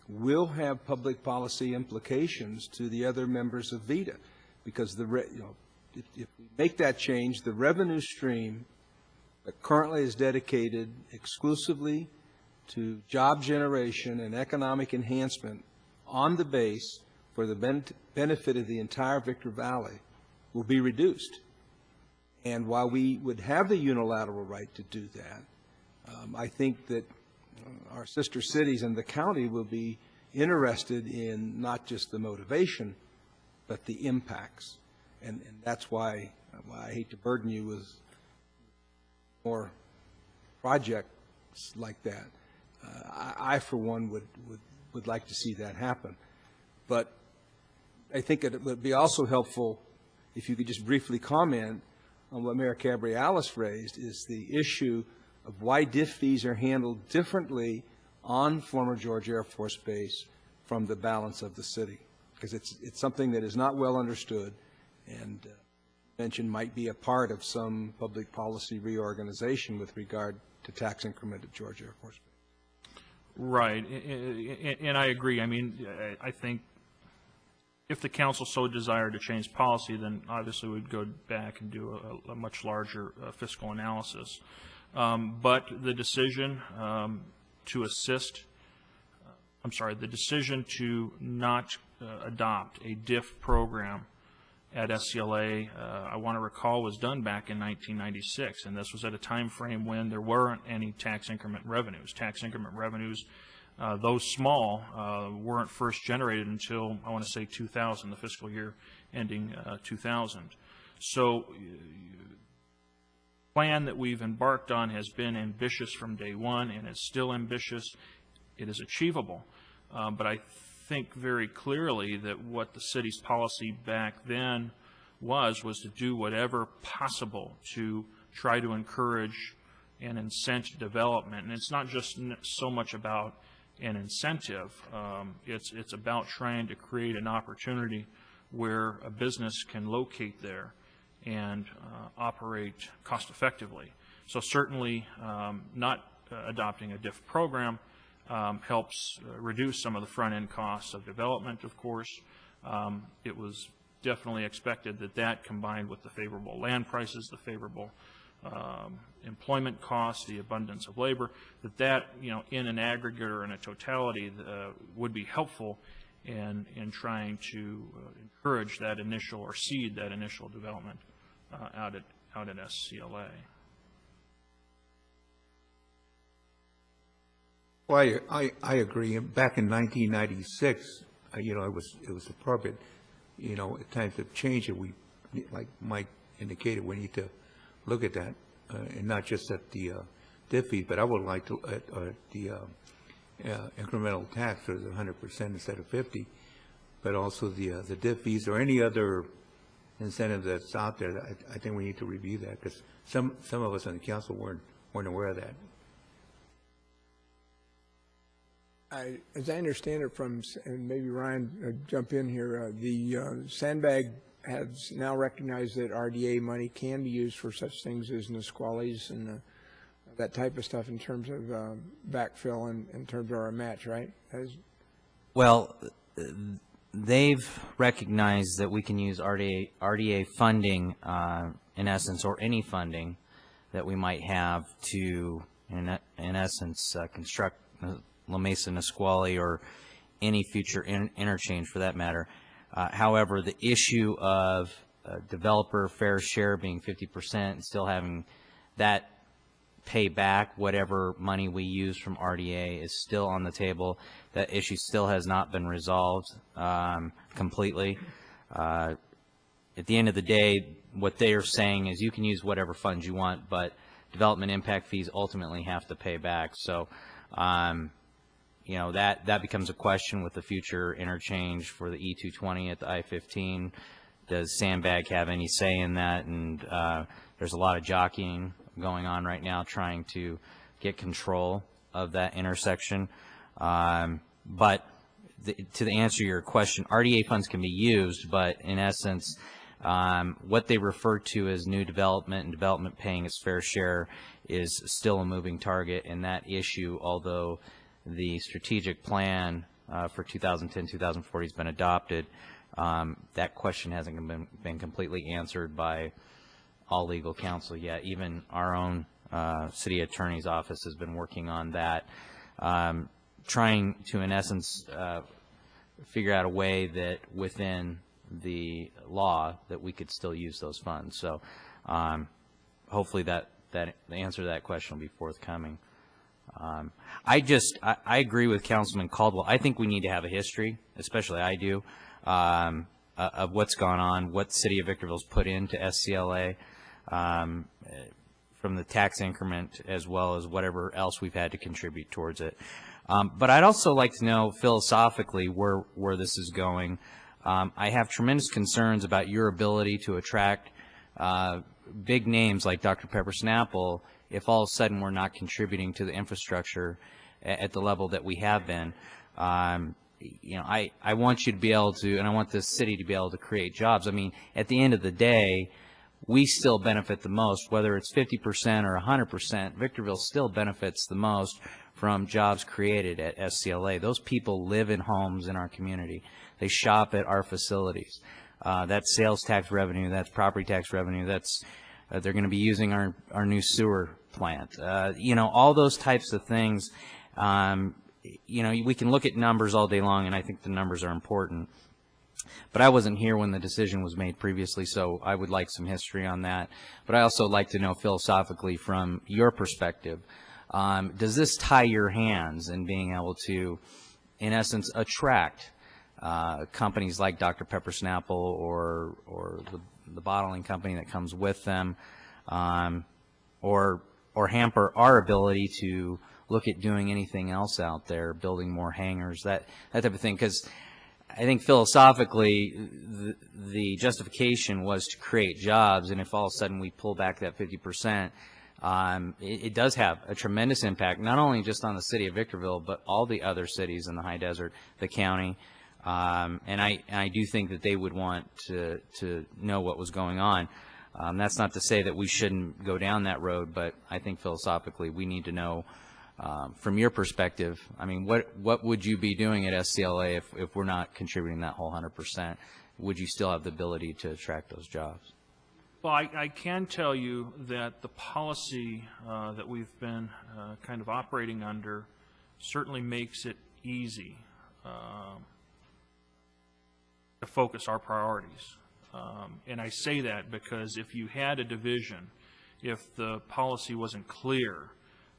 Speaker 15: will have public policy implications to the other members of VEDA, because if we make that change, the revenue stream that currently is dedicated exclusively to job generation and economic enhancement on the base for the benefit of the entire Victor Valley will be reduced. And while we would have the unilateral right to do that, I think that our sister cities and the county will be interested in not just the motivation, but the impacts. And that's why I hate to burden you with more projects like that. I for one, would like to see that happen. But I think it would be also helpful if you could just briefly comment on what Mayor Cabrialis raised, is the issue of why DIF fees are handled differently on former George Air Force Base from the balance of the city, because it's something that is not well understood, and mentioned might be a part of some public policy reorganization with regard to tax increment at George Air Force Base.
Speaker 18: Right, and I agree. I mean, I think if the council so desired to change policy, then obviously we'd go back and do a much larger fiscal analysis. But the decision to assist, the decision to not adopt a DIF program at SCLA, I want to recall, was done back in 1996, and this was at a time frame when there weren't any tax increment revenues. Tax increment revenues, though small, weren't first generated until, I want to say, 2000, the fiscal year ending 2000. So the plan that we've embarked on has been ambitious from day one, and it's still ambitious. It is achievable. But I think very clearly that what the city's policy back then was to do whatever possible to try to encourage and incent development. And it's not just so much about an incentive. It's about trying to create an opportunity where a business can locate there and operate cost effectively. So certainly not adopting a DIF program helps reduce some of the front-end costs of development, of course. It was definitely expected that combined with the favorable land prices, the favorable employment costs, the abundance of labor, that in an aggregate or in a totality would be helpful in trying to encourage that initial or seed that initial development out at SCLA.
Speaker 1: Well, I agree. Back in 1996, it was appropriate. At times of change, we, like Mike indicated, we need to look at that, and not just at the DIF fees, but I would like to at the incremental tax, or the 100% instead of 50, but also the DIF fees or any other incentive that's out there. I think we need to review that, because some of us on the council weren't aware of that.
Speaker 10: As I understand it from, and maybe Ryan jump in here, the Sandbag has now recognized that RDA money can be used for such things as Nisquallies and that type of stuff in terms of backfill and in terms of our match, right?
Speaker 14: Well, they've recognized that we can use RDA funding, in essence, or any funding that we might have to, in essence, construct La Mesa, Nisqually, or any future interchange for that matter. However, the issue of developer fair share being 50% and still having that pay back whatever money we use from RDA is still on the table. That issue still has not been resolved completely. At the end of the day, what they are saying is you can use whatever funds you want, but development impact fees ultimately have to pay back. So that becomes a question with the future interchange for the E220 at the I-15. Does Sandbag have any say in that? And there's a lot of jockeying going on right now trying to get control of that intersection. But to answer your question, RDA funds can be used, but in essence, what they refer to as new development and development paying its fair share is still a moving target. And that issue, although the strategic plan for 2010-2040 has been adopted, that question hasn't been completely answered by all legal counsel yet. Even our own city attorney's office has been working on that, trying to, in essence, figure out a way that within the law that we could still use those funds. So hopefully that the answer to that question will be forthcoming. I agree with Councilman Caldwell. I think we need to have a history, especially I do, of what's gone on, what the City of Victorville's put into SCLA, from the tax increment as well as whatever else we've had to contribute towards it. But I'd also like to know philosophically where this is going. I have tremendous concerns about your ability to attract big names like Dr. Pepper Snapple if all of a sudden we're not contributing to the infrastructure at the level that we have been. I want you to be able to, and I want this city to be able to create jobs. I mean, at the end of the day, we still benefit the most, whether it's 50% or 100%. Victorville still benefits the most from jobs created at SCLA. Those people live in homes in our community. They shop at our facilities. That's sales tax revenue, that's property tax revenue, that's they're going to be using our new sewer plant. All those types of things. We can look at numbers all day long, and I think the numbers are important. But I wasn't here when the decision was made previously, so I would like some history on that. But I also like to know philosophically from your perspective, does this tie your hands in being able to, in essence, attract companies like Dr. Pepper Snapple or the bottling company that comes with them, or hamper our ability to look at doing anything else out there, building more hangars, that type of thing? Because I think philosophically the justification was to create jobs, and if all of a sudden we pull back that 50%, it does have a tremendous impact, not only just on the city of Victorville, but all the other cities in the high desert, the county. And I do think that they would want to know what was going on. That's not to say that we shouldn't go down that road, but I think philosophically we need to know, from your perspective, I mean, what would you be doing at SCLA if we're not contributing that whole 100%? Would you still have the ability to attract those jobs?
Speaker 18: Well, I can tell you that the policy that we've been kind of operating under certainly makes it easy to focus our priorities. And I say that because if you had a division, if the policy wasn't clear,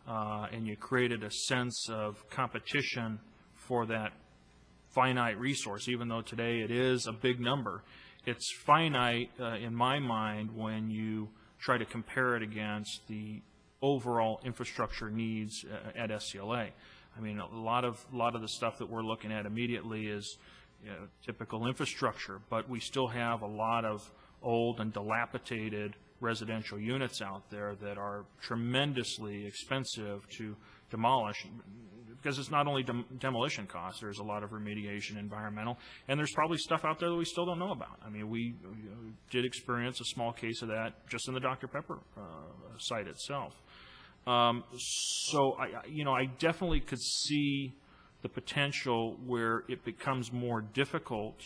Speaker 18: and you created a sense of competition for that finite resource, even though today it is a big number, it's finite in my mind when you try to compare it against the overall infrastructure needs at SCLA. I mean, a lot of the stuff that we're looking at immediately is typical infrastructure, but we still have a lot of old and dilapidated residential units out there that are tremendously expensive to demolish, because it's not only demolition costs, there's a lot of remediation, environmental, and there's probably stuff out there that we still don't know about. I mean, we did experience a small case of that just in the Dr. Pepper site itself. So I definitely could see the potential where it becomes more difficult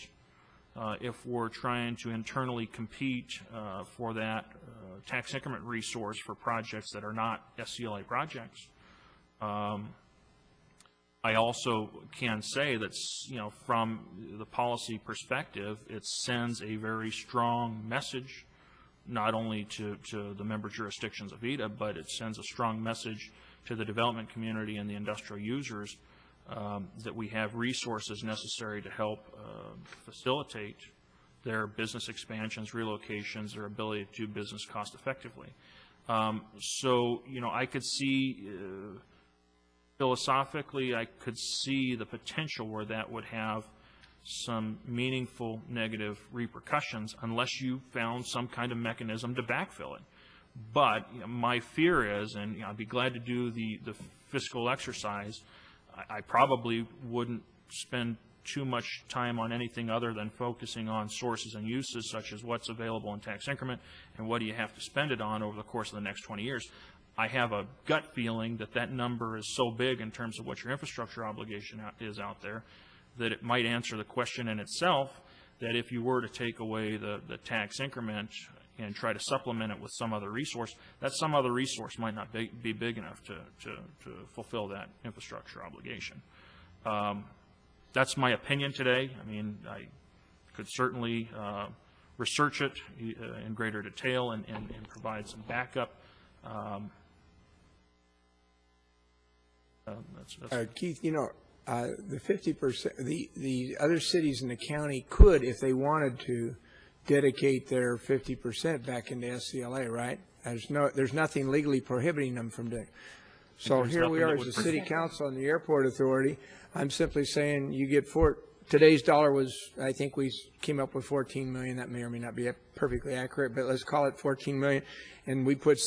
Speaker 18: if we're trying to internally compete for that tax increment resource for projects that are not SCLA projects. I also can say that, from the policy perspective, it sends a very strong message, not only to the member jurisdictions of VEDA, but it sends a strong message to the development community and the industrial users that we have resources necessary to help facilitate their business expansions, relocations, their ability to do business cost effectively. So, I could see, philosophically, I could see the potential where that would have some meaningful negative repercussions unless you found some kind of mechanism to backfill it. But my fear is, and I'd be glad to do the fiscal exercise, I probably wouldn't spend too much time on anything other than focusing on sources and uses, such as what's available in tax increment and what do you have to spend it on over the course of the next 20 years. I have a gut feeling that that number is so big in terms of what your infrastructure obligation is out there that it might answer the question in itself that if you were to take away the tax increment and try to supplement it with some other resource, that some other resource might not be big enough to fulfill that infrastructure obligation. That's my opinion today. I mean, I could certainly research it in greater detail and provide some backup.
Speaker 10: Keith, the 50%, the other cities in the county could, if they wanted to, dedicate their 50% back into SCLA, right? There's nothing legally prohibiting them from doing. So here we are as the city council and the airport authority. I'm simply saying you get today's dollar was, I think we came up with 14 million. That may or may not be perfectly accurate, but let's call it 14 million. And we put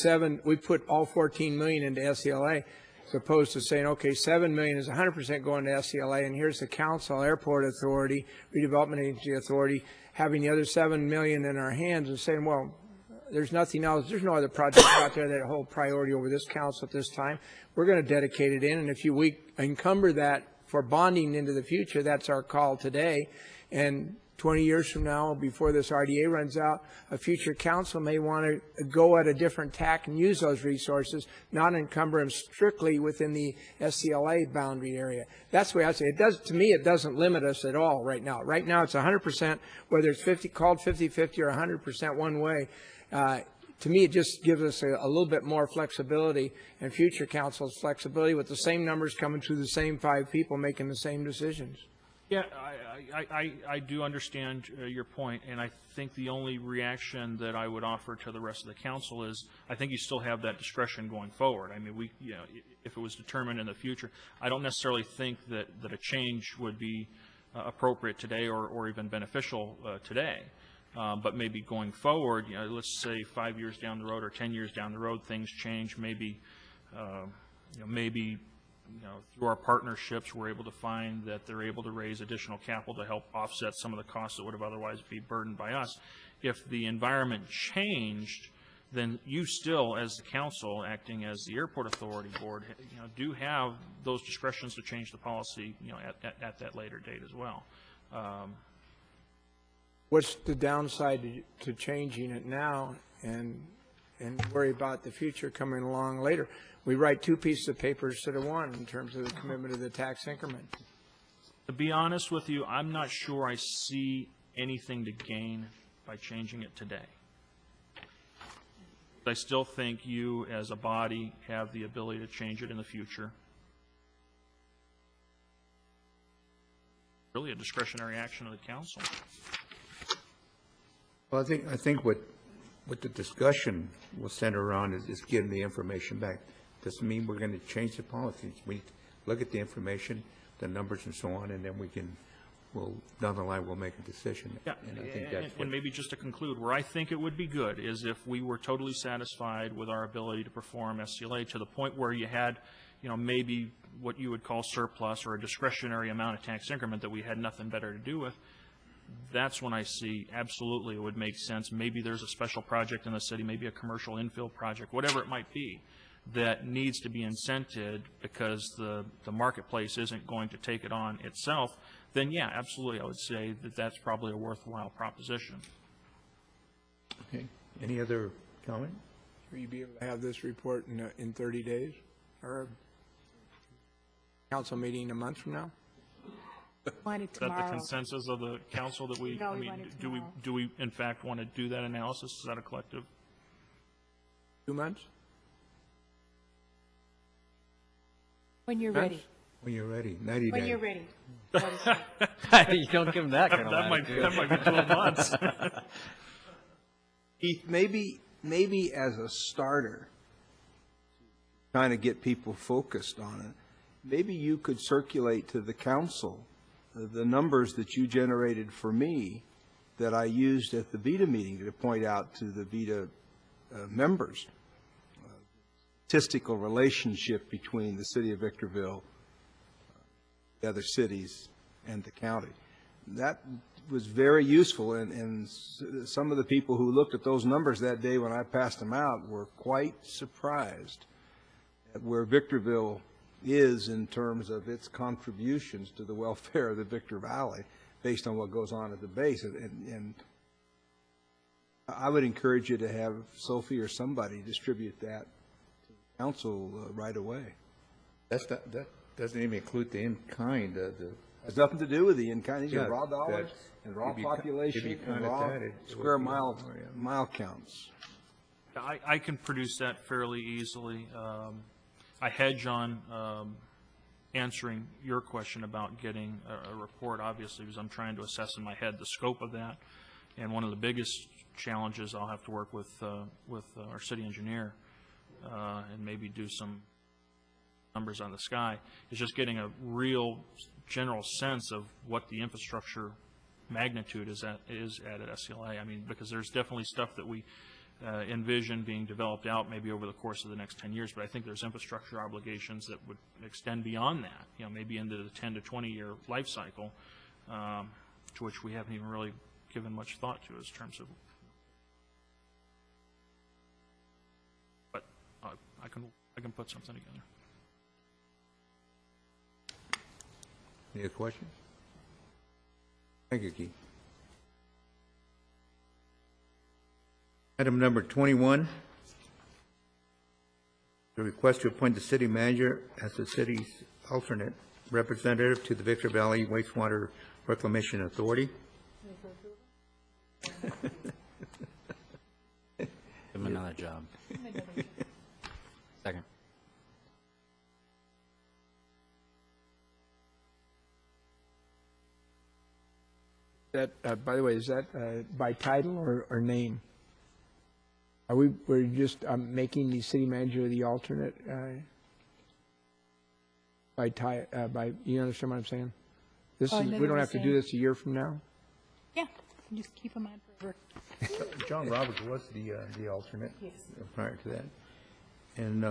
Speaker 10: all 14 million into SCLA, as opposed to saying, okay, 7 million is 100% going to SCLA, and here's the council, airport authority, redevelopment agency authority, having the other 7 million in our hands and saying, well, there's nothing else, there's no other project out there that hold priority over this council at this time. We're going to dedicate it in, and if we encumber that for bonding into the future, that's our call today. And 20 years from now, before this RDA runs out, a future council may want to go at a different tack and use those resources, not encumber them strictly within the SCLA boundary area. That's the way I say it. To me, it doesn't limit us at all right now. Right now, it's 100%, whether it's called 50-50 or 100% one way. To me, it just gives us a little bit more flexibility, and future councils flexibility with the same numbers coming through the same 5 people making the same decisions.
Speaker 18: Yeah, I do understand your point, and I think the only reaction that I would offer to the rest of the council is I think you still have that discretion going forward. I mean, if it was determined in the future, I don't necessarily think that a change would be appropriate today or even beneficial today. But maybe going forward, let's say 5 years down the road or 10 years down the road, things change. Maybe, through our partnerships, we're able to find that they're able to raise additional capital to help offset some of the costs that would have otherwise be burdened by us. If the environment changed, then you still, as the council, acting as the airport authority board, do have those discretions to change the policy, at that later date as well.
Speaker 10: What's the downside to changing it now and worry about the future coming along later? We write 2 pieces of paper instead of 1 in terms of the commitment of the tax increment.
Speaker 18: To be honest with you, I'm not sure I see anything to gain by changing it today. I still think you, as a body, have the ability to change it in the future. Really a discretionary action of the council.
Speaker 1: Well, I think what the discussion will center around is getting the information back. Doesn't mean we're going to change the policies. We look at the information, the numbers and so on, and then down the line, we'll make a decision.
Speaker 18: Yeah,
Speaker 1: and I think that's
Speaker 18: and maybe just to conclude, where I think it would be good is if we were totally satisfied with our ability to perform SCLA to the point where you had, maybe what you would call surplus or a discretionary amount of tax increment that we had nothing better to do with. That's when I see absolutely it would make sense. Maybe there's a special project in the city, maybe a commercial infill project, whatever it might be, that needs to be incented because the marketplace isn't going to take it on itself, then yeah, absolutely, I would say that that's probably a worthwhile proposition.
Speaker 1: Okay. Any other comment?
Speaker 10: Will you be able to have this report in 30 days or a council meeting a month from now?
Speaker 8: Want it
Speaker 18: Is that the
Speaker 8: tomorrow.
Speaker 18: consensus of the council that we,
Speaker 8: No,
Speaker 18: I
Speaker 8: we
Speaker 18: mean,
Speaker 8: want it
Speaker 18: do we in fact want to do that analysis? Is that a collective?
Speaker 10: 2 months?
Speaker 8: When you're ready.
Speaker 1: When you're ready, 90 days.
Speaker 8: When you're ready.
Speaker 14: You don't give them that kind of
Speaker 18: that might be 12 months.
Speaker 15: Keith, maybe as a starter, trying to get people focused on it, maybe you could circulate to the council the numbers that you generated for me that I used at the VITA meeting to point out to the VITA members. Statistical relationship between the city of Victorville, the other cities, and the county. That was very useful, and some of the people who looked at those numbers that day when I passed them out were quite surprised at where Victorville is in terms of its contributions to the welfare of the Victor Valley based on what goes on at the base. And I would encourage you to have Sophie or somebody distribute that to the council right away.
Speaker 1: That doesn't even include the in-kind.
Speaker 15: Has nothing to do with the in-kind. These
Speaker 1: Yeah,
Speaker 15: are raw dollars and raw population and raw square mile counts.
Speaker 18: I can produce that fairly easily. I hedge on answering your question about getting a report, obviously, because I'm trying to assess in my head the scope of that. And one of the biggest challenges I'll have to work with our city engineer and maybe do some numbers on the sky is just getting a real general sense of what the infrastructure magnitude is at SCLA. I mean, because there's definitely stuff that we envision being developed out maybe over the course of the next 10 years, but I think there's infrastructure obligations that would extend beyond that, maybe into the 10 to 20 year life cycle, to which we haven't even really given much thought to as terms of. I can put something together.
Speaker 1: Any other questions? Thank you, Keith. Item number 21, the request to appoint the city manager as the city's alternate representative to the Victor Valley Wastewater Reclamation Authority.
Speaker 14: Give him another job. Second.
Speaker 10: That, by the way, is that by title or name? We're just making the city manager the alternate by, you understand what I'm saying? This
Speaker 8: Oh, I
Speaker 10: is,
Speaker 8: know
Speaker 10: we
Speaker 8: what
Speaker 10: don't
Speaker 8: you're
Speaker 10: have to do
Speaker 8: saying.
Speaker 10: this a year from now?
Speaker 8: Yeah, just keep them on forever.
Speaker 1: John Roberts was the alternate
Speaker 8: Yes.
Speaker 1: prior to that. And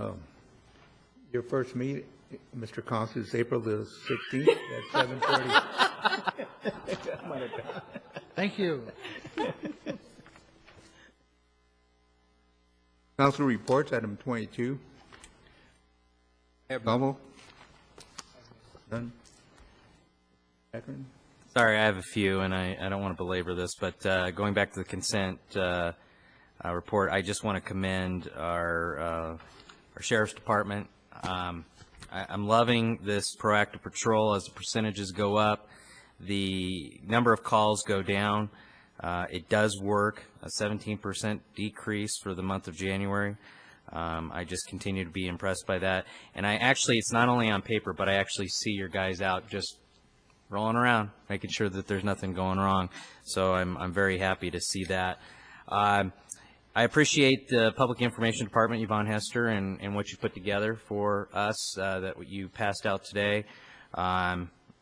Speaker 1: your first meeting, Mr. Costa, is April the 16th at 7:30.
Speaker 19: Thank you.
Speaker 1: Council reports, item 22. Novel? None? Akron?
Speaker 14: Sorry, I have a few, and I don't want to belabor this, but going back to the consent report, I just want to commend our sheriff's department. I'm loving this proactive patrol as the percentages go up. The number of calls go down. It does work, a 17% decrease for the month of January. I just continue to be impressed by that. And I actually, it's not only on paper, but I actually see your guys out just rolling around, making sure that there's nothing going wrong. So I'm very happy to see that. I appreciate the Public Information Department, Yvonne Hester, and what you put together for us that you passed out today,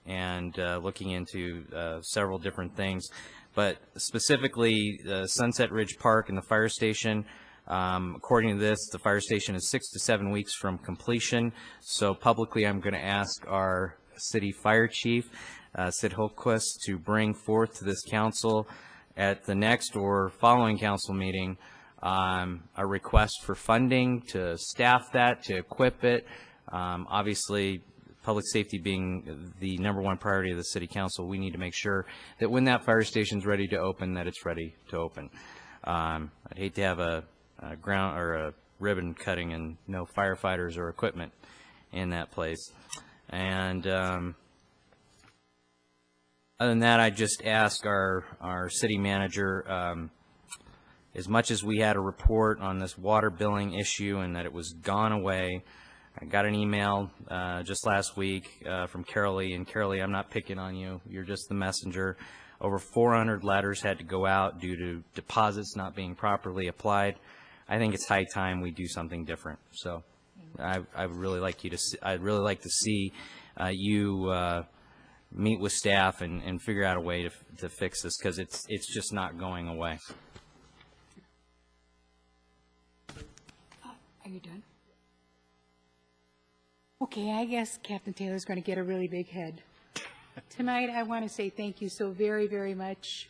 Speaker 14: and looking into several different things. But specifically, Sunset Ridge Park and the fire station, according to this, the fire station is 6 to 7 weeks from completion. So publicly, I'm going to ask our city fire chief, Sid Holquist, to bring forth to this council at the next or following council meeting a request for funding to staff that, to equip it. Obviously, public safety being the #1 priority of the city council, we need to make sure that when that fire station's ready to open, that it's ready to open. I'd hate to have a ground or a ribbon cutting and no firefighters or equipment in that place. And other than that, I just ask our city manager, as much as we had a report on this water billing issue and that it was gone away, I got an email just last week from Carol Lee, and Carol Lee, I'm not picking on you. You're just the messenger. Over 400 letters had to go out due to deposits not being properly applied. I think it's high time we do something different. So I'd really like you to see, I'd really like to see you meet with staff and figure out a way to fix this, because it's just not going away.
Speaker 8: Are you done? Okay, I guess Captain Taylor's going to get a really big head. Tonight, I want to say thank you so very, very much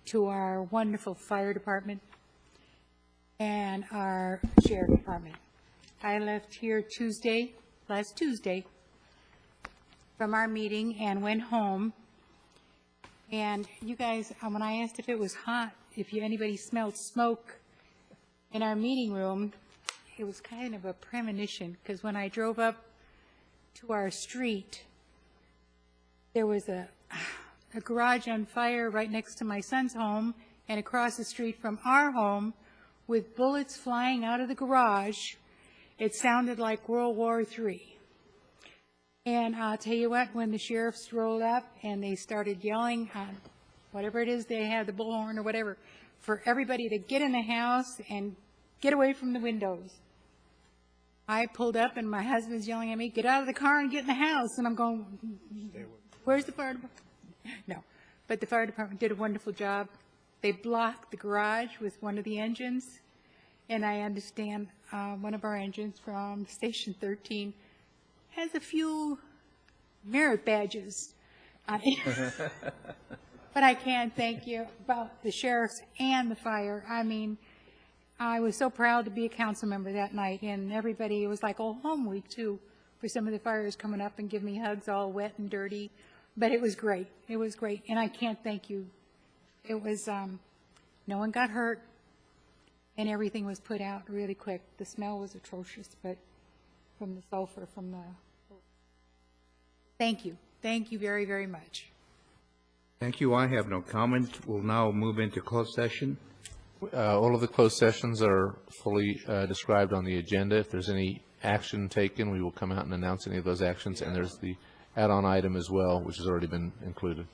Speaker 8: to our wonderful fire department and our sheriff department. I left here last Tuesday, from our meeting and went home. And you guys, when I asked if it was hot, if anybody smelled smoke in our meeting room, it was kind of a premonition, because when I drove up to our street, there was a garage on fire right next to my son's home, and across the street from our home, with bullets flying out of the garage. It sounded like World War III. And I'll tell you what, when the sheriffs rolled up and they started yelling, whatever it is, they had the bullhorn or whatever, for everybody to get in the house and get away from the windows. I pulled up and my husband's yelling at me, get out of the car and get in the house. And I'm going, where's the fire department? No, but the fire department did a wonderful job. They blocked the garage with one of the engines. And I understand one of our engines from Station 13 has a few merit badges on it. But I can't thank you about the sheriffs and the fire. I mean, I was so proud to be a council member that night, and everybody, it was like old home week too, for some of the fires coming up and give me hugs all wet and dirty. But it was great. It was great, and I can't thank you. It was, no one got hurt, and everything was put out really quick. The smell was atrocious, but from the sulfur, from the... Thank you. Thank you very, very much.
Speaker 1: Thank you. I have no comment. We'll now move into closed session.
Speaker 17: All of the closed sessions are fully described on the agenda. If there's any action taken, we will come out and announce any of those actions, and there's the add-on item as well, which has already been included.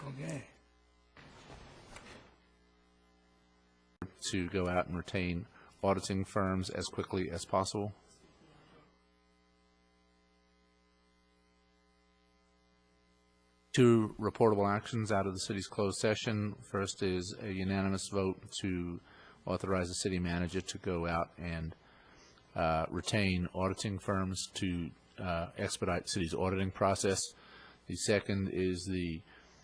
Speaker 10: Okay.
Speaker 17: To go out and retain auditing firms as quickly as possible. Two reportable actions out of the city's closed session. First is a unanimous vote to authorize the city manager to go out and retain auditing firms to expedite the city's auditing process. The second is the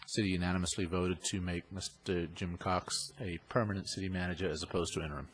Speaker 17: city unanimously voted to make Mr. Jim Cox a permanent city manager as opposed to interim.